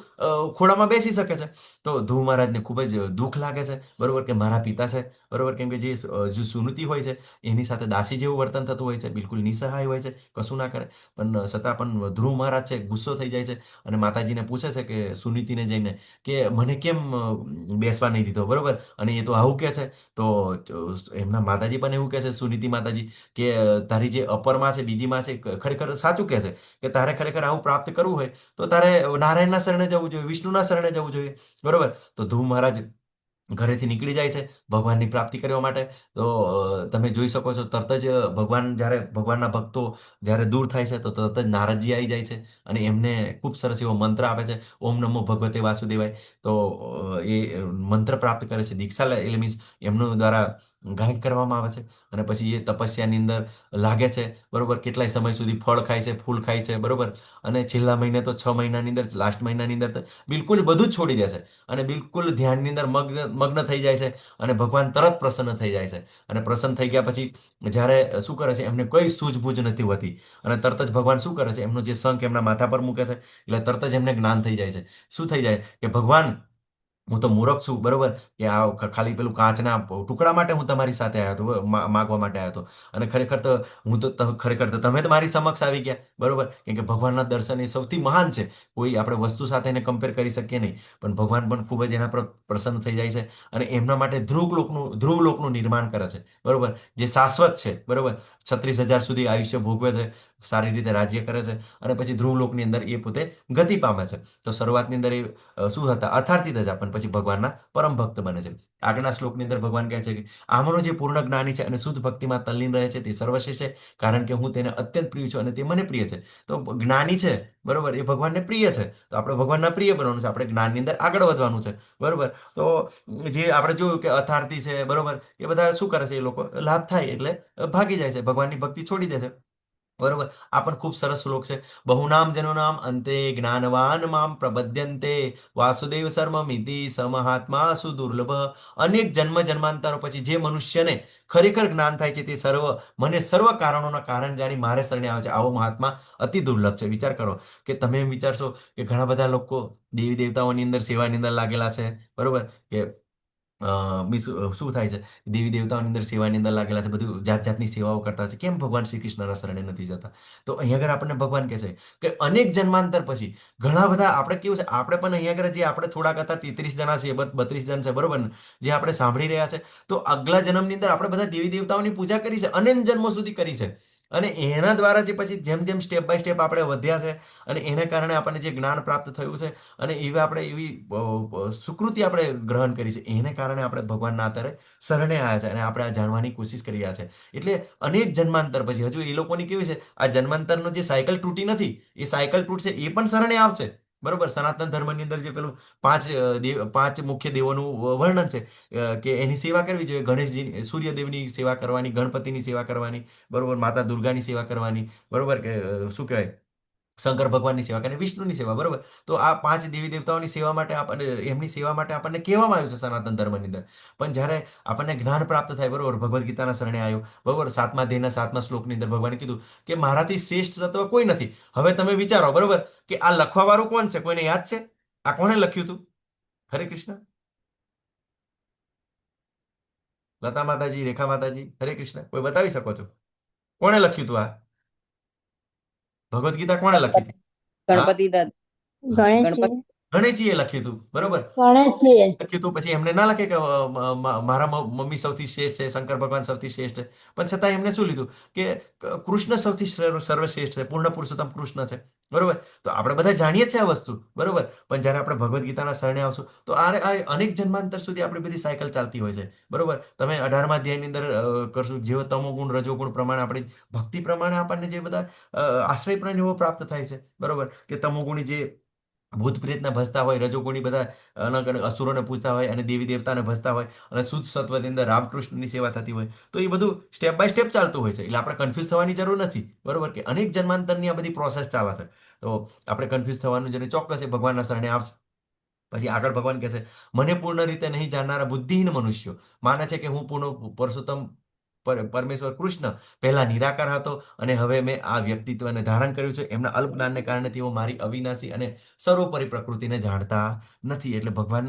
ખોળામાં બેસી શકે છે. તો ધ્રુવ મહારાજને ખૂબ જ દુઃખ લાગે છે, બરોબર, કે મારા પિતા છે, બરોબર, કેમ કે જે સુનીતિ હોય છે એની સાથે દાસી જેવું વર્તન થતું હોય છે, બિલકુલ બિલકુલ નિસહાય હોય છે, કશું ના કરે, પણ છતાં પણ ધ્રુવ મહારાજ છે ગુસ્સો થઈ જાય છે અને માતાજીને પૂછે છે કે સુનીતિને જઈને કે મને કેમ બેસવા નહીં દીધો, બરોબર, અને એ તો આવું કહે છે. તો એમના માતાજી પણ એવું કહે છે, સુનીતિ માતાજી, કે તારી જે અપરમાં છે, બીજી માં છે, ખરેખર સાચું કહે છે કે તારે ખરેખર આવું પ્રાપ્ત કરવું હોય તો તારે નારાયણના શરણે જવું જોઈએ, વિષ્ણુના શરણે જવું જોઈએ, બરોબર. તો ધ્રુવ મહારાજ ઘરેથી નીકળી જાય છે ભગવાનની પ્રાપ્તિ કરવા માટે. તો તમે જોઈ શકો છો તરત જ ભગવાન જ્યારે ભગવાનના ભક્તો જ્યારે દૂર થાય છે તો તરત જ નારદજી આવી જાય છે અને એમને ખૂબ સરસ એવો મંત્ર આપે છે, ઓમ નમો ભગવતે વાસુદેવાય. તો એ મંત્ર પ્રાપ્ત કરે છે, દીક્ષા લે, એટલે મીન્સ એમનું દ્વારા ગાઈડ કરવામાં આવે છે અને પછી એ તપસ્યાની અંદર લાગે છે, બરોબર. કેટલાય સમય સુધી ફળ ખાય છે, ફૂલ ખાય છે, બરોબર. અને છેલ્લા મહિને તો 6 મહિનાની અંદર, લાસ્ટ મહિનાની અંદર તો બિલકુલ બધું જ છોડી દેશે અને બિલકુલ ધ્યાનની અંદર મગ્ન થઈ જાય છે અને ભગવાન તરત પ્રસન્ન થઈ જાય છે. અને પ્રસન્ન થઈ ગયા પછી જ્યારે શું કરે છે, એમને કોઈ સૂઝબૂઝ નથી હોતી અને તરત જ ભગવાન શું કરે છે, એમનો જે શંખ એમના માથા પર મૂકે છે, એટલે તરત જ એમને જ્ઞાન થઈ જાય છે. શું થઈ જાય કે ભગવાન, હું તો મૂરખ છું, બરોબર, કે આ ખાલી પેલું કાચના ટુકડા માટે હું તમારી સાથે આવ્યો હતો, માગવા માટે આવ્યો હતો, અને ખરેખર તો હું તો ખરેખર તો તમે તો મારી સમક્ષ આવી ગયા, બરોબર. કેમ કે ભગવાનના દર્શન એ સૌથી મહાન છે, કોઈ આપણે વસ્તુ સાથે એને કમ્પેર કરી શકીએ નહીં, પણ ભગવાન પણ ખૂબ જ એના પર પ્રસન્ન થઈ જાય છે અને એમના માટે ધ્રુવલોકનું નિર્માણ કરે છે, બરોબર, જે શાશ્વત છે, બરોબર. 36,000 સુધી આયુષ્ય ભોગવે છે, સારી રીતે રાજ્ય કરે છે અને પછી ધ્રુવલોકની અંદર એ પોતે ગતિ પામે છે. તો શરૂઆતની અંદર એ શું હતા, અર્થાર્થી જ હતા, પણ પછી ભગવાનના પરમ ભક્ત બને છે. આગળના શ્લોકની અંદર ભગવાન કહે છે કે આમનો જે પૂર્ણ જ્ઞાની છે અને શુદ્ધ ભક્તિમાં તલ્લીન રહે છે તે સર્વશ્રેષ્ઠ છે, કારણ કે હું તેને અત્યંત પ્રિય છું અને તે મને પ્રિય છે. તો જ્ઞાની છે, બરોબર, એ ભગવાનને પ્રિય છે, તો આપણે ભગવાનના પ્રિય બનવાનું છે, આપણે જ્ઞાનની અંદર આગળ વધવાનું છે, બરોબર. તો જે આપણે જોયું કે અથાર્થી છે, બરોબર, એ બધા શું કરે છે, એ લોકો લાભ થાય એટલે ભાગી જાય છે, ભગવાનની ભક્તિ છોડી દે છે, બરોબર. આ પણ ખૂબ સરસ શ્લોક છે. બહુનામ જનોનામ અંતે જ્ઞાનવાન મામ પ્રબધ્યન્તે વાસુદેવ સર્વમિતિ સમહાત્મા સુદુર્લભ. અનેક જન્મ જન્માંતરો પછી જે મનુષ્યને ખરેખર જ્ઞાન થાય છે તે મને સર્વ કારણોના કારણ જાણી મારે શરણે આવે છે, આવો મહાત્મા અતિ દુર્લભ છે. વિચાર કરો કે તમે એમ વિચારશો કે ઘણા બધા લોકો દેવી દેવતાઓની અંદર સેવાની અંદર લાગેલા છે, બરોબર, કે મીન્સ શું થાય છે, દેવી દેવતાઓની અંદર સેવાની અંદર લાગેલા છે, બધું જાત જાતની સેવાઓ કરતા છે, કેમ ભગવાન શ્રી કૃષ્ણના શરણે નથી જતા? તો અહીંયા આગળ આપણને ભગવાન કહે છે કે અનેક જન્માંતર પછી ઘણા બધા આપણે કેવું છે, આપણે પણ અહીંયા આગળ જે આપણે થોડાક હતા 33 જણા છે, 32 જણ છે, બરોબર ને, જે આપણે સાંભળી રહ્યા છે, તો આગલા જન્મની અંદર આપણે બધા દેવી દેવતાઓની પૂજા કરી છે, અનંત જન્મો સુધી કરી છે અને એના દ્વારા જે પછી જેમ જેમ સ્ટેપ બાય સ્ટેપ આપણે વધ્યા છે અને એને કારણે આપણને જે જ્ઞાન પ્રાપ્ત થયું છે અને એવી સુકૃતિ આપણે ગ્રહણ કરી છે, એને કારણે આપણે ભગવાનના આધારે શરણે આવ્યા છે અને આપણે આ જાણવાની કોશિશ કરી રહ્યા છે. એટલે અનેક જન્માંતર પછી હજુ એ લોકોની કેવી છે, આ જન્માંતરનો જે સાયકલ તૂટી નથી, એ સાયકલ તૂટશે, એ પણ શરણે આવશે, બરોબર. સનાતન ધર્મની અંદર જે પેલું પાંચ મુખ્ય દેવોનું વર્ણન છે કે એની સેવા કરવી જોઈએ, ગણેશજી, સૂર્યદેવની સેવા કરવાની, ગણપતિની સેવા કરવાની, બરોબર, માતા દુર્ગાની સેવા કરવાની, બરોબર, કે શું કહેવાય, શંકર ભગવાનની સેવા કરીને વિષ્ણુની સેવા, બરોબર. તો આ 5 દેવી દેવતાઓની સેવા માટે આપણને, એમની સેવા માટે આપણને કહેવામાં આવ્યું છે સનાતન ધર્મની અંદર. પણ જ્યારે આપણને જ્ઞાન પ્રાપ્ત થાય, બરોબર, ભગવદ્ ગીતાના શરણે આવ્યો, બરોબર, 7મા અધ્યાયના 7મા શ્લોકની અંદર ભગવાને કીધું કે મારાથી શ્રેષ્ઠ સત્વ કોઈ નથી. હવે તમે વિચારો, બરોબર, કે આ લખવા વાળું કોણ છે, કોઈને યાદ છે? આ કોણે લખ્યું હતું? હરે કૃષ્ણ. લતા માતાજી, રેખા માતાજી, હરે કૃષ્ણ, કોઈ બતાવી શકો છો કોણે લખ્યું હતું? આ ભગવદ્ ગીતા કોણે લખી હતી? હા, ગણપતિ દાદા, ગણેશજી. ગણપતિ. ગણેશજીએ લખ્યું હતું, બરોબર. ગણેશજીએ. લખ્યું હતું, પછી એમને ના લખે કે મારા મમ્મી સૌથી શ્રેષ્ઠ છે, શંકર ભગવાન સૌથી શ્રેષ્ઠ છે, પણ છતાં એમને શું લીધું કે કૃષ્ણ સૌથી સર્વશ્રેષ્ઠ છે, પૂર્ણ પુરુષોત્તમ કૃષ્ણ છે, બરોબર. તો આપણે બધા જાણીએ છીએ આ વસ્તુ, બરોબર, પણ જ્યારે આપણે ભગવદ્ ગીતાના શરણે આવશું તો આ અનેક જન્માંતર સુધી આપણી બધી સાયકલ ચાલતી હોય છે, બરોબર. તમે 18મા અધ્યાયની અંદર કરશું, જેવો તમોગુણ રજોગુણ પ્રમાણે આપણી ભક્તિ પ્રમાણે આપણને જે બધા આશ્રય પણ એવો પ્રાપ્ત થાય છે, બરોબર, કે તમોગુણી જે ભૂત પ્રેતને ભજતા હોય, રજોગુણી બધા અલગ અલગ અસુરોને પૂજતા હોય અને દેવી દેવતાને ભજતા હોય અને શુદ્ધ સત્વની અંદર રામકૃષ્ણની સેવા થતી હોય, તો એ બધું સ્ટેપ બાય સ્ટેપ ચાલતું હોય છે. એટલે આપણે કન્ફ્યુઝ થવાની જરૂર નથી, બરોબર, કે અનેક જન્માંતરની આ બધી પ્રોસેસ ચાલે છે. તો આપણે કન્ફ્યુઝ થવાનું જરૂર, ચોક્કસ એ ભગવાનના શરણે આવશે. પછી આગળ ભગવાન કહે છે, મને પૂર્ણ રીતે નહીં જાણનારા બુદ્ધિહીન મનુષ્યો માને છે કે હું પૂર્ણ પુરુષોત્તમ પરમેશ્વર કૃષ્ણ પહેલા નિરાકાર હતો અને હવે મેં આ વ્યક્તિત્વને ધારણ કર્યું છે. એમના અલ્પ જ્ઞાનને કારણે તેઓ મારી અવિનાશી અને સર્વોપરી પ્રકૃતિને જાણતા નથી. એટલે ભગવાન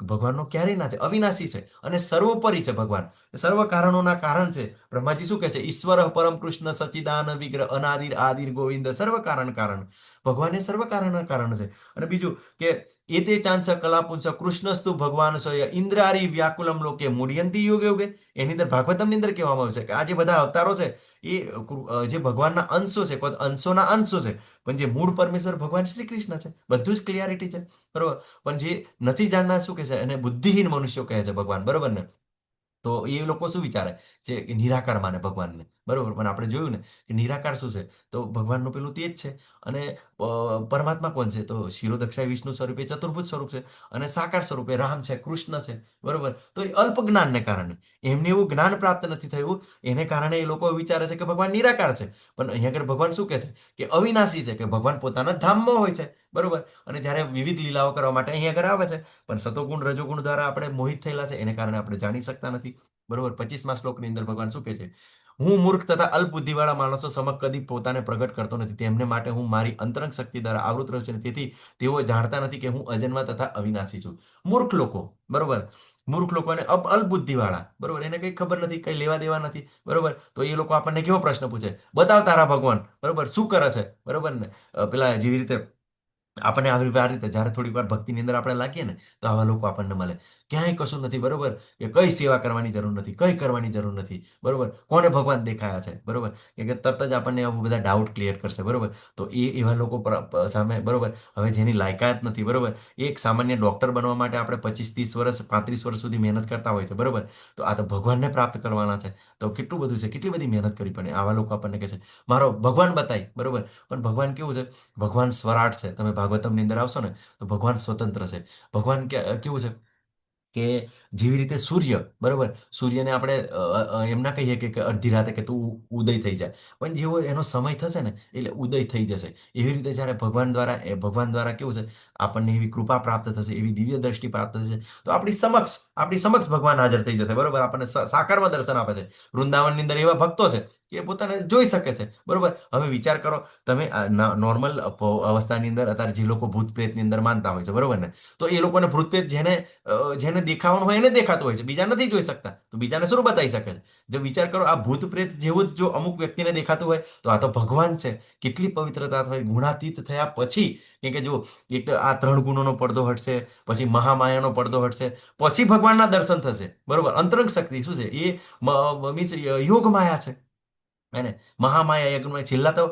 ભગવાનનો ક્યારેય ના થાય, અવિનાશી છે અને સર્વોપરી છે ભગવાન, સર્વ કારણોના કારણ છે. બ્રહ્માજી શું કહે છે? ઈશ્વર પરમ કૃષ્ણ સચ્ચિદાન વિગ્રહ અનાદિર આદિર ગોવિંદ સર્વ કારણ કારણ. ભગવાન એ સર્વ કારણના કારણ છે. અને બીજું કે એતે ચાંસ કલાપુંસ કૃષ્ણસ્તુ ભગવાન સોય ઇન્દ્રારી વ્યાકુલમ લોકે મૂડયંતી યોગે યોગે. એની અંદર ભાગવતમની અંદર કહેવામાં આવે છે કે આ જે બધા અવતારો છે એ જે ભગવાનના અંશો છે, અંશોના અંશો છે, પણ જે મૂળ પરમેશ્વર ભગવાન શ્રી કૃષ્ણ છે. બધું જ ક્લિયરિટી છે, બરોબર. પણ જે નથી જાણનાર શું કહે છે? એને બુદ્ધિહીન મનુષ્યો કહે છે ભગવાન, બરોબર ને? તો એ લોકો શું વિચારે છે કે નિરાકાર માને ભગવાનને, બરોબર. પણ આપણે જોયું ને કે નિરાકાર શું છે? તો ભગવાનનું પેલું તે જ છે. અને પરમાત્મા કોણ છે? તો શિરોદક્ષાય વિષ્ણુ સ્વરૂપે ચતુર્ભુજ સ્વરૂપ છે અને સાકાર સ્વરૂપે રામ છે, કૃષ્ણ છે, બરોબર. તો એ અલ્પ જ્ઞાનને કારણે એમને એવું જ્ઞાન પ્રાપ્ત નથી થયું, એને કારણે એ લોકો વિચારે છે કે ભગવાન નિરાકાર છે. પણ અહીંયા આગળ ભગવાન શું કહે છે કે અવિનાશી છે, કે ભગવાન પોતાના ધામમાં હોય છે, બરોબર. અને જ્યારે વિવિધ લીલાઓ કરવા માટે અહીંયા આગળ આવે છે, પણ સતોગુણ રજોગુણ દ્વારા આપણે મોહિત થયેલા છે, એને કારણે આપણે જાણી શકતા નથી, બરોબર. 25મા શ્લોકની અંદર ભગવાન શું કહે છે? હું મૂર્ખ તથા અલ્પ બુદ્ધિવાળા માણસો સમક્ષ કદી પોતાને પ્રગટ કરતો નથી, તેમને માટે હું મારી અંતરંગ શક્તિ દ્વારા આવૃત રહ્યો છું, તેથી તેઓ જાણતા નથી કે હું અજન્મા તથા અવિનાશી છું. મૂર્ખ લોકો, બરોબર. મૂર્ખ લોકો અને અલ્પ બુદ્ધિવાળા, બરોબર, એને કંઈ ખબર નથી, કંઈ લેવા દેવા નથી, બરોબર. તો એ લોકો આપણને કેવો પ્રશ્ન પૂછે? બતાવ તારા ભગવાન, બરોબર, શું કરે છે, બરોબર ને? પેલા જેવી રીતે આપણને આવી આ રીતે જ્યારે થોડીક વાર ભક્તિની અંદર આપણે લાગીએ ને, તો આવા લોકો આપણને મળે. ક્યાંય કશું નથી, બરોબર, કે કઈ સેવા કરવાની જરૂર નથી, કઈ કરવાની જરૂર નથી, બરોબર. કોને ભગવાન દેખાયા છે, બરોબર, કે તરત જ આપણને આવું બધા ડાઉટ ક્લિયર કરશે, બરોબર. તો એ એવા લોકો સામે, બરોબર, હવે જેની લાયકાત નથી, બરોબર. એક સામાન્ય ડોક્ટર બનવા માટે આપણે 25-30 વર્ષ 35 વર્ષ સુધી મહેનત કરતા હોય છે, બરોબર. તો આ તો ભગવાનને પ્રાપ્ત કરવાના છે, તો કેટલું બધું છે, કેટલી બધી મહેનત કરવી પડે. આવા લોકો આપણને કહે છે મારો ભગવાન બતાય, બરોબર. પણ ભગવાન કેવું છે? ભગવાન સ્વરાટ છે. તમે ભાગવતમની અંદર આવશો ને તો ભગવાન સ્વતંત્ર છે. ભગવાન કેવું છે કે જેવી રીતે સૂર્ય, બરોબર, સૂર્યને આપણે એમ ના કહીએ કે અડધી રાતે કે તું ઉદય થઈ જાય, પણ જેવો એનો સમય થશે ને એટલે ઉદય થઈ જશે. એવી રીતે જ્યારે ભગવાન દ્વારા કેવું છે? આપણને એવી કૃપા પ્રાપ્ત થશે, એવી દિવ્ય દ્રષ્ટિ પ્રાપ્ત થશે, તો આપણી સમક્ષ ભગવાન હાજર થઈ જશે, બરોબર. આપણને સાકારમાં દર્શન આપે છે. વૃંદાવનની અંદર એવા ભક્તો છે કે પોતાને જોઈ શકે છે, બરોબર. હવે વિચાર કરો તમે, નોર્મલ અવસ્થાની અંદર અત્યારે જે લોકો ભૂત પ્રેતની અંદર માનતા હોય છે, બરોબર ને? તો એ લોકોને ભૂત પ્રેત જેને દેખાવાનું હોય એને દેખાતું હોય છે, બીજા નથી જોઈ શકતા, તો બીજાને શું બતાવી શકે છે? જો વિચાર કરો, આ ભૂત પ્રેત જેવું જ જો અમુક વ્યક્તિને દેખાતું હોય, તો આ તો ભગવાન છે. કેટલી પવિત્રતા થઈ, ગુણાતીત થયા પછી. કેમ કે જો એક તો આ 3 ગુણોનો પડદો હટશે, પછી મહામાયાનો પડદો હટશે, પછી ભગવાનના દર્શન થશે, બરોબર. અંતરંગ શક્તિ શું છે? એ મીન્સ યોગ માયા છે. અને મહામાયા યજ્ઞમાં છેલ્લા તો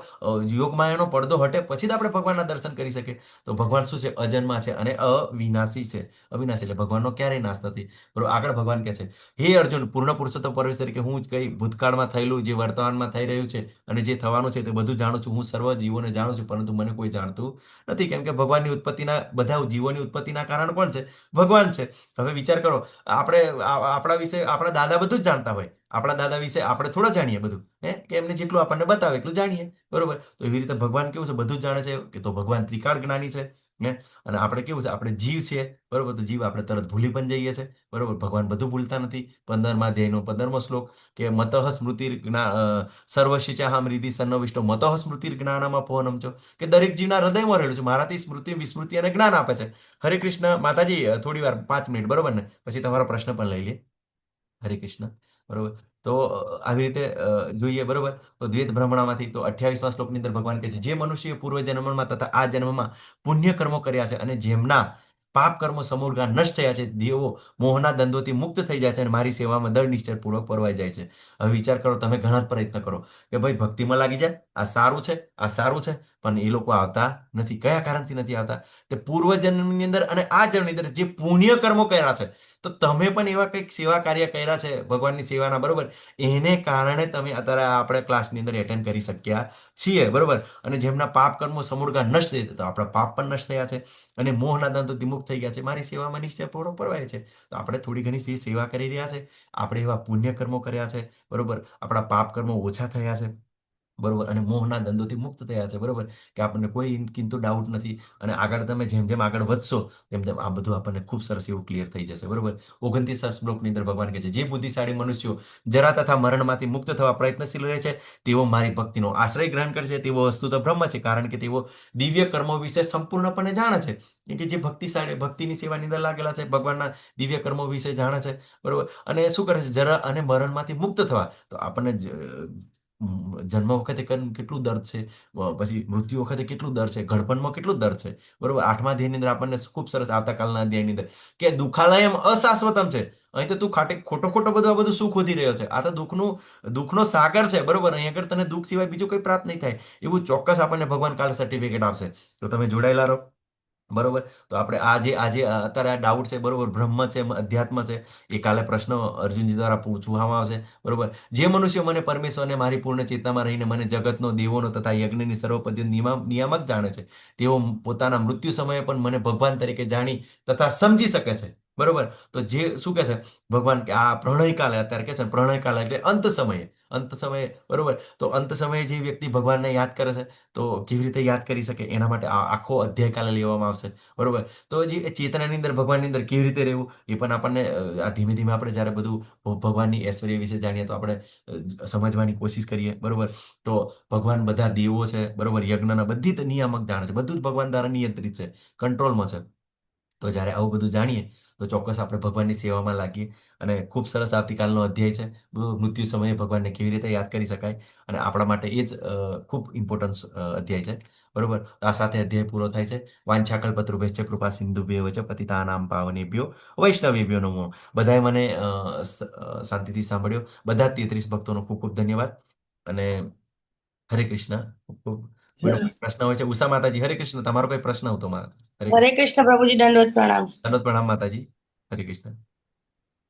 યોગમાયાનો પડદો હટે પછી જ આપણે ભગવાનના દર્શન કરી શકીએ. તો ભગવાન શું છે? અજન્મા છે અને અવિનાશી છે. અવિનાશી એટલે ભગવાનનો ક્યારેય નાશ નથી, બરોબર. આગળ ભગવાન કહે છે, હે અર્જુન, પૂર્ણ પુરુષોત્તમ પરમેશ્વર તરીકે હું જ કઈ ભૂતકાળમાં થયેલું, જે વર્તમાનમાં થઈ રહ્યું છે અને જે થવાનું છે તે બધું જાણું છું. હું સર્વ જીવોને જાણું છું, પરંતુ મને કોઈ જાણતું નથી, કેમ કે ભગવાનની ઉત્પત્તિના, બધા જીવોની ઉત્પત્તિના કારણ કોણ છે? ભગવાન છે. હવે વિચાર કરો, આપણા વિશે આપણા દાદા બધું જ જાણતા હોય, આપણા દાદા વિશે આપણે થોડા જાણીએ બધું, કે એમને જેટલું આપણને બતાવે એટલું જાણીએ, બરોબર. તો એવી રીતે ભગવાન કેવું છે? બધું જ જાણે છે, કે તો ભગવાન ત્રિકાળ જ્ઞાની છે. અને આપણે કેવું છે? આપણે જીવ છીએ, બરોબર. તો જીવ આપણે તરત ભૂલી પણ જઈએ છીએ, બરોબર. ભગવાન બધું ભૂલતા નથી. 15મા અધ્યાયનો 15મો શ્લોક કે મતઃ સ્મૃતિ સર્વશિચાહમ હૃદિ સન્નવિષ્ટો મતઃ સ્મૃતિ જ્ઞાનામાં પવનમ છો, કે દરેક જીવના હૃદયમાં રહેલું છે, મારાથી સ્મૃતિ વિસ્મૃતિ અને જ્ઞાન આપે છે. હરે કૃષ્ણ. માતાજી થોડી વાર 5 મિનિટ, બરોબર ને? પછી તમારો પ્રશ્ન પણ લઈ લે. હરે કૃષ્ણ, બરોબર. તો આવી રીતે જોઈએ, બરોબર. તો દ્વૈત બ્રહ્મણામાંથી તો 28મા શ્લોકની અંદર ભગવાન કહે છે, જે મનુષ્ય પૂર્વ જન્મમાં તથા આ જન્મમાં પુણ્ય કર્મો કર્યા છે અને જેમના પાપ કર્મો સમૂળગા નષ્ટ થયા છે, દેવો મોહના દંડોથી મુક્ત થઈ જાય છે અને મારી સેવામાં દળ નિશ્ચયપૂર્વક પરવાઈ જાય છે. હવે વિચાર કરો, તમે ઘણા પ્રયત્ન કરો કે ભાઈ ભક્તિમાં લાગી જાય, આ સારું છે, આ સારું છે, પણ એ લોકો આવતા નથી. કયા કારણથી નથી આવતા? તે પૂર્વ જન્મની અંદર અને આ જન્મની અંદર જે પુણ્ય કર્મો કર્યા છે, તો તમે પણ એવા કંઈક સેવા કાર્ય કર્યા છે ભગવાનની સેવાના, બરોબર. એને કારણે તમે અત્યારે આપણે ક્લાસની અંદર એટેન્ડ કરી શક્યા છીએ, બરોબર. અને જેમના પાપ કર્મો સમૂળગા નષ્ટ થઈ, તો આપણા પાપ પણ નષ્ટ થયા છે અને મોહના દંડોથી મુક્ત થઈ ગયા છે, મારી સેવામાં નિશ્ચયપૂર્વક પરવાય છે. તો આપણે થોડી ઘણી જે સેવા કરી રહ્યા છે, આપણે એવા પુણ્ય કર્મો કર્યા છે, બરોબર. આપણા પાપ કર્મો ઓછા થયા છે, બરોબર, અને મોહના દ્વંદ્વથી મુક્ત થયા છે. બરોબર, કે આપણને કોઈ કિંતુ ડાઉટ નથી. અને આગળ તમે જેમ જેમ આગળ વધશો તેમ તેમ આ બધું આપણને ખૂબ સરસ એવું ક્લિયર થઈ જશે. બરોબર, 29 શ્લોકની અંદર ભગવાન કહે છે, જે બુદ્ધિશાળી મનુષ્યો જરા તથા મરણમાંથી મુક્ત થવા પ્રયત્નશીલ રહે છે તેઓ મારી ભક્તિનો આશ્રય ગ્રહણ કરે છે. તેઓ વસ્તુ તો બ્રહ્મ છે, કારણ કે તેઓ દિવ્ય કર્મો વિશે સંપૂર્ણપણે જાણે છે. કેમ કે જે ભક્તિશાળી ભક્તિની સેવાની અંદર લાગેલા છે, ભગવાનના દિવ્ય કર્મો વિશે જાણે છે. બરોબર, અને શું કરે છે, જરા અને મરણમાંથી મુક્ત થવા. તો આપણને જન્મ વખતે કેટલું દર્દ છે, પછી મૃત્યુ વખતે કેટલું દર્દ છે, ઘડપણમાં કેટલું દર્દ છે. બરોબર, 8મા અધ્યાયની અંદર આપણને ખૂબ સરસ આવતાકાલના અધ્યાયની અંદર કે દુઃખાલયમ અશાશ્વતમ છે. અહીં તો તું ખોટો ખોટો બધું આ બધું સુખ શોધી રહ્યો છે. આ તો દુઃખનો સાગર છે. બરોબર, અહીં આગળ તને દુઃખ સિવાય બીજું કોઈ પ્રાપ્ત નહીં થાય એવું ચોક્કસ આપણને ભગવાન કાલે સર્ટિફિકેટ આપશે. તો તમે જોડાયેલા રહો. બરોબર, તો આપણે આજે અત્યારે આ ડાઉટ છે. બરોબર, બ્રહ્મ છે, અધ્યાત્મ છે, એ કાલે પ્રશ્ન અર્જુનજી દ્વારા પૂછવામાં આવશે. બરોબર, જે મનુષ્યો મને પરમેશ્વરને મારી પૂર્ણ ચેતનામાં રહીને મને જગતનો, દેવોનો તથા યજ્ઞની સર્વપદ્ય નિયામક જાણે છે, તેઓ પોતાના મૃત્યુ સમયે પણ મને ભગવાન તરીકે જાણી તથા સમજી શકે છે. બરોબર, તો જે શું કહે છે ભગવાન, કે આ પ્રણયકાલે, અત્યારે કહે છે પ્રણયકાલે એટલે અંત સમયે. બરોબર, તો અંત સમયે જે વ્યક્તિ ભગવાનને યાદ કરે છે તો કેવી રીતે યાદ કરી શકે, એના માટે આખો અધ્યાય કાલે લેવામાં આવશે. બરોબર, તો જે ચેતનાની અંદર ભગવાનની અંદર કેવી રીતે રહેવું એ પણ આપણને આ ધીમે ધીમે આપણે જ્યારે બધું ભગવાનની ઐશ્વર્ય વિશે જાણીએ તો આપણે સમજવાની કોશિશ કરીએ. બરોબર, તો ભગવાન બધા દેવો છે. બરોબર, યજ્ઞના બધી જ નિયામક જાણે છે, બધું જ ભગવાન દ્વારા નિયંત્રિત છે, કંટ્રોલમાં છે. તો જ્યારે આવું બધું જાણીએ તો ચોક્કસ આપણે ભગવાનની સેવામાં લાગીએ. અને ખૂબ સરસ આવતીકાલનો અધ્યાય છે, મૃત્યુ સમયે ભગવાનને કેવી રીતે યાદ કરી શકાય. અને આપણા માટે એ જ ખૂબ ઇમ્પોર્ટન્સ અધ્યાય છે. બરોબર, તો આ સાથે અધ્યાય પૂરો થાય છે. વાંછાકલ્પતરુભ્યશ્ચ કૃપા સિંધુભ્યેવ ચ પતિતાનાં પાવનેભ્યો વૈષ્ણવેભ્યો નમો. બધાએ મને શાંતિથી સાંભળ્યો. બધા 33 ભક્તોનો ખૂબ ખૂબ ધન્યવાદ. અને હરે કૃષ્ણ. ખૂબ ખૂબ કોઈનો કોઈ પ્રશ્ન હોય છે? ઉષા માતાજી, હરે કૃષ્ણ. તમારો કોઈ પ્રશ્ન હતો? હરે કૃષ્ણ. હરે કૃષ્ણ પ્રભુજી, દંડવત પ્રણામ. દંડવત પ્રણામ માતાજી. હરે કૃષ્ણ.